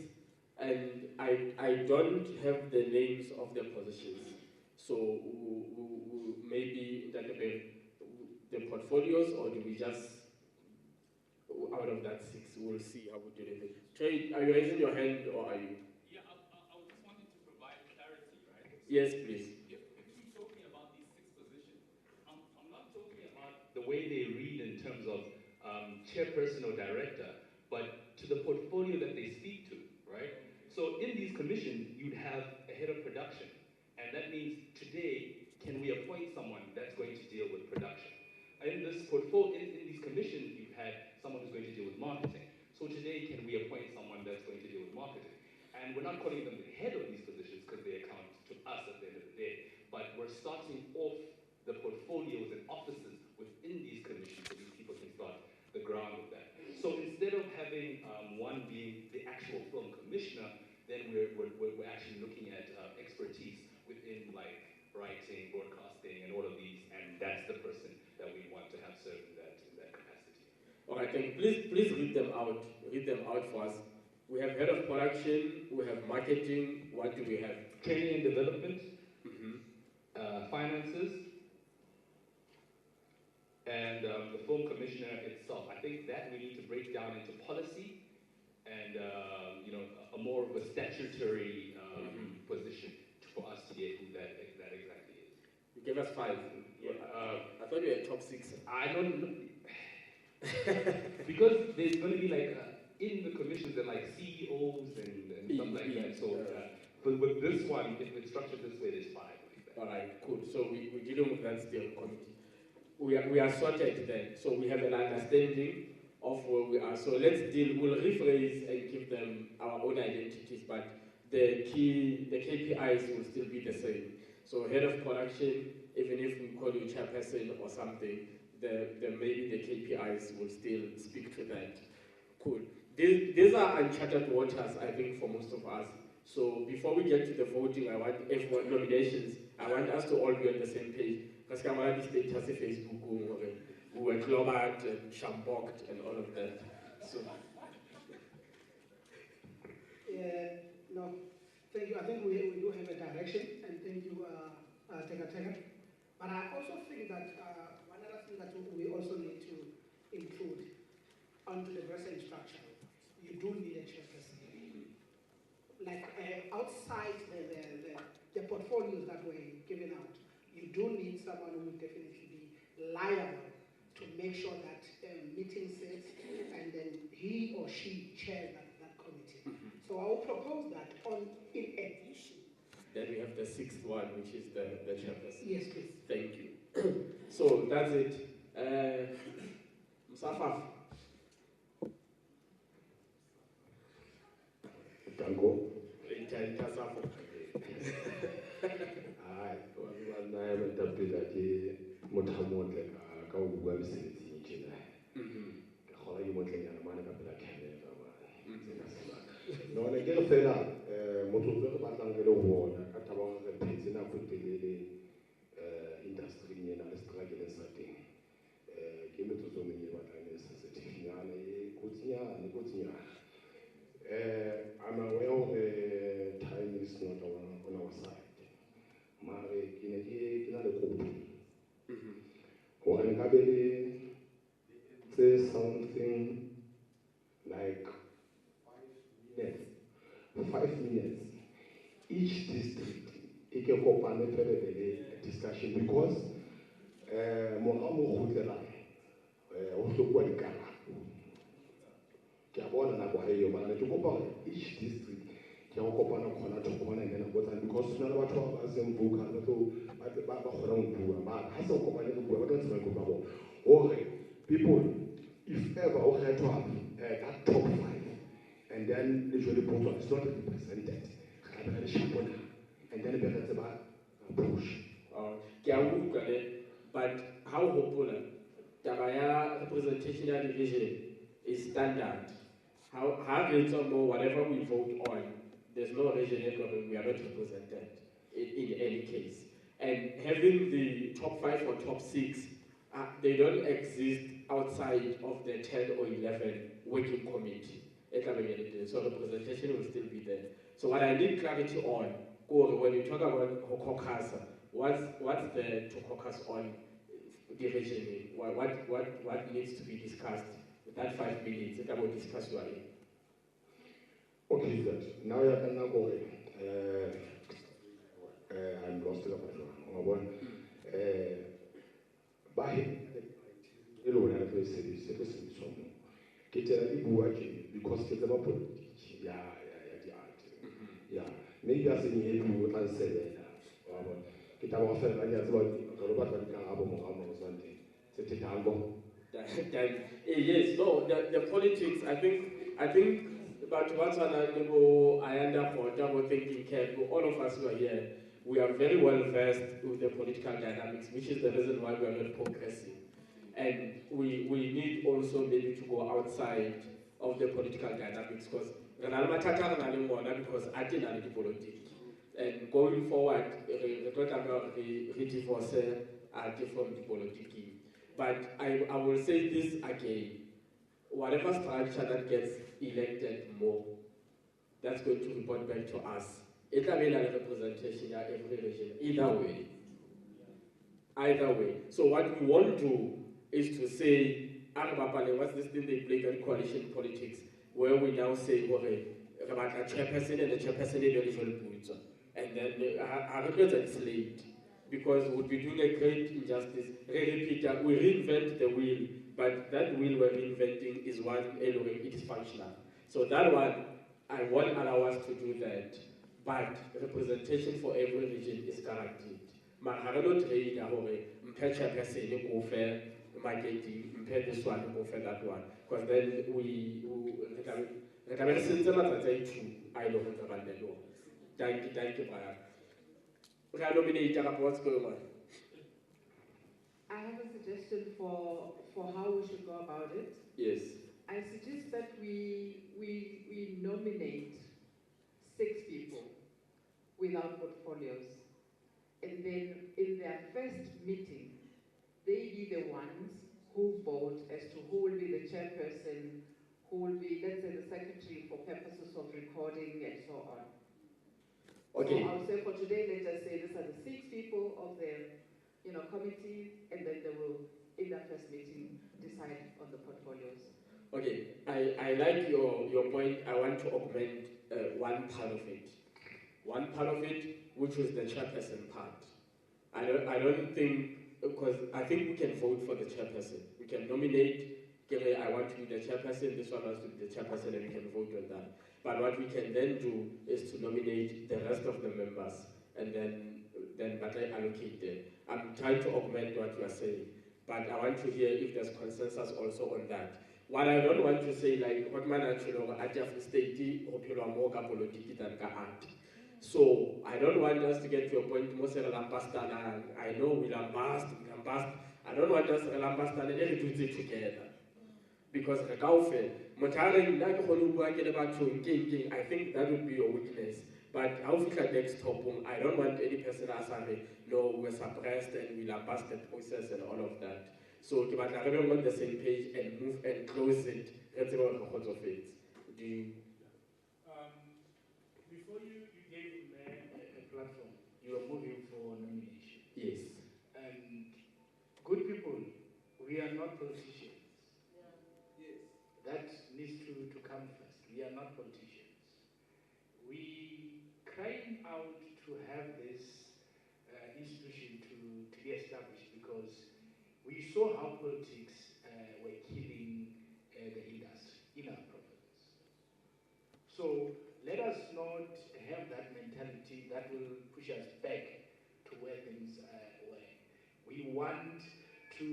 and I don't have the names of the positions. So maybe that the portfolios, or do we just out of that 6? We'll see how we do it. Trey, are you raising your hand, or are you? Yeah, I just wanted to provide clarity, right? Yes, please. If we keep talking about these 6 positions, I'm not talking about the way they read in terms of chairperson or director, but to the portfolio that they speak to, right? So in these commissions, you'd have a head of production, and that means today, can we appoint someone that's going to deal with production? In this portfolio, in these commissions, you've had someone who's going to deal with marketing. So today, can we appoint someone that's going to deal with marketing? And we're not calling them the head of these positions because they account to us at the end of the day, but we're starting off the portfolios and offices within these commissions so these people can start the ground of that. So instead of having one being the actual film commissioner, then we're actually looking at expertise within like writing, broadcasting, and all of these, and that's the person that we want to have served in that capacity. All right, thank you. Please read them out. Read them out for us. We have head of production. We have marketing. What do we have? Training and development. Finances. And the film commissioner itself. I think that we need to break down into policy and a more of a statutory position for us to get who that exactly is. You gave us 5. Yeah. I thought you were top 6. I don't know. Because there's going to be like in the commissions there are like CEOs and stuff like that. So but with this one, if it's structured this way, there's 5 like that. All right, cool. So we're dealing with that steering committee. We are sorted then. So we have an understanding of where we are. So we'll rephrase and give them our own identities, but the KPIs will still be the same. So head of production, even if we call you chairperson or something, maybe the KPIs will still speak to that. Cool. These are uncharted waters, I think, for most of us. So before we get to the voting, I want everyone nominations. I want us to all be on the same page. Because Kamala status Facebook, we were clobbered and shamboked and all of that. So. No, thank you. I think we do have a direction, and thank you, Tega. But I also think that one other thing that we also need to include onto the present structure, you do need a chairperson. Like outside the portfolios that were given out, you do need someone who will definitely be liable to make sure that meeting sits and then he or she chairs that committee. So I will propose that in addition. Then we have the 6th one, which is the chairperson. Yes, please. Thank you. So that's it. Safaf. Danko. Safaf. Na ya mantapela ke motho a motle ka o bua mesebetsing tjena ka kgona ke motlenyana mane ka pela camera no ne ke re fela motho o re batlang re le ho bona ka taba re phetse nako e telele industry ena le struggle sa teng ke metsotso e meng e batlang e sensitive-nyana e kotsinyana I'm aware of time is not on our side. Mare ke ne ke na le kopo hore nka be le say something like 5 minutes each district e ke kopane fela le discussion because mora mo khutlela o hlokwa dikala ke a bona nako ha eyo mara ke kopa each district ke go kopana khona to khona ngena botsa because na batho ba ba seng buka ba to ba khona go bua ba ha se go kopana go bua ba tla tsama go bua hore people if ever o kgethwa that top 5 and then usually people is not represented and then be ba push ke a utlwa le but how hopeful taba ya representation ya division is standard. How it's more whatever we vote on, there's no regional government, we are not represented in any case. And having the top 5 or top 6, they don't exist outside of the 10 or 11 working committee. So representation will still be there. So what I need clarity on, when you talk about caucus, what's the to caucus on division? What needs to be discussed? That 5 minutes, that I will discuss you. Okay, that now I can go. I'm lost in the background. By the Lord, I will say this. Get a little because it's about politics. Yeah. Maybe I say you would answer that. Get our friend, I guess, what can happen or something. It's a tango. Yes, no, the politics, I think about what's I end up for double thinking careful. All of us who are here, we are very well versed with the political dynamics, which is the reason why we are not progressing. And we need also maybe to go outside of the political dynamics because I didn't know the politics. And going forward, we divorce from the politics. But I will say this again, whatever structure that gets elected more, that's going to report back to us. It will be a representation of every region, either way. So what we won't do is to say, what's this thing they play in coalition politics, where we now say, a chairperson and a chairperson is and then I regret it's late. Because we would be doing a great injustice. We reinvent the wheel, but that wheel we're reinventing is one anyway, it is functional. So that one, I won't allow us to do that. But representation for every region is guaranteed. Go fair, marketing, this one, go fair that one. Because then thank you, what's going on? I have a suggestion for how we should go about it. Yes. I suggest that we nominate 6 people without portfolios. And then in their first meeting, they be the ones who vote as to who will be the chairperson, who will be, let's say, the secretary for purposes of recording and so on. Okay. So I'll say for today, let's just say these are the 6 people of the committee, and then they will, in their first meeting, decide on the portfolios. Okay, I like your point. I want to augment one part of it. One part of it, which was the chairperson part. I don't think, because I think we can vote for the chairperson. We can nominate, I want to be the chairperson, this one wants to be the chairperson, and we can vote on that. But what we can then do is to nominate the rest of the members, and then allocate them. I'm trying to augment what you are saying. but I want to hear if there's consensus also on that. What I don't want to say, like, what man actually at Free State, popular more politics than art. So I don't want us to get to a point, most of I know we'll lambast. I don't want us to lambast and everything do it together. Because I think that would be your weakness. But how we can next top, I don't want any person asking, no, we're suppressed and we'll lambast the process and all of that. So everyone on the same page and move and close it. That's about the heart of it. Do you? Before you gave a platform, you were moving for nomination. Yes. And good people, we are not politicians. Yes. That needs to come first. We are not politicians. We crying out to have this institution to be established because we saw how politics were killing the industry in our province. So let us not have that mentality that will push us back to where things were. We want to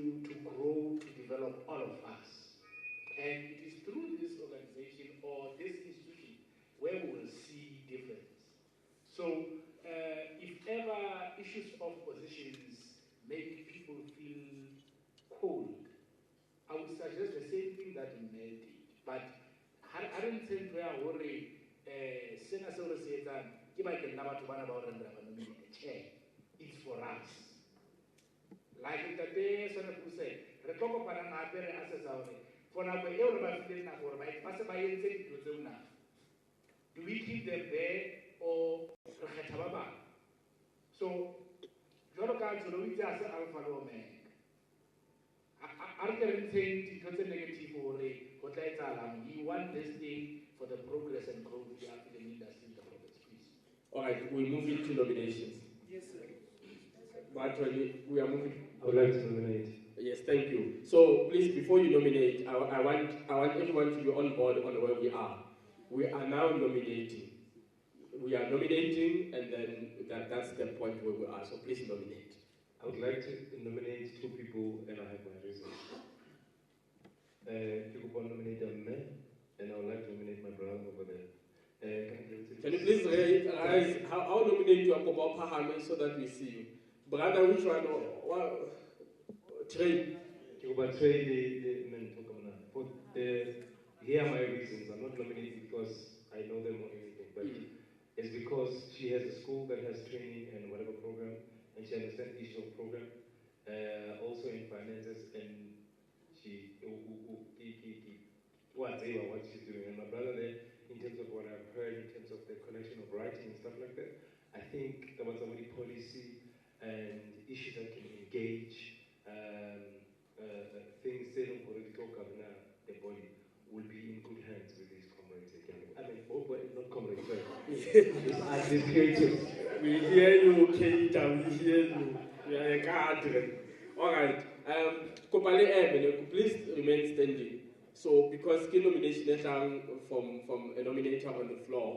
grow, to develop all of us. And it is through this organization or this institution where we will see difference. So if ever issues of positions make people feel cold, I would suggest the same thing that Mel did. But I don't think we are worried. It's for us. Like the day Sonapu said, do we keep them there or so I don't think it's negative or we want this thing for the progress and growth of the African industry in the province, please. All right, we move into nominations. Yes, sir. But we are moving. I would like to nominate. Yes, thank you. So please, before you nominate, I want everyone to be on board on where we are. We are now nominating. We are nominating, and then that's the point where we are. So please nominate. I would like to nominate two people, and I have my reasons. People want to nominate a man, and I would like to nominate my brother over there. Can you please raise how nominate you about Pahame so that we see you? Brother, which one? Trade. Trade the men to come now. But here are my reasons. I'm not nominating because I know them or anything, but it's because she has a school that has training and whatever program, and she understands the issue of program, also in finances, and she what she's doing. And my brother there, in terms of what I've heard, in terms of the connection of writing and stuff like that, I think there was already policy and issues that can engage things said on political cabinet, the body will be in good hands with these comrades again. I mean, not comrades, but administrators. We hear you, Keita, we hear you. We are a cadre. All right. Kopale, please remain standing. So, because key nomination from a nominator on the floor,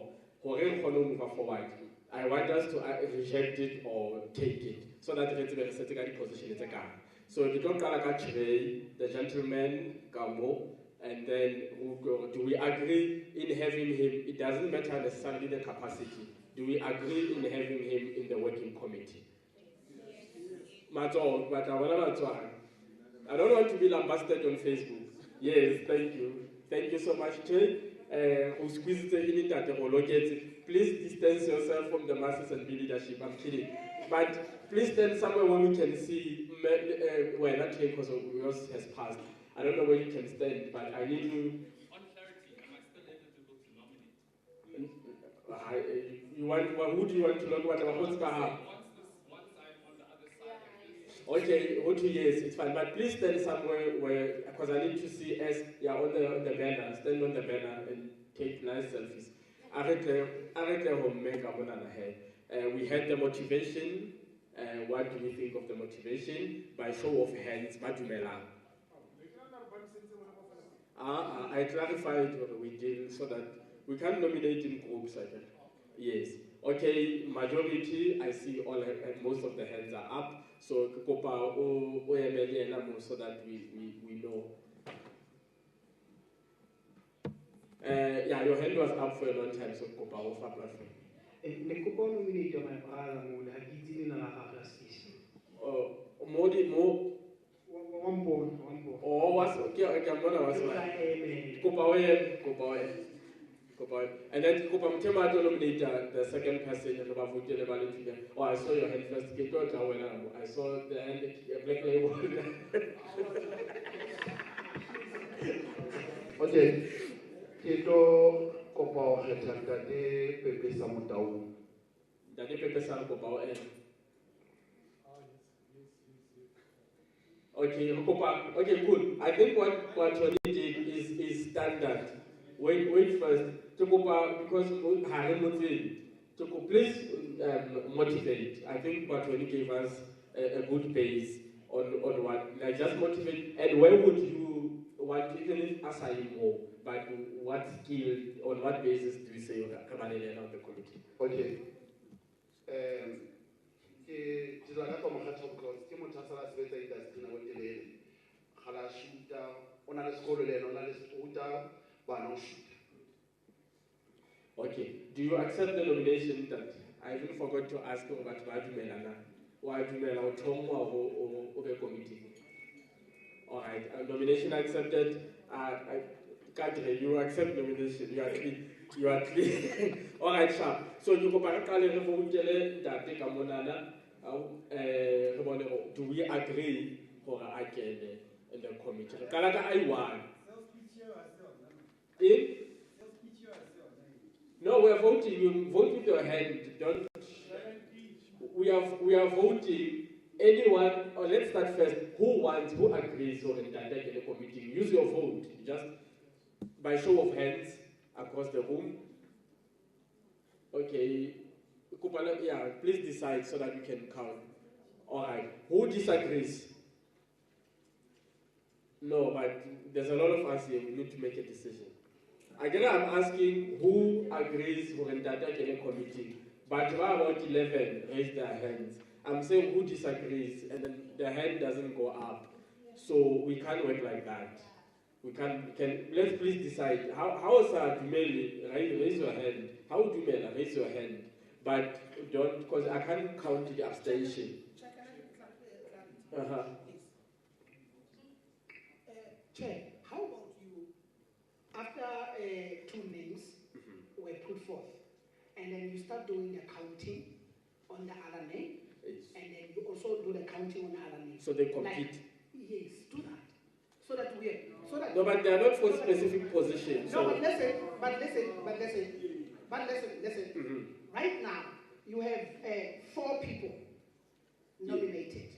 move forward. I want us to reject it or take it so that it's a setting position in the car. So if you don't the gentleman, Gambo, and then do we agree in having him? It doesn't matter necessarily the capacity. Do we agree in having him in the working committee? Yes. I don't want to be lambasted on Facebook. Yes, thank you. Thank you so much, Trey. Please distance yourself from the masses and be leadership. I'm kidding. But please stand somewhere where we can see, well, not Trey because yours has passed. I don't know where you can stand, but I need you. On clarity, am I still able to vote to nominate? You want, who do you want to nominate? Once I'm on the other side of this. Okay, who to yes, it's fine. But please stand somewhere where, because I need to see as you're on the banner, stand on the banner and take nice selfies. We had the motivation. What do we think of the motivation? By show of hands, I clarified what we did so that we can nominate in groups. Yes. Okay, majority, I see most of the hands are up. So, so that we know. Yeah, your hand was up for a long time, so kopa o fa platform. Ne kopa o nominate my brother mo le hakitsi le na ga station. Mo One. Oh, was okay, I'm gonna was Kopa. And then Kopa Mtema to nominate the second person and about vote the oh, I saw your hand first. Get to I saw the hand black label. Okay. Kito kopa o kgetha de Pepe Samotau. Dade Pepe Sam Kopa o en. Okay, Kopa. Okay, good. I think what Tony did is standard. Wait first. Kopa, because please motivate. I think what Tony gave us a good base on what, like just motivate. And where would you want, even if assign more, but what skill, on what basis do you say come on of the committee? Okay. Ke la ka mo khatha because ke motho a sala sebetsa industry na botelele. Khala shooter, ona le sekolo le ona le shooter, bana o shoot. Okay. Do you accept the nomination that I even forgot to ask you about Wadumela? Wadumela or Tomwa or the committee? All right. Nomination accepted. Kadre, you accept nomination. You are clean. All right, sharp. So you go back to the that take a monana. Do we agree for I can in the committee? Kalaka I won. No, we are voting. You vote with your hand. Don't. We are voting. Anyone, or let's start first. Who agrees or in the committee? Use your vote. Just by show of hands across the room. Okay. Yeah, please decide so that we can count. All right. Who disagrees? No, but there's a lot of us here. We need to make a decision. Again, I'm asking who agrees for the committee. But what about 11 raise their hands? I'm saying who disagrees, and then the hand doesn't go up. So we can't work like that. We let's please decide. How is Dumeli? Raise your hand. How Dumela? Raise your hand. But don't, because I can't count the abstention. Chair, how about you, after 2 names were put forth, and then you start doing the counting on the other name, and then you also do the counting on the other name. So they compete? Yes, do that. So that no, but they are not for specific positions. No, but listen. Right now, you have 4 people nominated,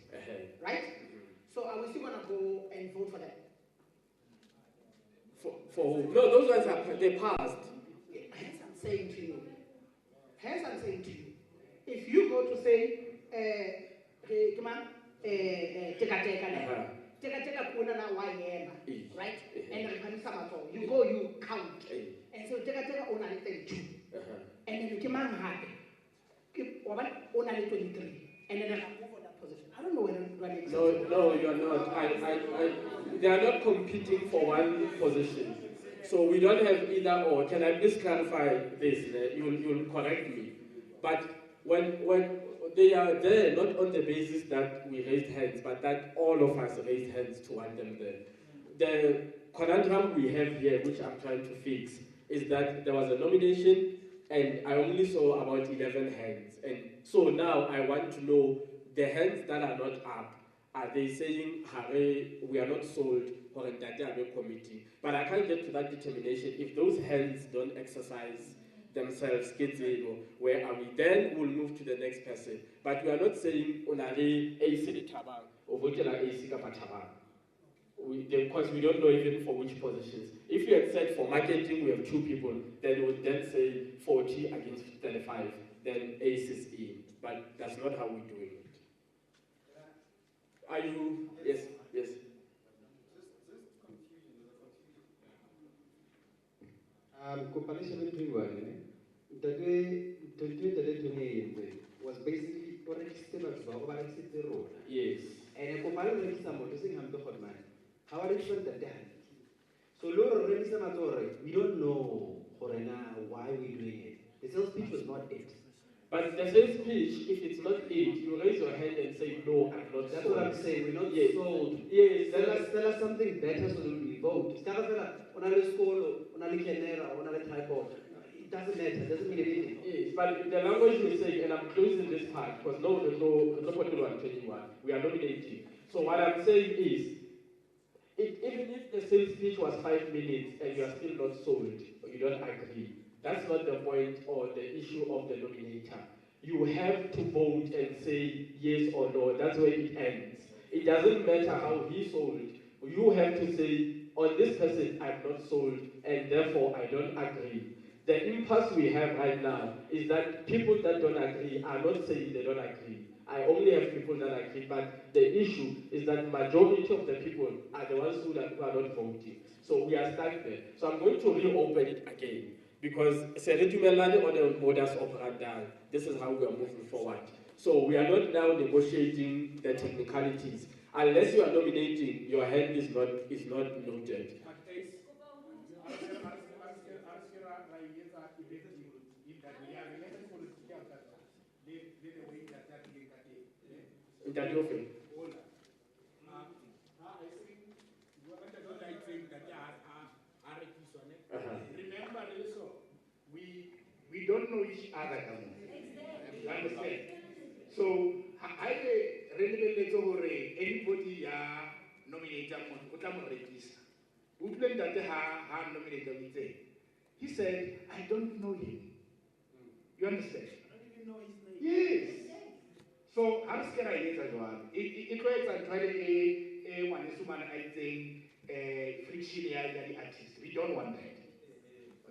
right? So are we still going to go and vote for them? For who? No, those ones they passed. Hence I'm saying to you, if you go to say, right? And you go, you count. And so only 2. And then you come on only 23. And then I go for that position. I don't know whether No, you are not. They are not competing for one position. So we don't have either or. Can I please clarify this? You'll correct me. But when they are there, not on the basis that we raised hands, but that all of us raised hands to want them there. The conundrum we have here, which I'm trying to fix, is that there was a nomination and I only saw about 11 hands. And so now I want to know the hands that are not up. Are they saying, we are not sold for a data committee? But I can't get to that determination if those hands don't exercise themselves, where are we? Then we'll move to the next person. But we are not saying, onare AC tabang or votela AC kapatabang. Because we don't know even for which positions. If you had said for marketing we have 2 people, then we would then say 40 against 35, then ACE is in. But that's not how we're doing it. Are you? Yes. Compilation was basically already still as well, but it's the road. Yes. And ko palo re tsa motho sing hambe khotman. How are you sure that they So Lord already said we don't know why we're doing it. The sales pitch was not it. But the sales pitch, if it's not it, you raise your hand and say, no, I'm not That's sold. what I'm saying, we're not Yes. sold. Yes. Tell us something better so that we vote. On a school, on a canera, on a tripod. It doesn't matter, it doesn't mean anything. Yes, but the language we say, and I'm closing this part, because no, there's no particular 21. We are nominating. So what I'm saying is, even if the sales pitch was 5 minutes and you are still not sold, or you don't agree, that's not the point or the issue of the nominator. You have to vote and say yes or no. That's where it ends. It doesn't matter how he sold. You have to say, on this person, I'm not sold, and therefore I don't agree. The impasse we have right now is that people that don't agree are not saying they don't agree. I only have people that agree, but the issue is that majority of the people are the ones who are not voting. So we are stuck there. So I'm going to reopen it again. Because this is how we are moving forward. So we are not now negotiating the technicalities. Unless you are nominating, your hand is not noted. Remember also, we don't know each other. You understand? So I really anybody nominate he said, I don't know him. You understand? I don't even know his name. Yes. So how can I get as well? It was a one is one I think friction the artist. We don't want that.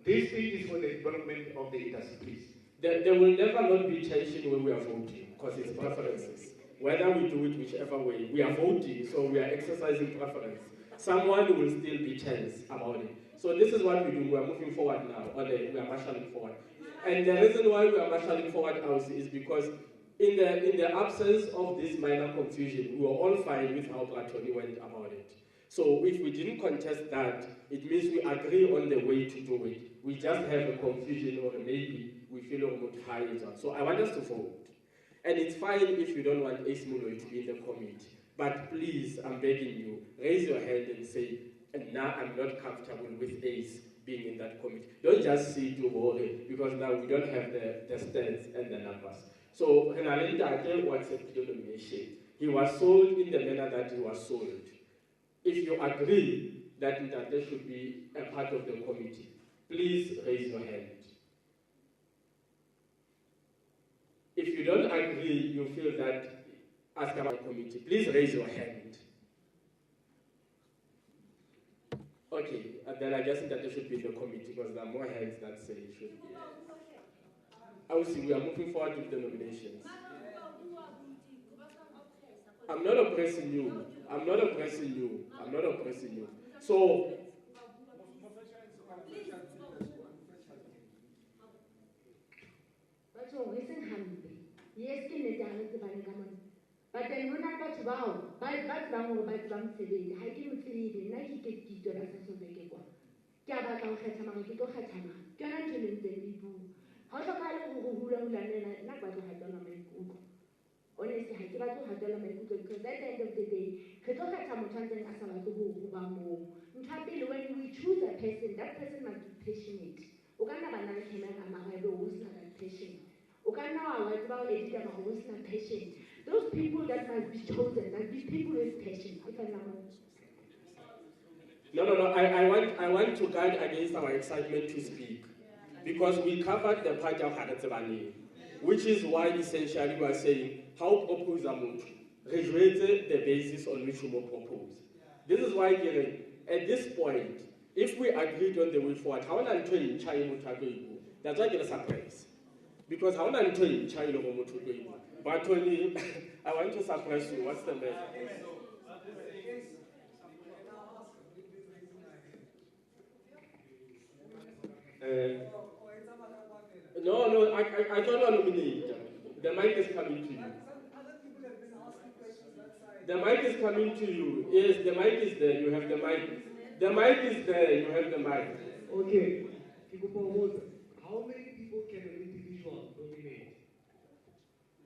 This thing is for the development of the industry. There will never not be tension when we are voting, because it's preferences. Whether we do it whichever way, we are voting, so we are exercising preference. Someone will still be tense about it. So this is what we do. We are moving forward now, we are marshalling forward. And the reason why we are marshalling forward also is because in the absence of this minor confusion, we were all fine with how Bratoni went about it. So if we didn't contest that, it means we agree on the way to do it. We just have a confusion or maybe we feel almost high. So I want us to vote. And it's fine if you don't want Ace Mulo to be in the committee. But please, I'm begging you, raise your hand and say, now I'm not comfortable with Ace being in that committee. Don't just say to worry, because now we don't have the stats and the numbers. So Renalinda again wants a nomination. He was sold in the manner that he was sold. If you agree that there should be a part of the committee, please raise your hand. If you don't agree, you feel that ask about the committee, please raise your hand. Okay, and then I guess that there should be the committee because there are more hands that say it should be. I will see, we are moving forward with the nominations. I'm not oppressing you. I'm not oppressing you. I'm not oppressing you. So, yes, but then when I got to wow, by that down or by some city, I didn't see the night get to the Sasson. Gabata Hatama, Kito Hatama, Garan to the Nibu. How the Kalo who don't learn not what I had done on my book. Honestly, I tried to have done on my book because at the end of the day, Kito Hatama and Asama to who are more. When we choose a person, that person must be passionate. Uganda Banana came and I was not patient. Uganda was about a leader who was not patient. Those people that must be chosen, must be people with patience. No. I want to guard against our excitement to speak. Because we covered the part of Hadatsebani, which is why essentially we are saying how propose Amutu. Rejuvenate the basis on which we will propose. This is why, at this point, if we agreed on the way forward, how am I doing China? That's why I get a surprise. Because how am I doing China? But only, I want to surprise you. What's the matter? No, I don't want to nominate. The mic is coming to you. The mic is coming to you. Yes, the mic is there. You have the mic. The mic is there. You have the mic. Okay. How many people can an individual nominate?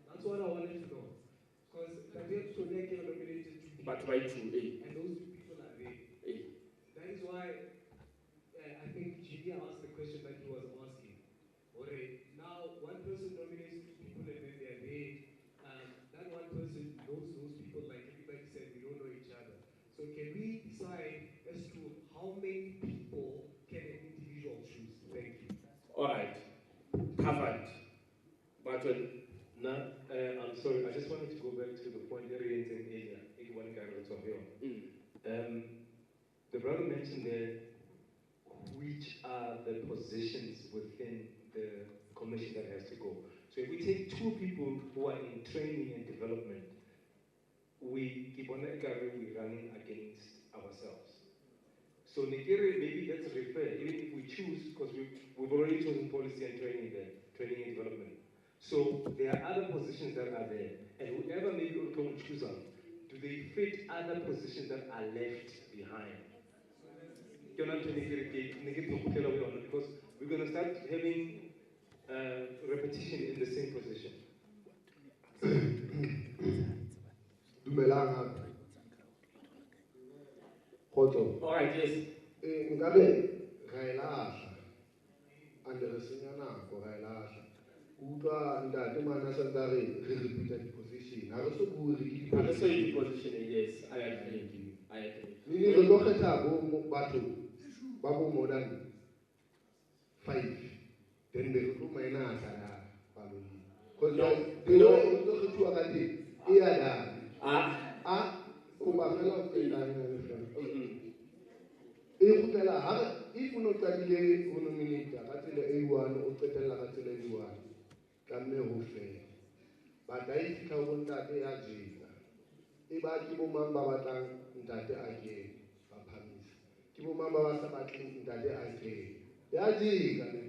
That's what I wanted to know. Because Tadet Soneke nominated 2 people. But why 2? And those 2 people are there. That is why I think Julia asked the question that he was asking. Okay, now one person nominates 2 people and then they're there. That one person knows those people, like everybody said, we don't know each other. So can we decide as to how many people can an individual choose? Thank you. All right. Covered. But now, I'm sorry, I just wanted to go back to the point that you mentioned earlier. The brother mentioned there which are the positions within the commission that has to go. So if we take 2 people who are in training and development, we run against ourselves. So Nigeria, maybe let's refer, even if we choose, because we've already chosen policy and training there, training and development. So there are other positions that are there, and whoever maybe will come choose them, do they fit other positions that are left behind? Because we're going to start having repetition in the same position. All right, yes. Position, yes, I agree. I agree. More than 5. Then they go minus because they don't to a day. If you not study one minute, A1 or A1, can never fail. But I think I want that they are Jane. If I keep on Babatang, that they are gay. Kimumamba wasabati ndade ake yaji kane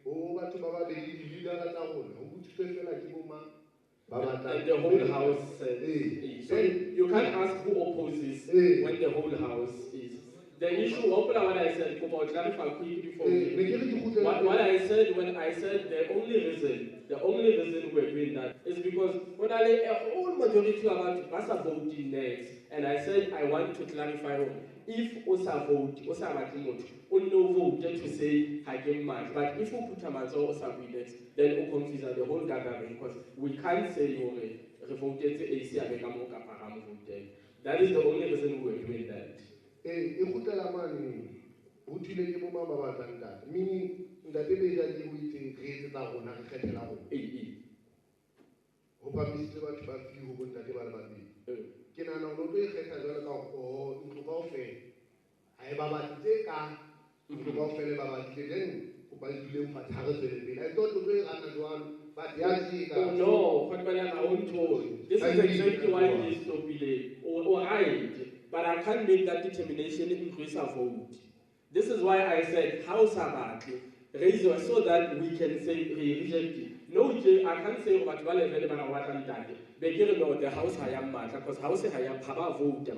o batho ba ba di leader tsa rona o butfela kimuma and the whole house says so you can't ask who opposes when the whole house is the issue what I said about clarify quickly before what I said when I said the only reason we're doing that is because when a whole majority of us are voting next, and I said I want to clarify if Osa vote, Osa Matimoto, no vote to say Hagem match. But if we put a match Osa with then we confuse the whole gathering because we can't say you voted AC Avegamoka Param voted. That is the only reason we're doing that. Meaning that they really will create a one and get a lot. Hope I'm still much about you who that development. Can I not do it or into coffee? I have about Jeka, into coffee about Kiden, who by doing for Target. I thought to do it as one, but oh no, what by our own told. This is exactly why it is so delayed. Or right, but I can't make that determination increase our vote. This is why I said House Abati, raise so that we can say reject it. No, I can't say what one available or what I'm done. Begin about the House I am matter because House I am Papa vote.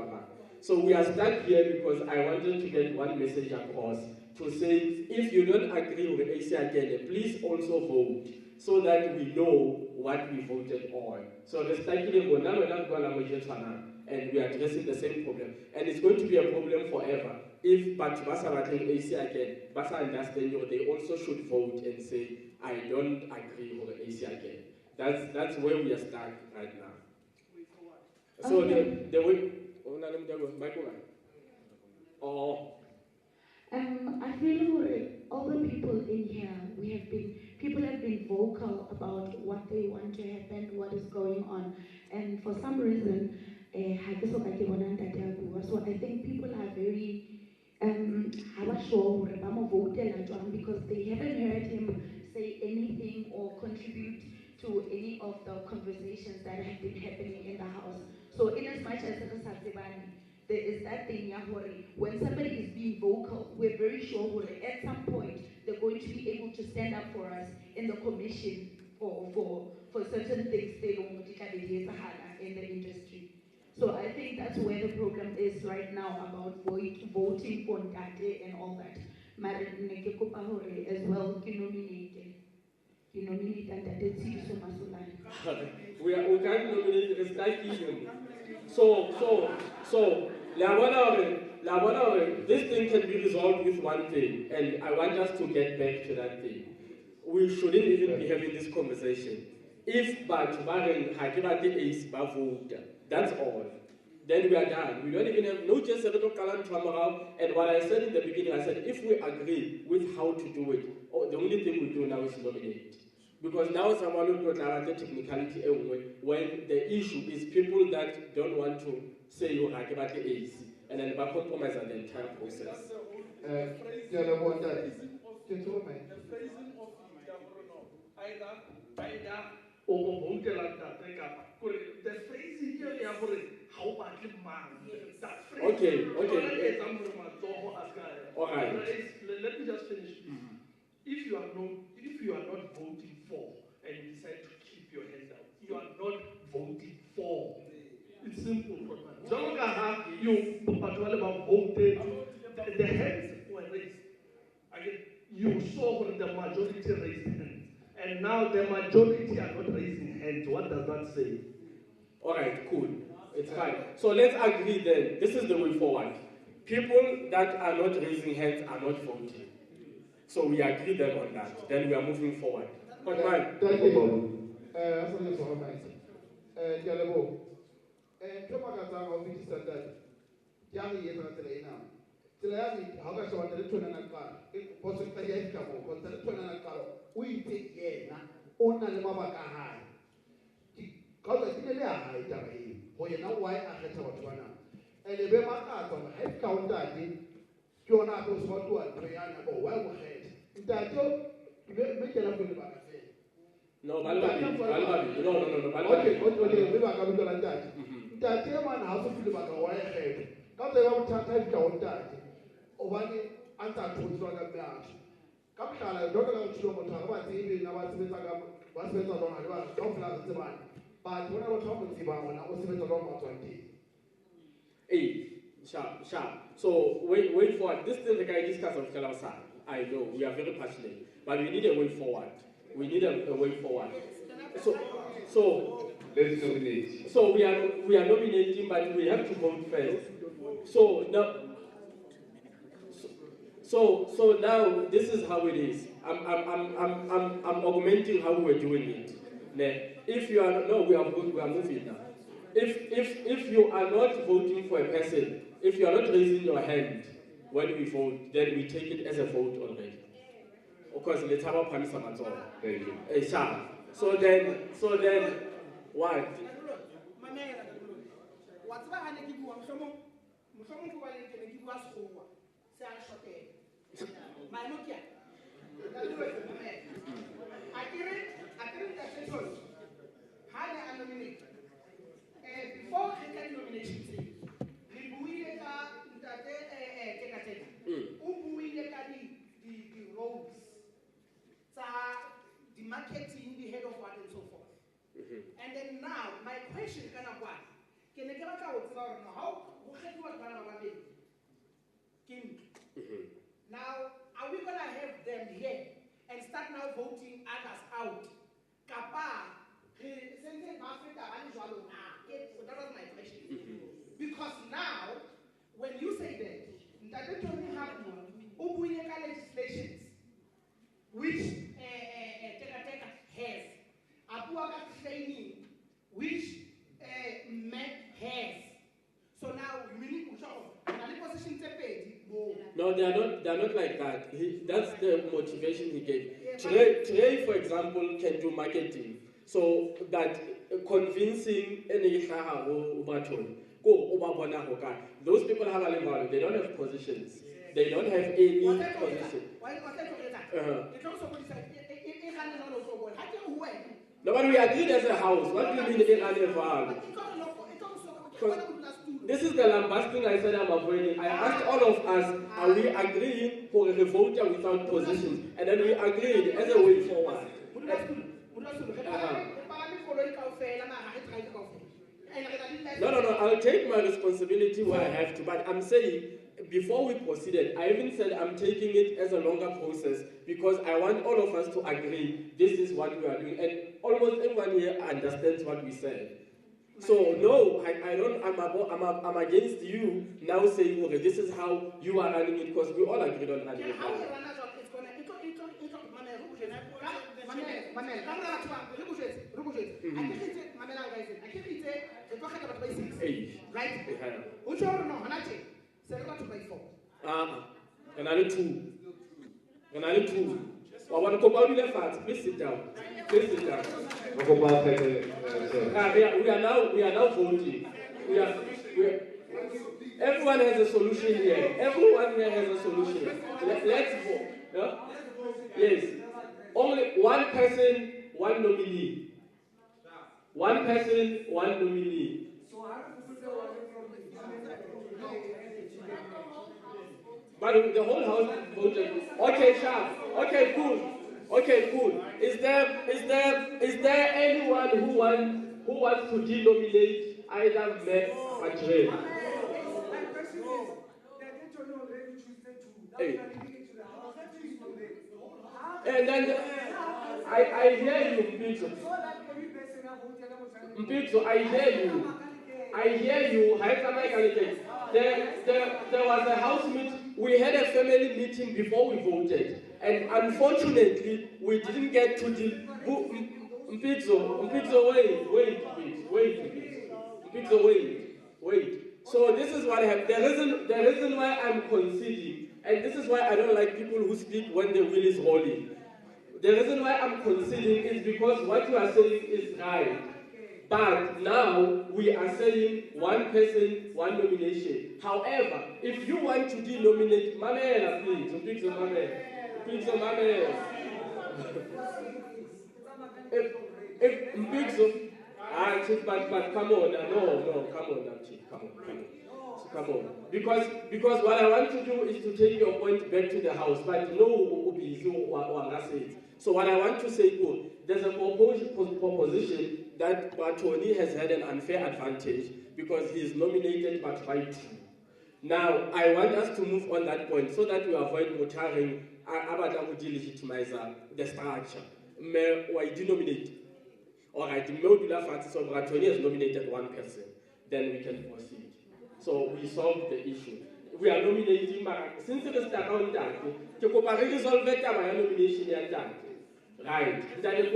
So we are stuck here because I wanted to get one message across to say if you don't agree with AC again, please also vote so that we know what we voted on. So the and we are addressing the same problem. And it's going to be a problem forever. If Basa AC again, Basa understand you, they also should vote and say, I don't agree with AC again. That's where we are stuck right now. So the way I feel all the people in here, people have been vocal about what they want to happen, what is going on. And for some reason, so I think people are very because they haven't heard him say anything or contribute to any of the conversations that have been happening in the house. So in as much as there is that thing when somebody is being vocal, we're very sure at some point they're going to be able to stand up for us in the commission for certain things they don't in the industry. So I think that's where the problem is right now about voting for Ntate and all that. Mara ne ke kopa hore as well ke nominate Ntate Tshidiso Masolane. We can't nominate this guy even. So, this thing can be resolved with one thing, and I want us to get back to that thing. We shouldn't even be having this conversation. If Batubaren Hakibati is Bavuda, that's all. Then we are done. We don't even have no chance to Kalan Tramarao. And what I said in the beginning, I said if we agree with how to do it, the only thing we do now is nominate. Because now someone will go the technicality when the issue is people that don't want to say you are about the AC and then compromise on the entire process. The phrasing of either or the phrasing here how about the man? Okay. All right. Let me just finish. If you are not voting for and you decide to keep your hand down, you are not voting for. It's simple. You voted, the hands were raised. Again, you saw when the majority raised hands, and now the majority are not raising hands. What does that say? All right, cool. It's fine. So let's agree then. This is the way forward. People that are not raising hands are not voting. So we agree then on that. Then we are moving forward. But man, thank you. No, Hey, sharp. So wait for it. This is the guy discuss of Kalasa. I know we are very passionate, but we need a way forward. We need a way forward. So let's nominate. So we are nominating, but we have to vote first. So now this is how it is. I'm augmenting how we're doing it. If you are we are moving now. If you are not voting for a person, if you are not raising your hand when we vote, then we take it as a vote already. Of course, let's have a panisa. Thank you. So then, what? Before the nomination, the roles, the marketing, the head of what and so forth. And then now, my question is can I get how now, are we going to have them here and start now voting others out? So that was my question. Because now, when you say that, that don't have legislations which Teka has, Abuaka training which MEC has. So now we need to show. No, they are not like that. That's the motivation he gave. Trey, for example, can do marketing. So that convincing any those people have a level, they don't have positions. They don't have any position. No, but we agreed as a house. What do you mean irrelevant? This is the lambasting I said I'm avoiding. I asked all of us, are we agreeing for a voter without positions? And then we agreed as a way forward. No, I'll take my responsibility where I have to, but I'm saying, before we proceeded, I even said I'm taking it as a longer process because I want all of us to agree this is what we are doing, and almost everyone here understands what we said. So no, I don't. I'm against you now saying, okay, this is how you are running it because we all agreed on running it. Another two. I want to go about the facts. Please sit down. Please sit down. We are now voting. Everyone has a solution here. Everyone here has a solution. Let's vote. Yeah? Yes. Only one person, one nominee. One person, one nominee. But the whole house voted. Okay, sharp. Okay, cool. Is there anyone who wants to denominate either Matt or Trey? Hey. And then I hear you, Mpitso. I hear you. There was a house meeting. We had a family meeting before we voted, and unfortunately, we didn't get to the. Mpitso, wait. So this is what happened. The reason why I'm conceding, and this is why I don't like people who speak when the wheel is rolling. The reason why I'm conceding is because what you are saying is right. But now we are saying one person, one nomination. However, if you want to denominate Mamela, please, if Mpitso, but come on, come on. Because what I want to do is to take your point back to the house, but no, so what I want to say, there's a proposition that Batoni has had an unfair advantage because he is nominated but right. Now, I want us to move on that point so that we avoid motoring about delegitimize the structure. Why denominate? All right, the modular factor, so Batoni has nominated one person. Then we can proceed. So we solve the issue. We are nominating, since it is the account, to resolve the nomination. Right. That is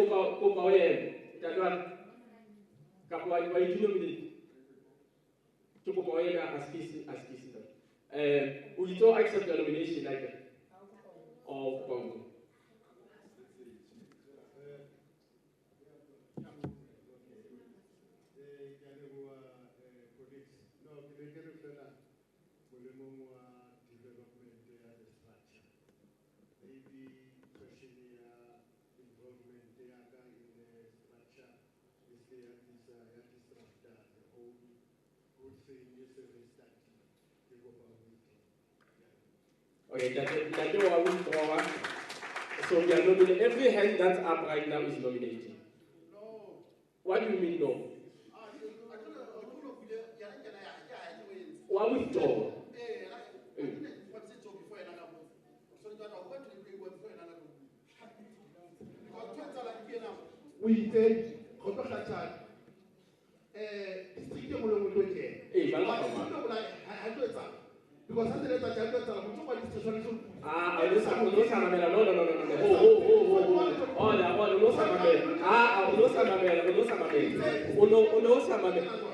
that one. Why do you nominate? To go as we don't accept the nomination like that. Of Congo. Okay, that's what I will draw. So we are nominating. Every hand that's up right now is nominating. No. What do you mean no? What we draw? We take because no.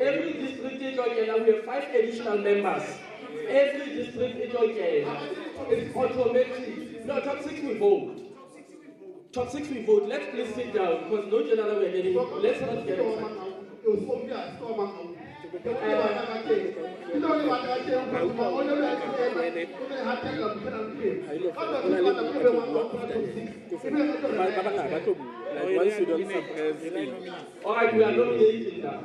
Every district we have 5 additional members. Every district it's automatic. No, top 6 we vote. Top 6 we vote. Let's please sit down because no general we're getting. Let's not get excited. All right, we are nominating now.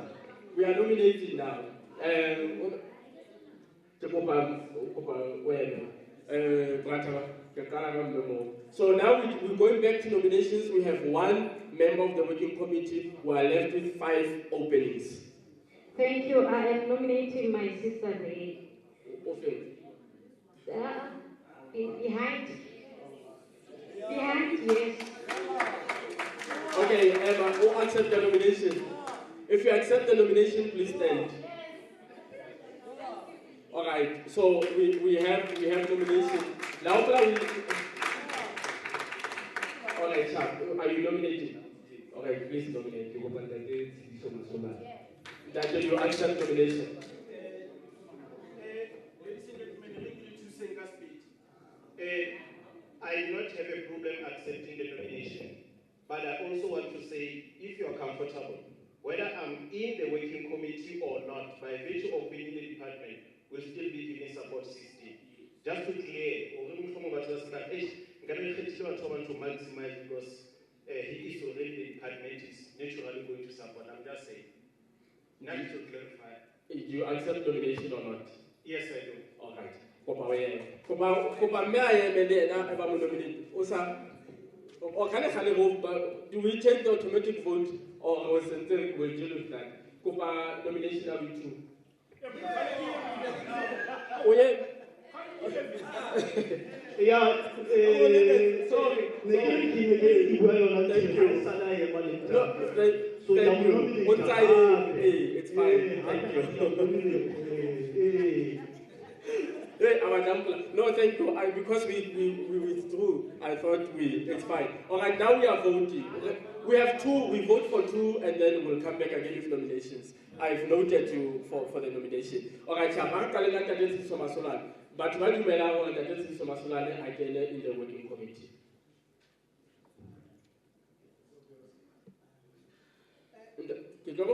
So now we're going back to nominations. We have one member of the working committee. We are left with 5 openings. Thank you. I am nominating my sister there. Okay. Behind, yes. Okay, Emma, who accept the nomination? If you accept the nomination, please stand. All right. So we have nomination. Now, all right, Sharp. Are you nominated? All right, please nominate. That you accept nomination. I do not have a problem accepting the nomination, but I also want to say, if you are comfortable, whether I'm in the working committee or not, by virtue of being in the department, we'll still be giving support 60. Just to clear, to maximize because he is already the department, is naturally going to support. I'm just saying. Nothing to clarify. Do you accept nomination or not? Yes, I do. All right. Do we change the automatic vote or will deal with that? Nomination are we two? Yeah, sorry. Thank you. It's fine. Thank you. No, thank you. Because we withdrew, I thought it's fine. All right, now we are voting. We have two, we vote for two, and then we'll come back again with nominations. I've noted you for the nomination. All right, but when you allow that is again in the working committee. Even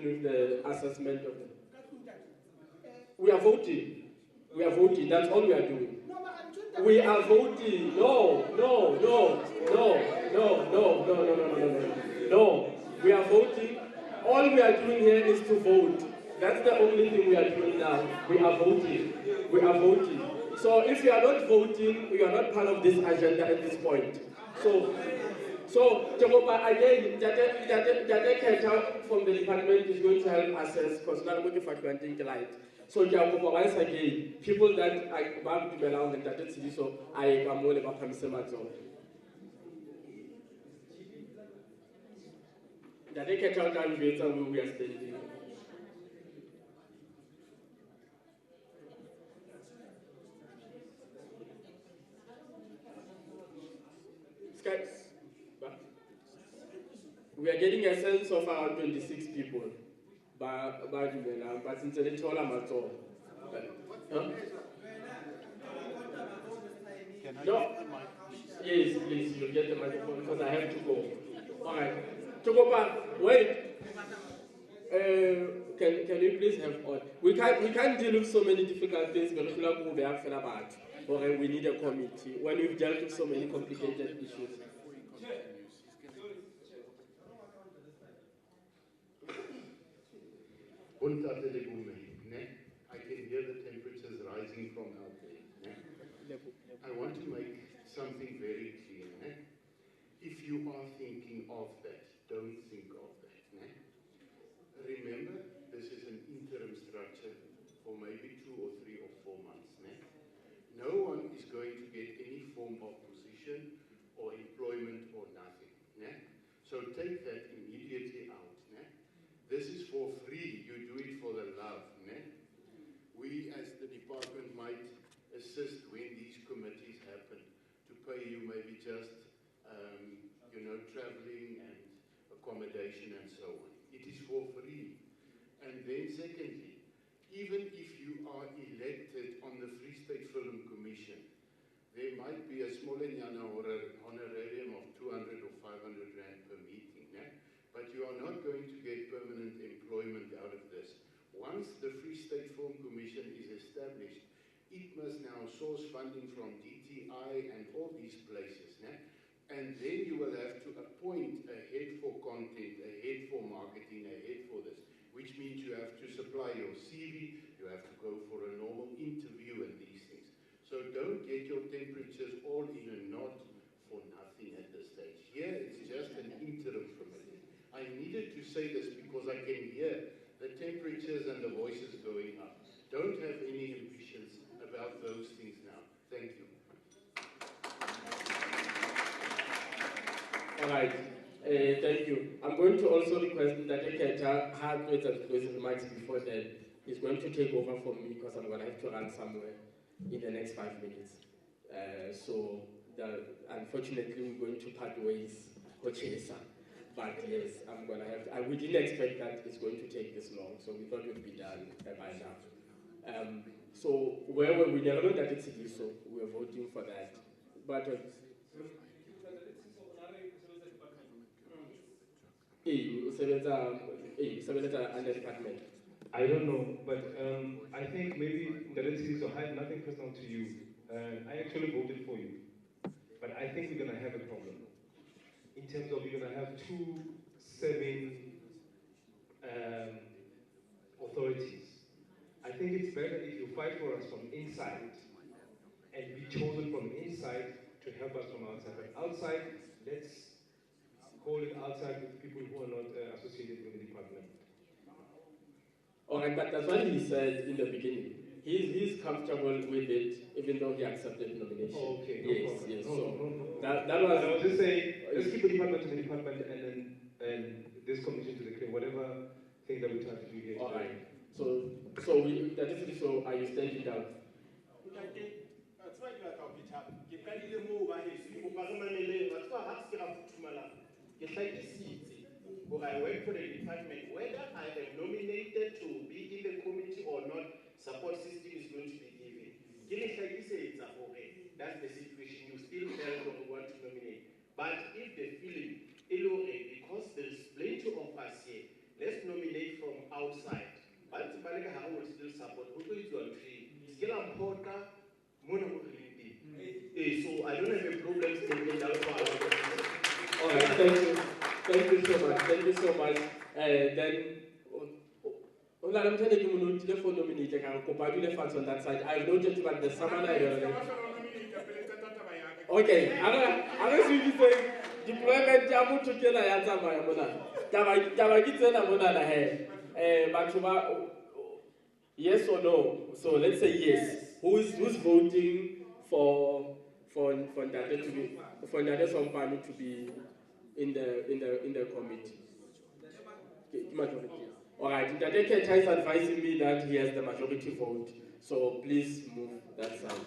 with the assessment of them. We are voting. We are voting. That's all we are doing. We are voting. No. We are voting. All we are doing here is to vote. That's the only thing we are doing now. We are voting. We are voting. So if you are not voting, you are not part of this agenda at this point. So again, Jate Keta from the department is going to help assess because now we're going to light. So once again, people that I want to be allowed and that so I am more about Pamisemazo. Jate Keta can be we are standing. We are getting a sense of around 26 people. But since the Chola Mato. No? Yes, please, you'll get the microphone because I have to go. All right. Chokopa, wait. Can you please have on? We can't deal with so many difficult things, but we need a committee when we've dealt with so many complicated issues. I can hear the temperatures rising from out there. I want to make something very clear. If you are thinking of that, don't think of that. Remember, this is an interim structure for maybe 2 or 3 or 4 months. No one is going to get any form of position or employment or nothing. So take that immediately out. This is for free. You do it for the love. We as the department might assist when these committees happen to pay you maybe just traveling and accommodation and so on. It is for free. And then secondly, even if you are elected on the Free State Film Commission, there might be a small honorarium of 200 or 500 rand per meeting. But you are not going to get permanent employment out of this. Once the Free State Film Commission is established, it must now source funding from DTI and all these places. And then you will have to appoint a head for content, a head for marketing, a head for this, which means you have to supply your CV, you have to go for a normal interview and these things. So don't get your temperatures all in a knot for nothing at this stage. Here it's just an interim committee. I needed to to say this because I can hear the temperatures and the voices going up. Don't have any ambitions about those things now. Thank you. All right. Thank you. I'm going to also request that Eketa had closing remarks before that. He's going to take over from me because I'm going to have to run somewhere in the next 5 minutes. Unfortunately, we're going to part ways, Kochesa. But yes, I'm going to have to. We didn't expect that it's going to take this long, so we thought it would be done by now. So where were we? Never know that it's so we were voting for that. But under department. I don't know, but I think maybe Ndaletshiso had nothing personal to you. I actually voted for you. But I think we're going to have a problem. In terms of you're going to have 2 serving authorities. I think it's better if you fight for us from inside and be chosen from inside to help us from outside. But outside, let's call it outside with people who are not associated with the department. All right, but that's what he said in the beginning. He's comfortable with it, even though he accepted the nomination. Oh, okay, yes, problem. yes. No, So no. that was. I was just saying, let's keep the department to the department, and this commission to the claim, whatever thing that we try to do here. All right. So are you standing down? I work for the department, whether I am nominated to be in the committee or not, support system is going to be given. That's the situation. You still tell them you want to nominate. But if the feeling, because there is plenty of us here, let's nominate from outside. But I will still support. Who is your tree? Still I'm Porta, Mona. So I don't have a problem taking that for our. All right, thank you. Thank you so much. Thank you so much. I'm telling you, telephone nominated. On that side. I've noted that the summoner. Okay, I'm going to say deployment. I'm to tell you but yes or no? So let's say yes. Who's voting for Ndate to be Ndate Sompani to be in the committee? Majority. All right. Ndate Keta is advising me that he has the majority vote. So please move that side.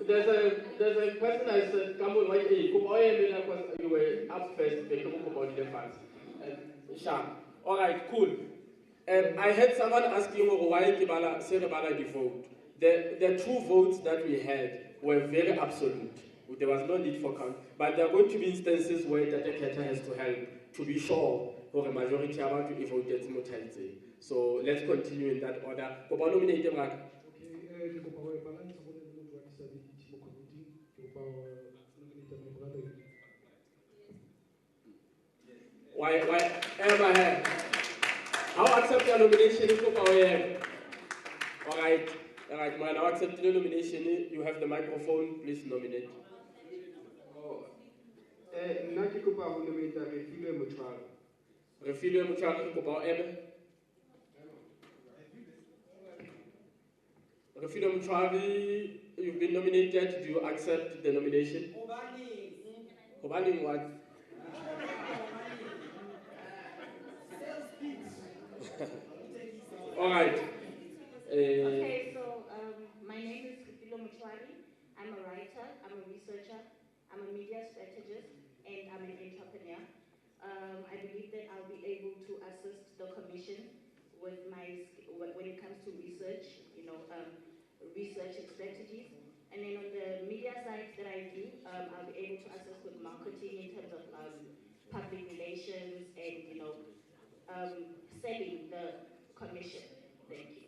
There's a person I said, come on, you were up first, they come about the funds. Sharp. All right, cool. I had someone asking why Kibala Serebala the vote. The 2 votes that we had were very absolute. There was no need for count. But there are going to be instances where Ndate Keta has to help to be sure for a majority about to vote gets mortality. So let's continue in that order. Why ever have? How accept your nomination if all right, man. I'll accept your nomination. You have the microphone. Please nominate. Refilwe Muchwari kopa ebe. Refilwe Muchwari, you've been nominated. Do you accept the nomination? Obani what? All right. Okay, so my name is Refilwe Muchwari. I'm a writer, I'm a researcher, I'm a media strategist, and I'm an entrepreneur. I believe that I'll be able to assist the commission with when it comes to research, research and strategies. And then on the media side that I do, I'll be able to assist with marketing in terms of public relations and, selling the commission. Thank you.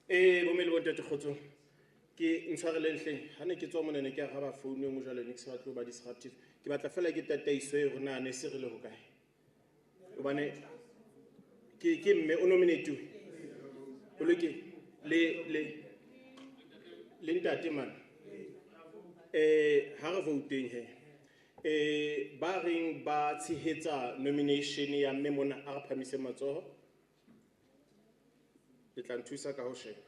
Bomele bontate kgotso. Ke ntshwareleng hleng. Ha ne ke tswa mona ne ke a ga ba phone e nngwe jwale ne ke se batlo ba disruptive. Ke batla fela ke tataiso e rona ne se re le hokae. Hobane ke mme o nominate o loke le ntate man. Ha re voteng he. Ba reng ba tshehetsa nomination ya mme mona a re phamise matsoho. Le tla nthusa ka ho sheba.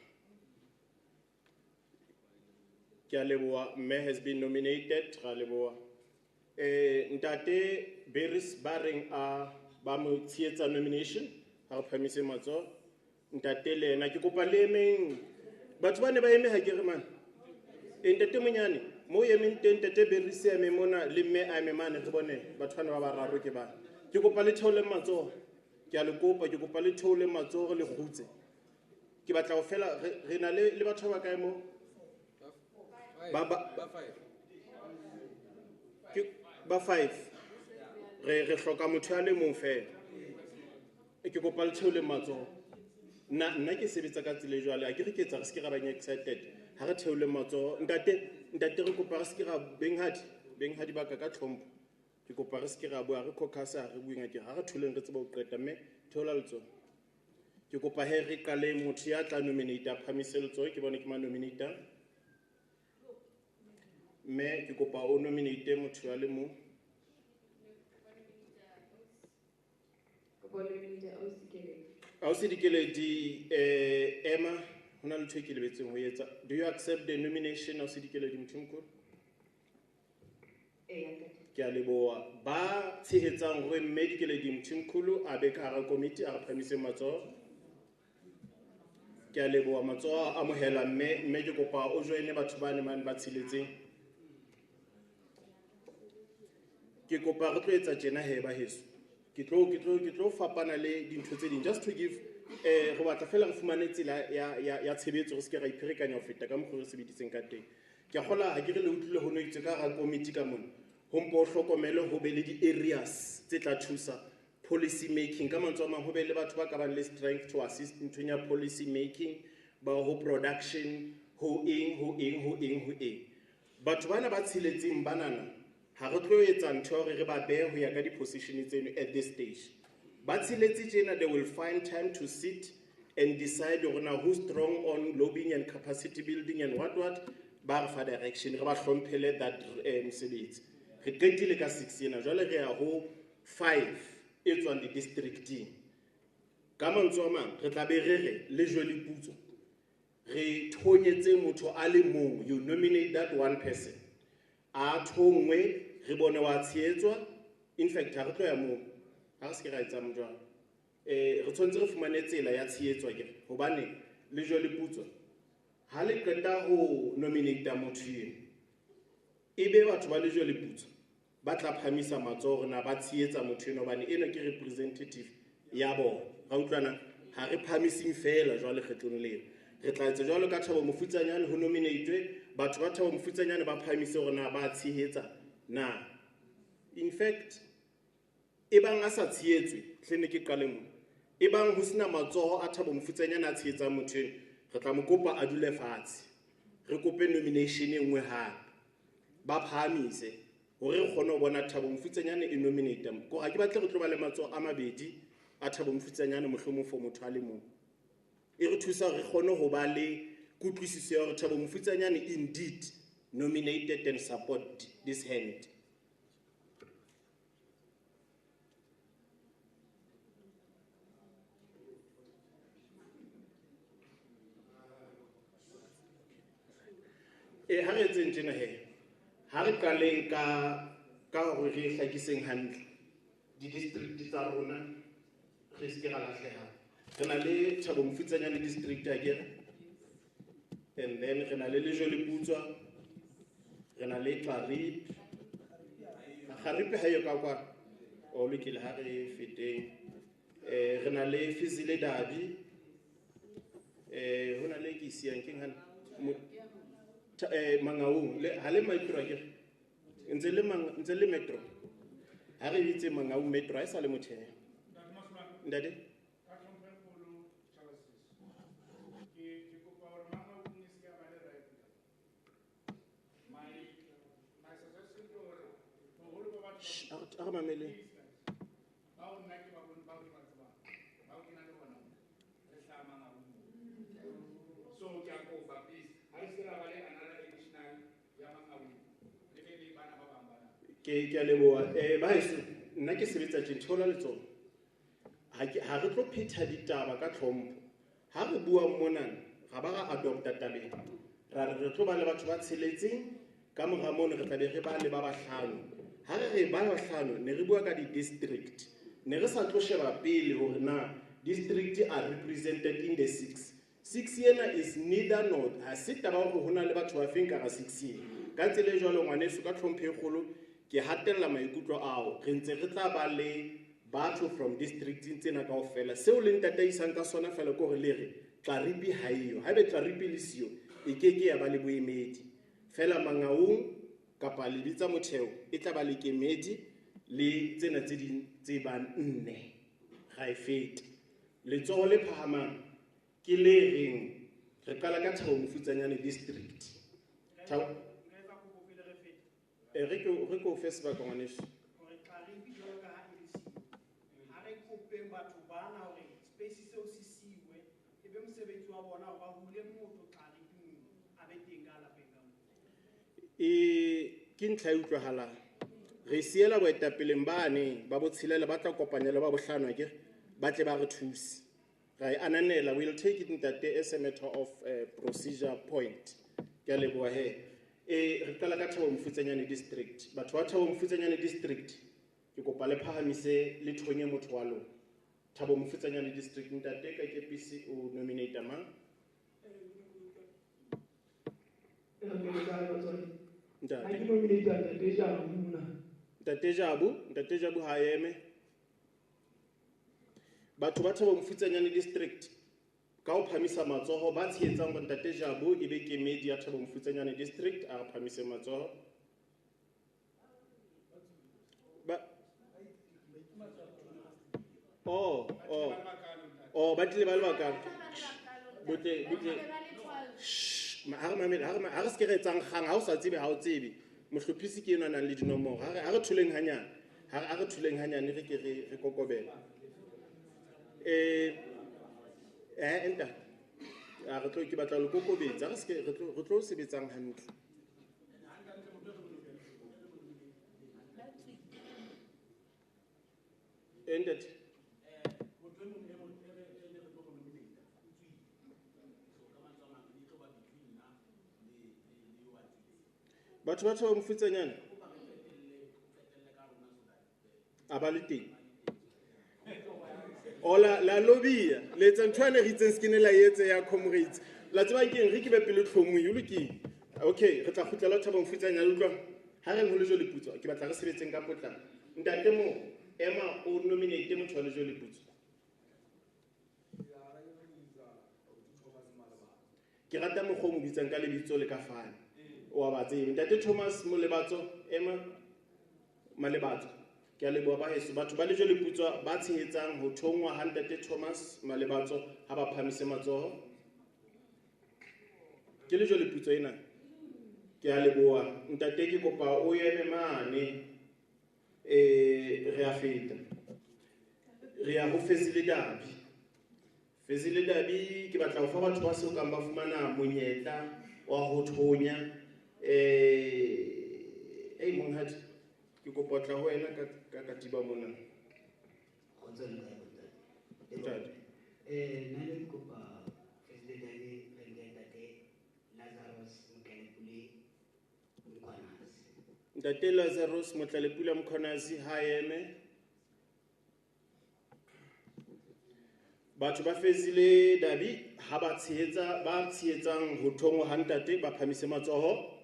Ke a leboha, mme has been nominated, ra leboha. Ntate Beris ba reng a ba mo tshehetsa nomination, a re phamise matsoho. Ntate le ena ke kopa le emeng batho ba ne ba eme ha ke re man. Ntate monyane mo emeng teng ntate Beris ya eme mona le mme a eme mane re bone batho bana ba bararo ke ba. Ke kopa le theole matsoho. Ke a le kopa ke kopa le theole matsoho le khutse. Ke batla ho fela re na le batho ba kae mo ba 5 re hloka motho a le mong fela. Ke kopa le theole matsoho. Nna ke sebetsa ka tsile jwale a ke re ke etsa re se ke ra banya excited ha re theole matsoho. Ntate re kopa re se ke ra benghadi ba ka tlhompho. Ke kopa re se ke ra bua re caucus re buinga ke ha re tholeng re tseba ho qeta mme theola letsoho. Ke kopa he re qale motho ya tla nominate phamise letsoho ke bone ke ma nominator. Mme ke kopa o nominate motho ya le mong. Ausi Dikeledi Emma hona le ntho e ke lebetseng ho etsa. Do you accept the nomination Ausi Dikeledi Mthimkhulu? Ke a leboha ba tshehetsang hore mme Dikeledi Mthimkhulu a be ka hara committee a re phamise matsoho. Ke a leboha matsoho a amohela mme ke kopa o joine batho ba ne ba tshiletseng. Ke kopa re tlo etsa tjena he ba heso. Ke tlo fapana le dintho tse ding just to give re batla fela re fumane tsela ya tshebetso re se ke ra ipherekanya ho feta ka mokgwa re sebediseng ka teng. Ke a kgola ha ke re le utlwile ho no itse ka ra committee ka mona. Ho mpo hlokomele ho be le di-areas tse tla thusa policy making. Ka mantswe a mang ho be le batho ba ka bang le strength to assist nthong ya policy making ba ho production ho eng. Batho bana ba tshiletseng banana ha re tlo etsa ntho hore re ba behe ho ya ka di-position tseno at this stage. Ba tshiletse tjena they will find time to sit and decide who's strong on lobbying and capacity building and what ba re fa direction re ba hlomphele that mosebetsi. Re qetile ka 6 ena jwale re ya ho 5 e tswang di-districting. Ka mantswe a mang re tla be re le jwale putso re thonyetse motho a le mong. You nominate that one person a thongwe re bone wa tshehetswa. In fact ha re tlo ya moo ha se ke ra etsa mojwa re tshwantse re fumane tsela ya tshehetswa ke hobane le jwale putso ha le qeta ho nominate motho eno ebe batho ba le jwale putso ba tla phamisa matsoho na ba tshehetsa motho eno hobane eno ke representative ya bona. Ra utlwana ha re phamising fela jwale kgetlong leo re tla etsa jwalo ka Thabo Mofutsanyane ho nominate batho ba Thabo Mofutsanyane ba phamise hore na ba tshehetsa na. In fact ebang a sa tshehetswe hle ne ke qale mo ebang ho sena matsoho a Thabo Mofutsanyane a tshehetsang motho re tla mo kopa a dule fatshe re kope nomination e nngwe hape ba phamise hore re kgone ho bona Thabo Mofutsanyane e nominate ko ha ke batle re tlo ba le matsoho a mabedi a Thabo Mofutsanyane mohlomong for motho a le mong. E re thusa re kgone ho ba le kutlwisiso ya hore Thabo Mofutsanyane indeed nominated and support this hand. Ha re etseng tjena ha re qaleng ka hore re hlakiseng hantle di-district tsa rona re se ke ra lahleha. Re na le Thabo Mofutsanyane district akere, and then re na le Lejwe Leputswa, re na le Kgaripe ha yo ka kwa o lokile ha re feteng. Re na le Fizile Dabi, ho na le ke siang ke ngana Mangaung le ha le metro akere ntse le metro ha re itse Mangaung metro ha e sa le motho ndade Ke a leboha. Ba heso, nna ke sebetsa tje thola le tsona. Ha re tlo phetha ditaba ka tlhompho. Ha re bua mona, ga ba ga adopta tabeng. Ra re tlo ba le batho ba tsheletseng, ka mora mona re tla be re ba le ba bahlano. Ha re ba bahlano, ne re bua ka di-district. Ne re sa tlo sheba pele hore na district are represented in the 6. 6 yena is neither nor. Ha se taba hore hona le batho ba feng ka ga 6 yena. Ka tsela e jwalo ngwaneso ka tlhompho e kgolo ke hatella maikutlo ao. Re ntse re tla ba le batho from districting tsena kaofela. Seo le ntataisang ka sona fela ko re le re Tlaripi ha eyo. Haebe Tlaripi le siyo, e keke ya ba le boemedi. Fela Mangaung kapa lebitsa motheo e tla ba le kemedi le tsena tse ding tse ba 4 ga e fete. Letsoho le phahamang ke le reng re qala ka Thabo Mofutsanyane district. Re ko fe sebaka ngwaneso. Ke ntlha e utlwahalang. Re siela boetapeleng bane ba botshelela ba tla kopanyela ba bohlano ke ba tle ba re thuse. Ra e ananela, we'll take it ntate as a matter of procedure point. Ke a leboha he. Re qala ka Thabo Mofutsanyane district. Batho ba Thabo Mofutsanyane district ke kopa le phahamise le thonye motho wa lona. Thabo Mofutsanyane district ntate ka kepisi o nominate mang? Ntate Jabu ha eme. Batho ba Thabo Mofutsanyane district ka o phamisa matsoho ba tshetsang go ntate Jabu e be kemedi ya Thabo Mofutsanyane district a phamise matsoho. Ba tle ba le baka. Botle ha re se ke re etsang kgang ha o sa tsebe ha o tsebe. Mohlophisi ke yena nang le dinomoro. Ha re thuleng hanyane. Ha re thuleng hanyane re ke re kokobela. Enta. Re tlo ke batla le kokobetsa. Re tlo sebetsang hantle. Ended. Batho ba Thabo Mofutsanyane a ba le teng. Ola la lobia le tsa ntwana re itseng skene la etse ya comrades la tseba keng re ke be pele tlhomo yo lokile. Okay, re tla khutlela Thabo Mofutsanyane utlwa ha re ngole jo le putso ke batla re sebetseng ka potlana. Ntate mo ema o nominate motho wa le jo le putso. Ke rata mogho mo bitsang ka lebitso le ka fane. Wa ba tsebe ntate Thomas Molebatso ema Malebatso ke a leboha ba heso batho ba le jo le putswa ba tshehetsang ho thongwa ha ntate Thomas Malebatso ha ba phamise matsoho ke le jo le putswa ena ke a leboha ntate ke kopa o eme mane re a feta re a ho Fezile Dabi ke batla ho fa batho ba se ka ba fumana monyetla wa ho thonya monghadi ke kopa tla ho wena ka katiba mona nale kopa Fezile Dabi ntate Lazarus Motlalepula Mkhwanazi ha eme batho ba Fezile Dabi ha ba tshehetsang ho thongwa ha ntate ba phamise matsoho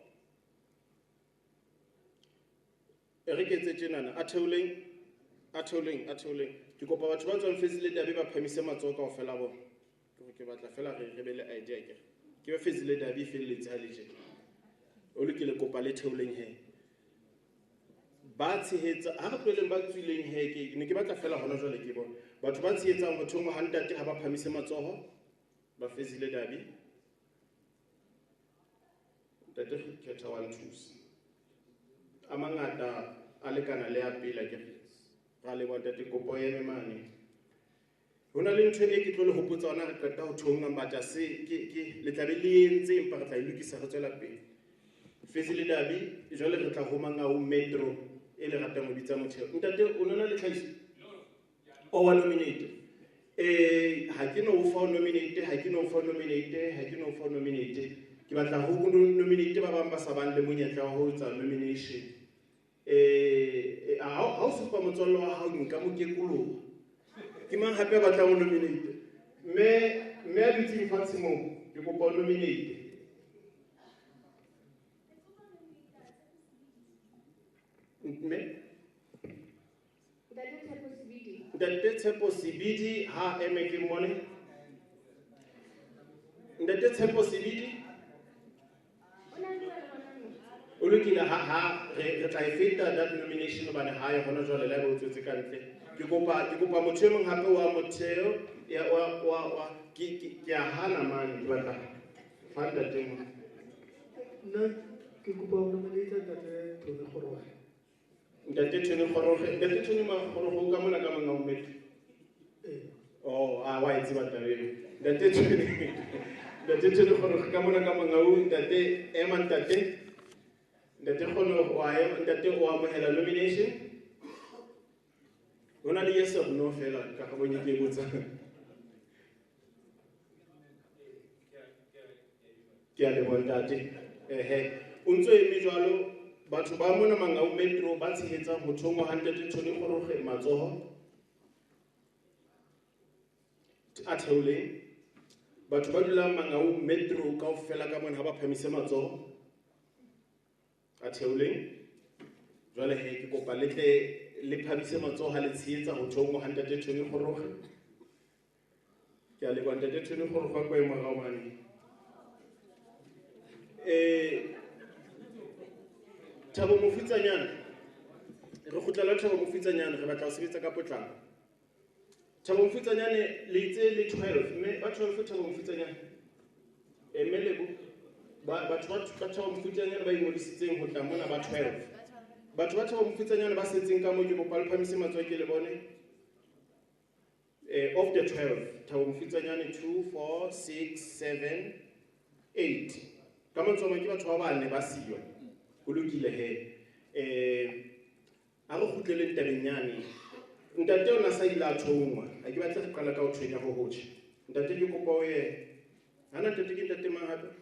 re ke tse tjenana a theoleng ke kopa batho ba tswang Fezile Dabi ba phamise matsoho kaofela bona ke batla fela re be le idea ke ba Fezile Dabi felletse ha le je o lokile kopa le theoleng he ba tshehetsa ha re tlweleng ba tswileng he ke ne ke batla fela hona jwale ke bona batho ba tshehetsang ho thongwa ha ntate ha ba phamise matsoho ba Fezile Dabi ntate khetha 1 2 a mangata a lekana le ya pele ke ra le bona te kopo eme mane hona le ntho e ke tlo le hopotsa ona re qeta ho thonga mbatla se ke le tla be le entse empa re tla ilukisa re tswela pele Fezile Dabi jwale re tla ho Mangaung Metro e le ratang ho bitsa motheo ntate o nona le tlhaiso o wa nominate ha ke no o fa nominate ha ke no o fa nominate ke batla ho nominate ba bang ba sa bang le monyetla wa ho etsa nomination ha o supa motswalle wa hao nka mo ke kolo ke mang hape ba tla ho nominate me a bitse fatshe mo ke kopa nominate Ntate Tshepo Sibidi ha eme ke mmone Ntate Tshepo Sibidi o lokile ha re tla feta that nomination bana ha ya hona jwale la bo tswetse ka ntle ke kopa motho e mong hape wa motheo ya wa ke a hana mane ke batla fanda temo nna ke kopa ho nominate Ntate Tony Kgoroge Ntate Tony Kgoroge Ntate Tony Kgoroge ka mona ka Mangaung Metro oh wa itse batla le Ntate Tony Kgoroge ka mona ka Mangaung Ntate ema Ntate Kgoroge wa ema Ntate o amohela nomination hona le yes or no fela ka ga bonye ke botsa ke a le bontate o ntse eme jwalo batho ba mona Mangaung Metro ba tshehetsa ho thongwa ha Ntate Tony Kgoroge matsoho a theoleng batho ba dulang Mangaung Metro kaofela ka mona ha ba phamise matsoho a theoleng jwale ke kopa le phamise matsoho ha le tshehetsa ho thongwa ha Ntate Tony Kgoroge ke a le bona Ntate Tony Kgoroge kwa morao mane Thabo Mofitsanyana re khutlela Thabo Mofitsanyana re batla ho sebetsa ka potlana Thabo Mofitsanyana le itse le 12 mme ba 12 Thabo Mofitsanyana emelebo batho ba Thabo Mofitsanyana ba ingodisitseng ho tla mona ba 12 batho ba Thabo Mofitsanyana ba setseng ka mo ke bopa le phamise matsoho ke le bone of the 12 Thabo Mofitsanyana 2 4 6 7 8 ka motsoma ke batho ba bane ba siyo go lokile a go khutlele ntabenyane ntate ona sa ila thongwa a ke batla re qala ka ho thwenya ho hotshe ntate ke kopa o ye hana ntate ke ntate mang hape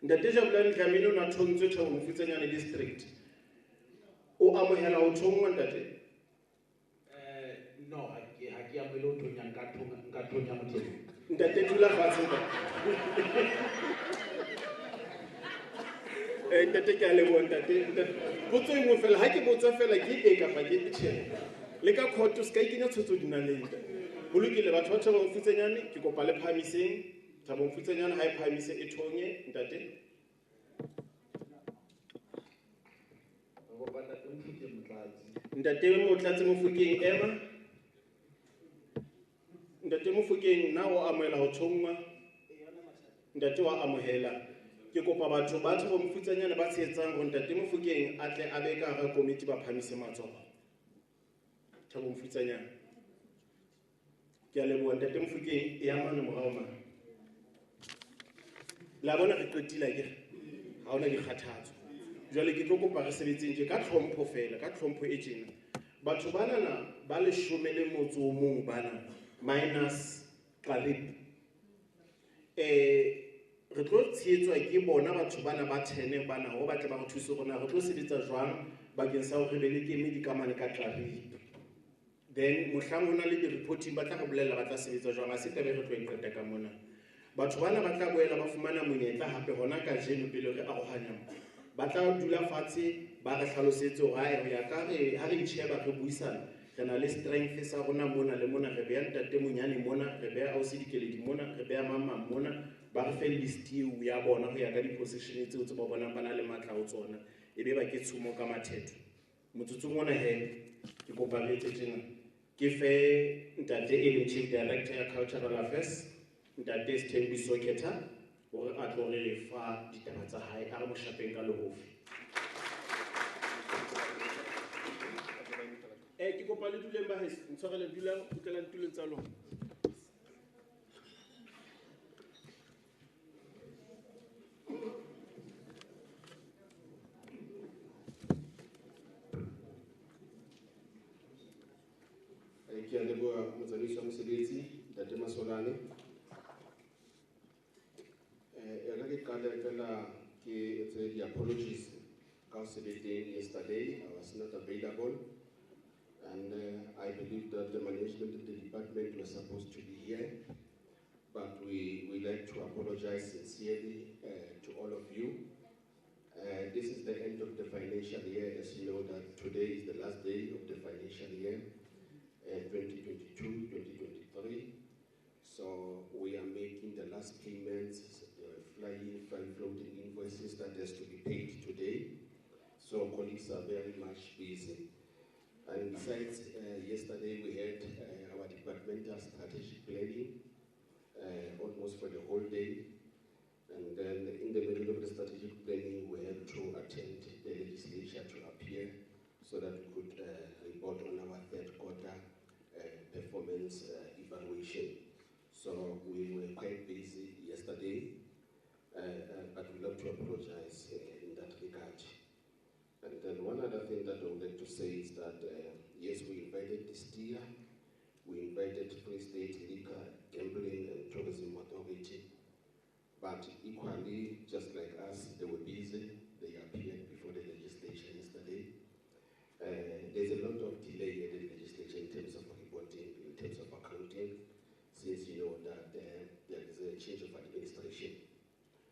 ntate Jabulani Dlamini o na thontswe Thabo Mofitsanyana district o amohela ho thongwa ntate no ha ke amele ho thonya nka thonya motheo ntate dula fatshe ntate ke a leboha ntate botso e mo fela ha ke botsa fela ke e ka fa ke tshela le ka khoto ska ikenya tshotso dinaleng ho lokile batho ba Thabo Mofitsanyana ke kopa le phamiseng Thabo Mofitsanyana ha e phamise e thonye ntate ntate Motlatsi Mofokeng ema ntate Mofokeng na o amohela ho thongwa ntate wa amohela ke kopa batho ba Thabo Mofitsanyana ba tshetsang ho Ntate Mofokeng a tle a be ka hara komiti ba phamise matsoho Thabo Mofitsanyana ke a leboha Ntate Mofokeng ya mane morao mane la bona re qetile ke ha ona dikgathatso jwale ke tlo kopa re sebetseng je ka tlhompho fela ka tlhompho e tjena batho bana ba le 10 le motso o mong bana minus Qalip re tlo tsheetswa ke bona batho bana ba 10 bana ho batla ba re thuse rona re tlo sebetsa jwang bakeng sa hore be le keme di kamane ka Qalip then mohlang hona le di reporting ba tla re bolella ba tla sebetsa jwang a se tabe re tlo iqeta ka mona batho bana ba tla boela ba fumana monyetla hape hona ka jeno pele re arohanya ba tla dula fatshe ba re hlalosetse hore ha ya ka re ha re itsheba re buisana re na le strength sa rona mona le mona re beya Ntate Monyane mona re beya Ausi Dikeledi mona re beya Mama mona ba re fe list ya bona ho ya ka di-position tseo tse ba bonang ba na le matla ho tsona ebe ba ke tshumo ka mathetho motsotsong ona ke kopa re etse tjena ke fe Ntate e leng Chief Director ya Cultural Affairs Ntate Sthembiso Ketha hore a tlo re fa ditaba tsa hae a re mo shapeng ka lehofi Ke kopa le duleng ba heso, ntshwarele dulang, kgutlelang ditulong tsa lona. Ke a leboha motsamaisi wa mosebetsi, Ntate Masolane. Yaka ke qale fela ke etse di-apologies ka ho se be teng yesterday. I was not available, and I believe that the management of the department was supposed to be here, but we like to apologize sincerely to all of you. This is the end of the financial year. As you know, that today is the last day of the financial year, 2022-2023. So we are making the last payments, flying floating invoices that has to be paid today. So colleagues are very much busy. And besides, yesterday we had our departmental strategic planning almost for the whole day. And then in the middle of the strategic planning, we had to attend the legislature to appear so that we could report on our third quarter performance evaluation. So we were quite busy yesterday, but we'd love to apologize in that regard. And then one other thing that I would like to say is that, yes, we invited Distia, we invited Free State Liquor, Gambling and Tourism Authority, but equally, just like us, they were busy. They appeared before the legislature yesterday. There's a lot of delay in the legislature in terms of reporting, in terms of accounting, since you know that there is a change of administration.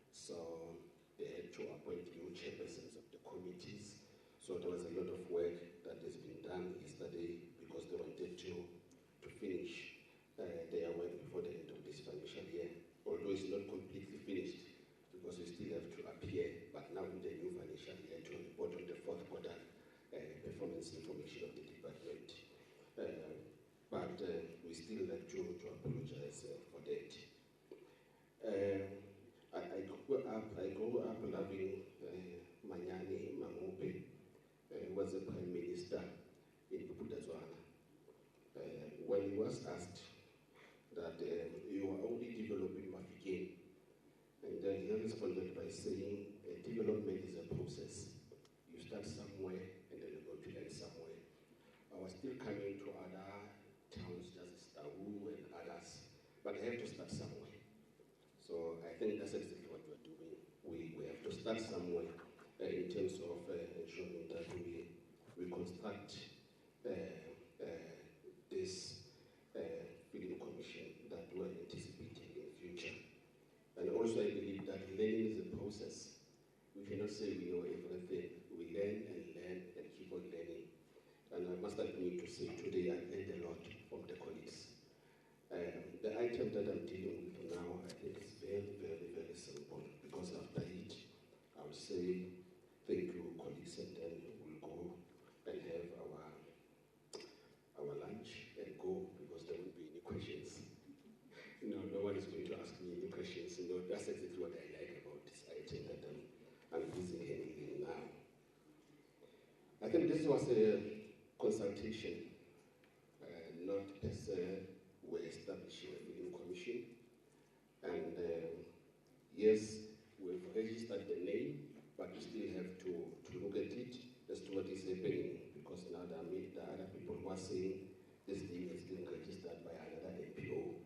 So they had to appoint new chairpersons of the committees. So there was a lot of work that has been done yesterday because they wanted to finish their work before the end of this financial year. Although it's not completely finished because we still have to appear, but now in the new financial year to report on the fourth quarter performance information of the department. But we still like to apologize for that. I grew up loving Manyane Mamope, was the Prime Minister in Bophuthatswana. When he was asked that you are only developing Mafikeng, and then he responded by saying development is a process. You start somewhere and then you go to end somewhere. I was still coming to other towns, just Tau and others, but I have to start somewhere. So I think that's exactly what we're doing. We have to start somewhere in terms of ensuring that we construct this film commission that we're anticipating in the future. And also I believe that learning is a process. We cannot say we know everything. We learn and keep on learning. And I must admit to say today I've learned a lot from the colleagues. The item that I'm dealing with now, I think is very, very, very simple, because after it, I will say thank you, colleagues, and then we'll go and have our lunch and go, because there won't be any questions. No one is going to ask me any questions. No, that's exactly what I like about this item that I'm busy handling now. I think this was a consultation, not per se we're establishing a film commission. And yes, we've registered the name, but we still have to look at it as to what is happening, because now there are other people who are saying this thing is being registered by another NPO.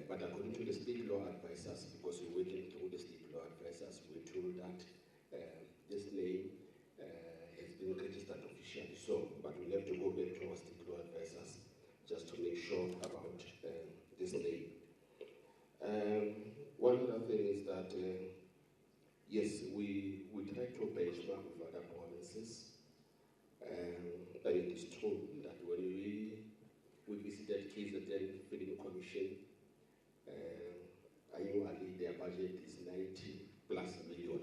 But according to the state law advisors, because we're working through the state law advisors, we're told that this name has been registered officially. So, but we'll have to go back to our state law advisors just to make sure about this name. One other thing is that, yes, we try to benchmark with other provinces. And it is true that when we visited KZN Film Commission, annually their budget is 90+ million.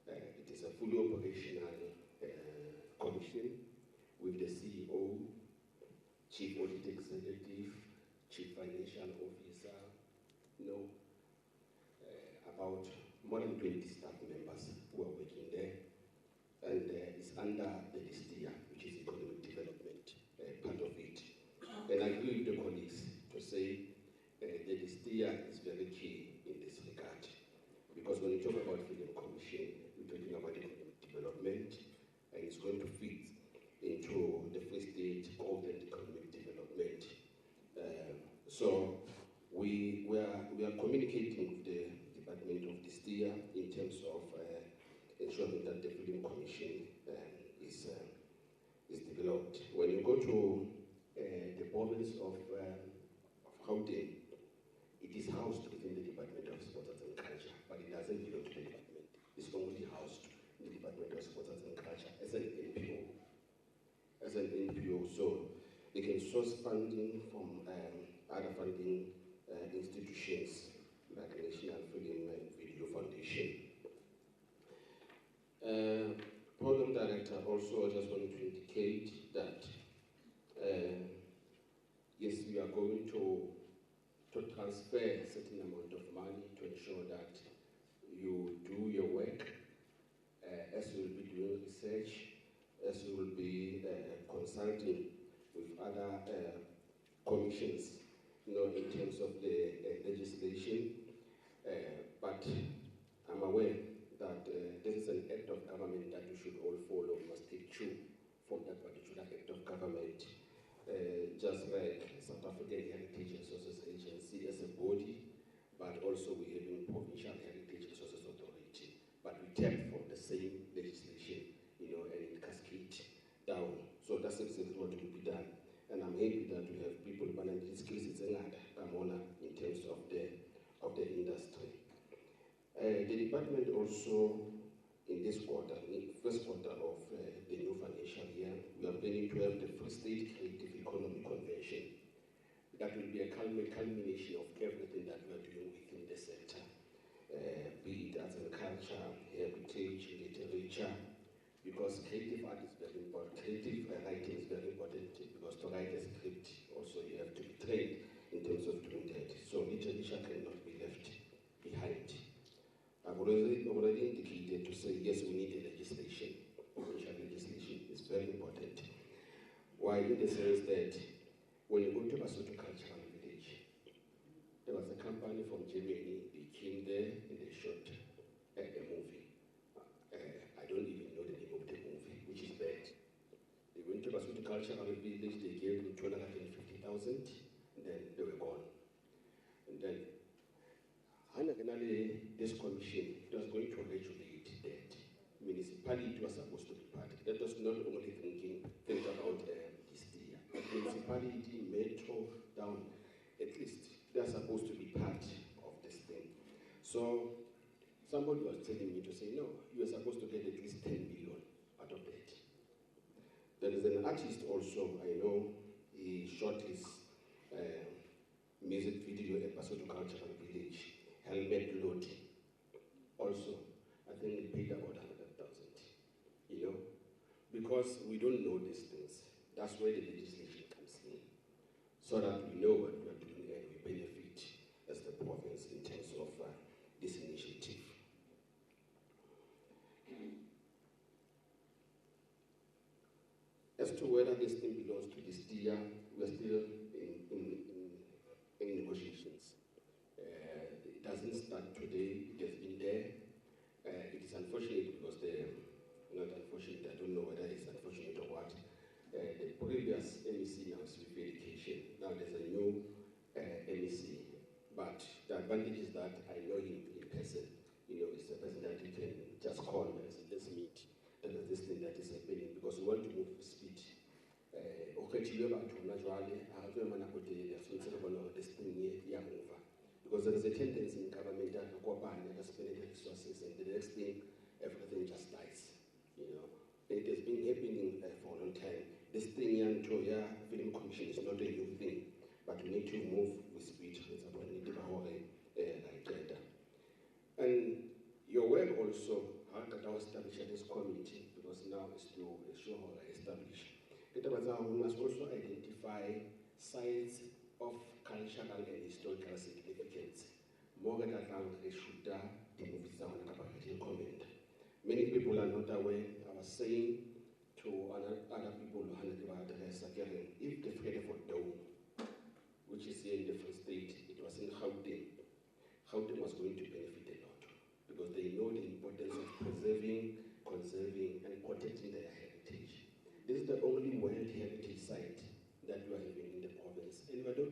It is a fully operational commission with the CEO, Chief Audit Executive, Chief Financial Officer, about more than 20 staff members who are working there. And it's under the DSTIA, which is Economic Development. because when you talk about Freedom Commission, we're talking about economic development, and it's going to fit into the Free State growth and economic development. So we are communicating with the Department of Distia in terms of ensuring that the Freedom Commission is developed. When you go to the province of Gauteng, it is housed within the Department of Sports and Culture, but it doesn't belong to the department. It's only housed in the Department of Sports and Culture as an NPO. So they can source funding from other funding institutions like the National Film and Video Foundation. Program Director also just wanted to indicate that yes, we are going to transfer a certain amount of money to ensure that you do your work, as you will be doing research, as you will be consulting with other commissions, in terms of the legislation. But I'm aware that this is an act of government that you should all follow, must take true from that particular act of government. Just like South African Heritage Resources Agency as a body, but also we have a Provincial Heritage Resources Authority. But we tap from the same legislation, and it cascades down. So that's exactly what will be done. And I'm happy that we have people, but in this case it's another Kamona in terms of the industry. The department also, in this quarter, in the first quarter of the new financial year, we are planning to have the Free State Creative Economy Convention. That will be a culmination of everything that we are doing within the sector, be it arts and culture, heritage, literature, because creative art is very important, creative writing is very important, because to write a script also you have to be trained in terms of doing that. So literature cannot be left behind. I've already indicated to say, yes, we need a legislation. Provincial legislation is very important. Why? In the sense that when you go to Basotho Cultural Village, there was a company from Germany, they came there and they shot a movie. I don't even know the name of the movie, which is bad. They went to Basotho Cultural Village, they gave them 250,000, and then they were gone. And then this commission, it was going to regulate that. Municipality was supposed to be part. That was not only think about this year, but municipality, metro, down, at least they're supposed to be part of this thing. So somebody was telling me to say, no, you are supposed to get at least 10 million out of that. There is an artist also, I know, he shot his music video at Basotho Cultural Village. Helmet loading. Also, I think it paid about 100,000, because we don't know these things. That's where the legislation comes in, so that we know what we are doing and we benefit as the province in terms of this initiative. As to whether this thing belongs to this DIA, we are still in negotiations. It doesn't start today, it has been there. It is unfortunate because not unfortunate, I don't know whether it's unfortunate or what. The previous MEC now is with education. Now there's a new MEC. But the advantage is that I know him in person. It's a person that you can just call and say, let's meet. That is this thing that is happening because we want to move with speed. Because there is a tendency in government that spend resources and the next thing, everything just dies. It has been happening for a long time. This thing, Film Commission is not a new thing, but we need to move with speed. It's about and your work also, how can I establish this committee? Because now it's to show how I establish. We must also identify sites of cultural and historical significance. More than many people are not aware. I was saying to other people if the Fredeford Dome, which is here in the Free State, it was in Gauteng, Gauteng was going to benefit a lot because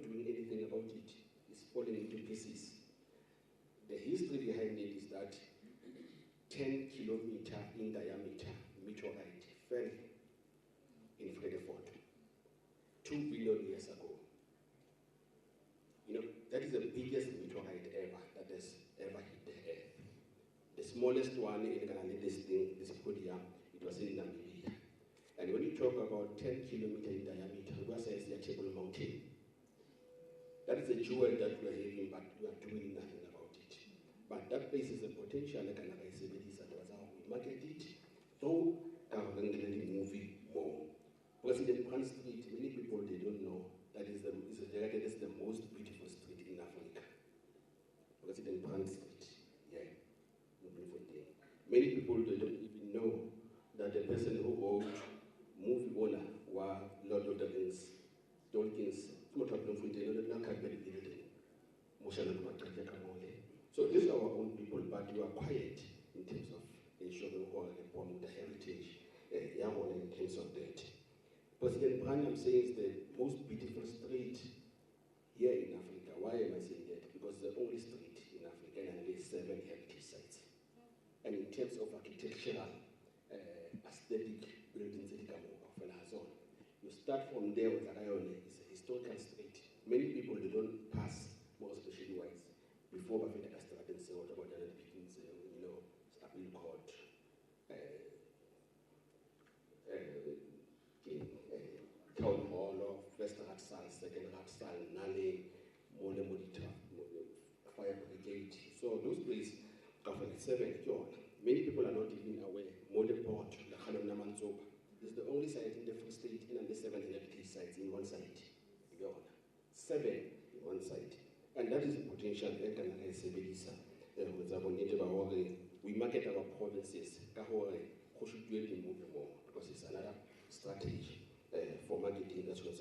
doing anything about it. It's falling into pieces. The history behind it is that 10-kilometer in diameter meteorite fell in Vredefort 2 billion years ago. You know, that is the biggest meteorite ever that has ever hit the Earth. The smallest one in this podium, it was in Namibia. And when you talk about 10 kilometer in diameter, we say it's the Table Mountain. That is a jewel that we are having, but we are doing nothing about it. But that place is a potential like an Agaisebedisa. That was how we market it. Though government moving more. President Brand Street, many people they don't know that is regarded as the most beautiful street in Africa. President Brand Street, yeah, beautiful thing. Many people they don't even know that the person who wrote movie owner was Lord of the Rings, Tolkien's. So these are our own people, but you are quiet in terms of ensuring the heritage, in terms of that. President Branham says the most beautiful street here in Africa. Why am I saying that? Because the only street in Africa and there's 7 heritage sites. And in terms of architectural, aesthetic buildings, you start from there with Arayone. It's a historical street. Many people they don't pass, more especially whites, before Bafeta Castrat and say what about the Pickens, Appeal Court, Town Hall of First Ratsal, Second Ratsal, Nane, Mole Modita, Fire Brigade. So those places, Government 7, many people are not even aware. Mole Port, the Khalam Namanzoba. It's the only site in the Free State and the 7 heritage sites in one site. 7 in one site. And that is the potential. We market our provinces because it's another strategy for marketing that's what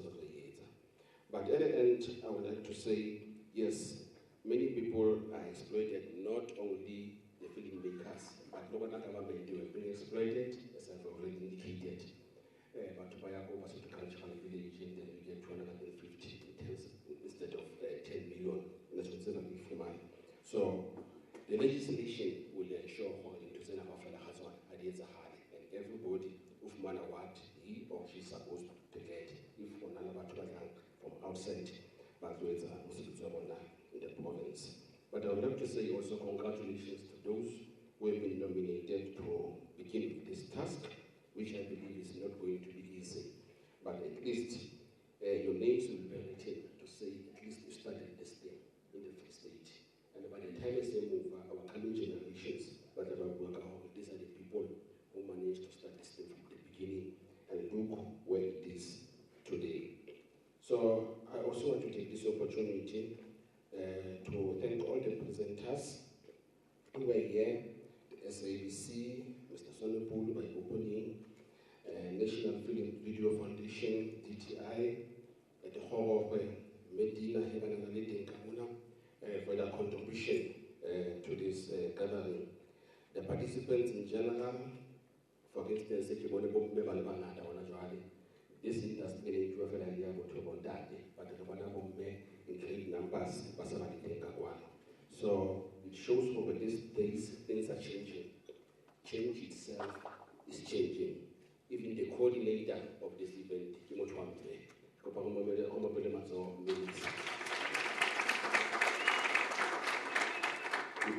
But at the end, I would like to say, yes, many people are exploited, not only the filmmakers, but local government, they were being exploited, as I've already indicated. But to buy a cultural village, and then you get 250 instead of 10 million. That's what's going to be for money. So the legislation will ensure to send a Hazard ideas are high, and everybody who matter what he or she is supposed to get, if on another from outside, but with in the province. But I would like to say also congratulations to those who have been nominated to begin with this task, which I believe is not going to be easy. But at least your names will be written to say at least you started this thing in the Free State. And by the time I say move, our coming generations, these are the people who managed to start this thing from the beginning and look where it is today. So I also want to take this opportunity to thank all the presenters who were here, the SABC, Mr. Sonopulu by opening, National Film Video Foundation, DTI, the whole of Medina for their contribution to this gathering. The participants in general, for instance, this industry in great numbers. So it shows over these days things are changing. Change itself is changing. Even the coordinator of this event, we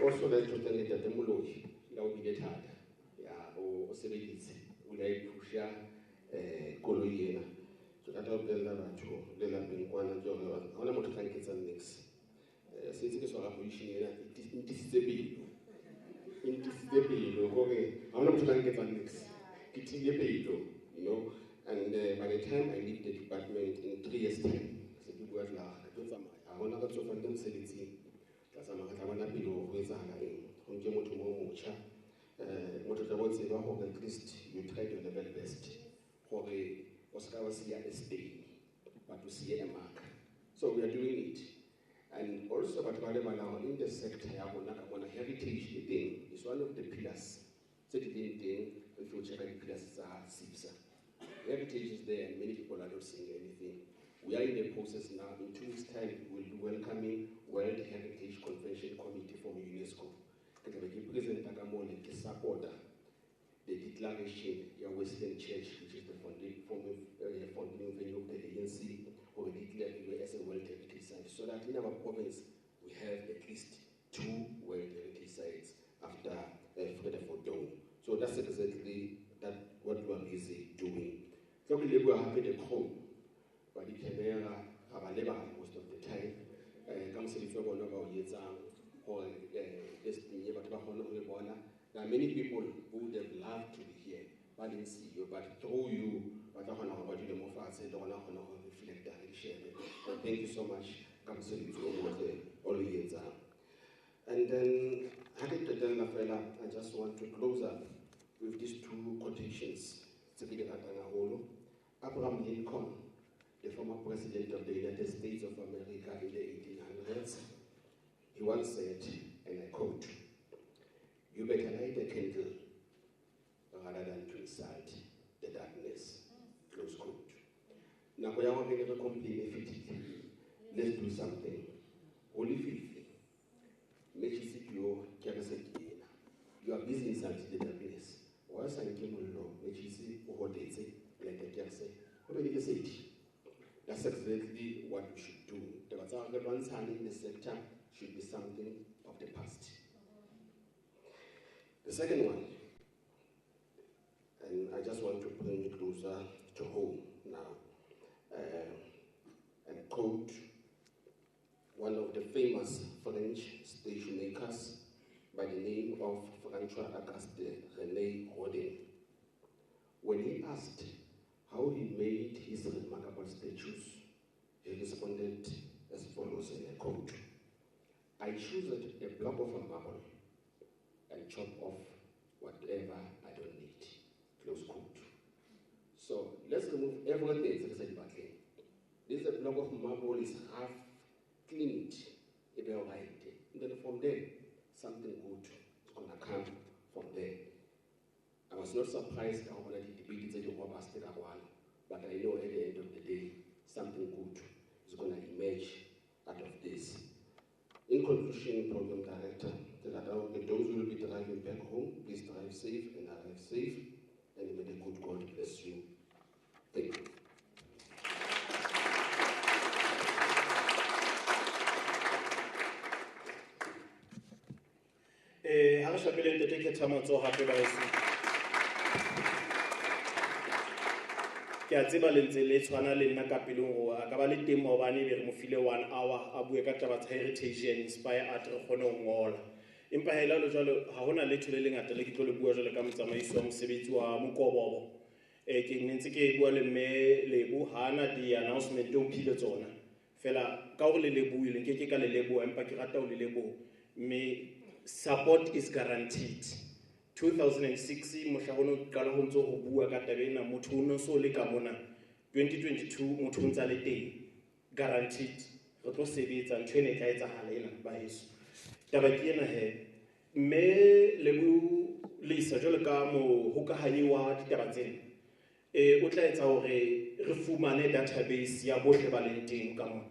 also like to thank the Demology, or Sebedis, who like Pusha Koloyena. So that of the Lavacho, the Lapinquan, on a motorcycle and next. Since it's all a position, it is the bill. It is the bill, okay. I'm not trying to get next. It is the bill, you know. And by the time I leave the department in 3 years' time, I want to go to the at least you try to level best for the Oscar was here this day, but to see a mark. So we are doing it. And also, but now in the sector, heritage thing is one of the pillars. So the thing, if you check the pillars, heritage is there, and many people are not seeing anything. We are in the process now. In 2 weeks' time, we'll be welcoming World Heritage Convention Committee from UNESCO. Ke present ke support the declaration of Western Church, which is the founding venue of the ANC, or declared as a World Heritage Site, so that in our province we have at least 2 World Heritage Sites after Frederick Dome. So that's exactly what we are busy doing. So we are happy at home, but the camera most of the time. There are many people who would have loved to be here, but didn't see you. But through you, thank you so much. And then, I just want to close up with these 2 quotations. Abraham Lincoln, the former president of the United States of America in the 1800s, he once said, and I quote, "You better light a candle rather than to incite the darkness." Close quote. Now, let's do something. Holy faith. You are busy inciting the darkness. Once I came along, that's exactly what we should do. The ones in the sector should be something of the past. The second one, and I just want to bring it closer to home now, and quote one of the famous French stage makers by the name of François-Auguste René Rodin. When he asked how he made his remarkable statues, he responded as follows in a quote, "I choose a block of marble and chop off whatever I don't need." Close quote. So let's remove everything. This is a block of marble, is half cleaned, and then from there, something good is going to come from there. I was not surprised how many debates in the robust but I know at the end of the day, something good is going to emerge out of this. In conclusion, Program Director, those who will be driving back home, please drive safe and arrive safe, and may the good God bless you. Thank you. Ke a tseba le ntse le tshwana le nna ka pelong go a ka ba le teng maobane be re mo file 1 hour a bue ka taba tsa heritage and inspire art re kgone go ngola empa hela lo jalo ha hona letho le lengata le ke tlo le bua jalo ka motsamaisi wa mosebetsi wa Mokobobo ke ntse ke bua le mme Lebo hana di announcement o phile tsona fela ka go le lebuile ke ka le leboa empa ke rata o le leboa me support is guaranteed. 2006 mohlagono qala ho ntso ho bua ka tabena motho o no so le ka mona 2022 motho o ntsa le teng guaranteed re tlo sebetsa ntwe ne tla etsa halela ba heso taba ke ena he me le bu lisa jole ka mo hokahanyi wa ditaba tsena o tla etsa hore re fumane database ya bohle ba leng teng ka mona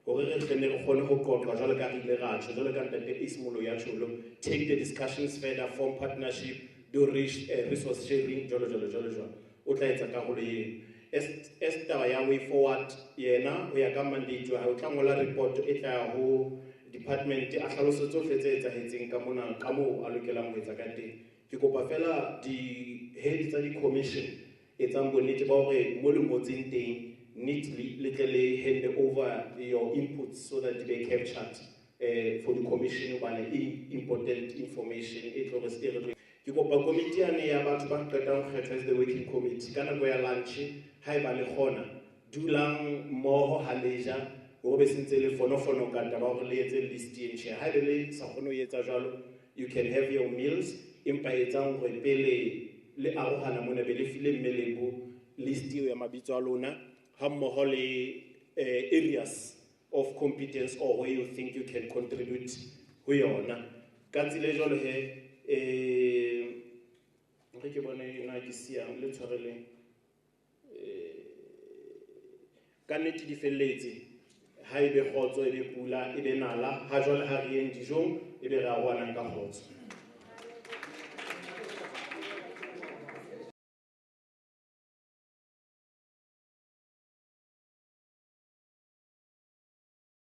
hore re tlene re kgone ho qoqa jwalo ka re ile ra tjho jwalo ka ntate Ismolo ya tjholo take the discussions further, form partnership, do resource sharing jwalo o tla etsa karolo eo as taba ya way forward yena o ya ka mandate wa o tla ngola report e tla ho department a hlalosetso tsohle tse etsahetseng ka mona ka moo a lokelang ho etsa ka teng ke kopa fela di head tsa di commission etsang bonnete ba hore mo le motseng teng neatly literally hand over your inputs so that they captured for the commission by important information ke kopa committee ane ya batho ba qetang ho kgetha the working committee kana go ya lunch ha e ba le khona dulang mmoho haleja go be sentse le fonofono ka taba go le etse list e ntshe ha le sa kgone ho etsa jalo you can have your meals empa etsang go pele le arohana mona be le file mmelebo list ya mabitso a lona ha mmoho le areas of competence or where you think you can contribute ho yona ka tsile jalo he ke bona ina ke sia le tshwarele ka nnete di felletse ha ebe kgotso ebe pula ebe nala ha jwale ha re yeng dijong ebe re arohanang ka kgotso.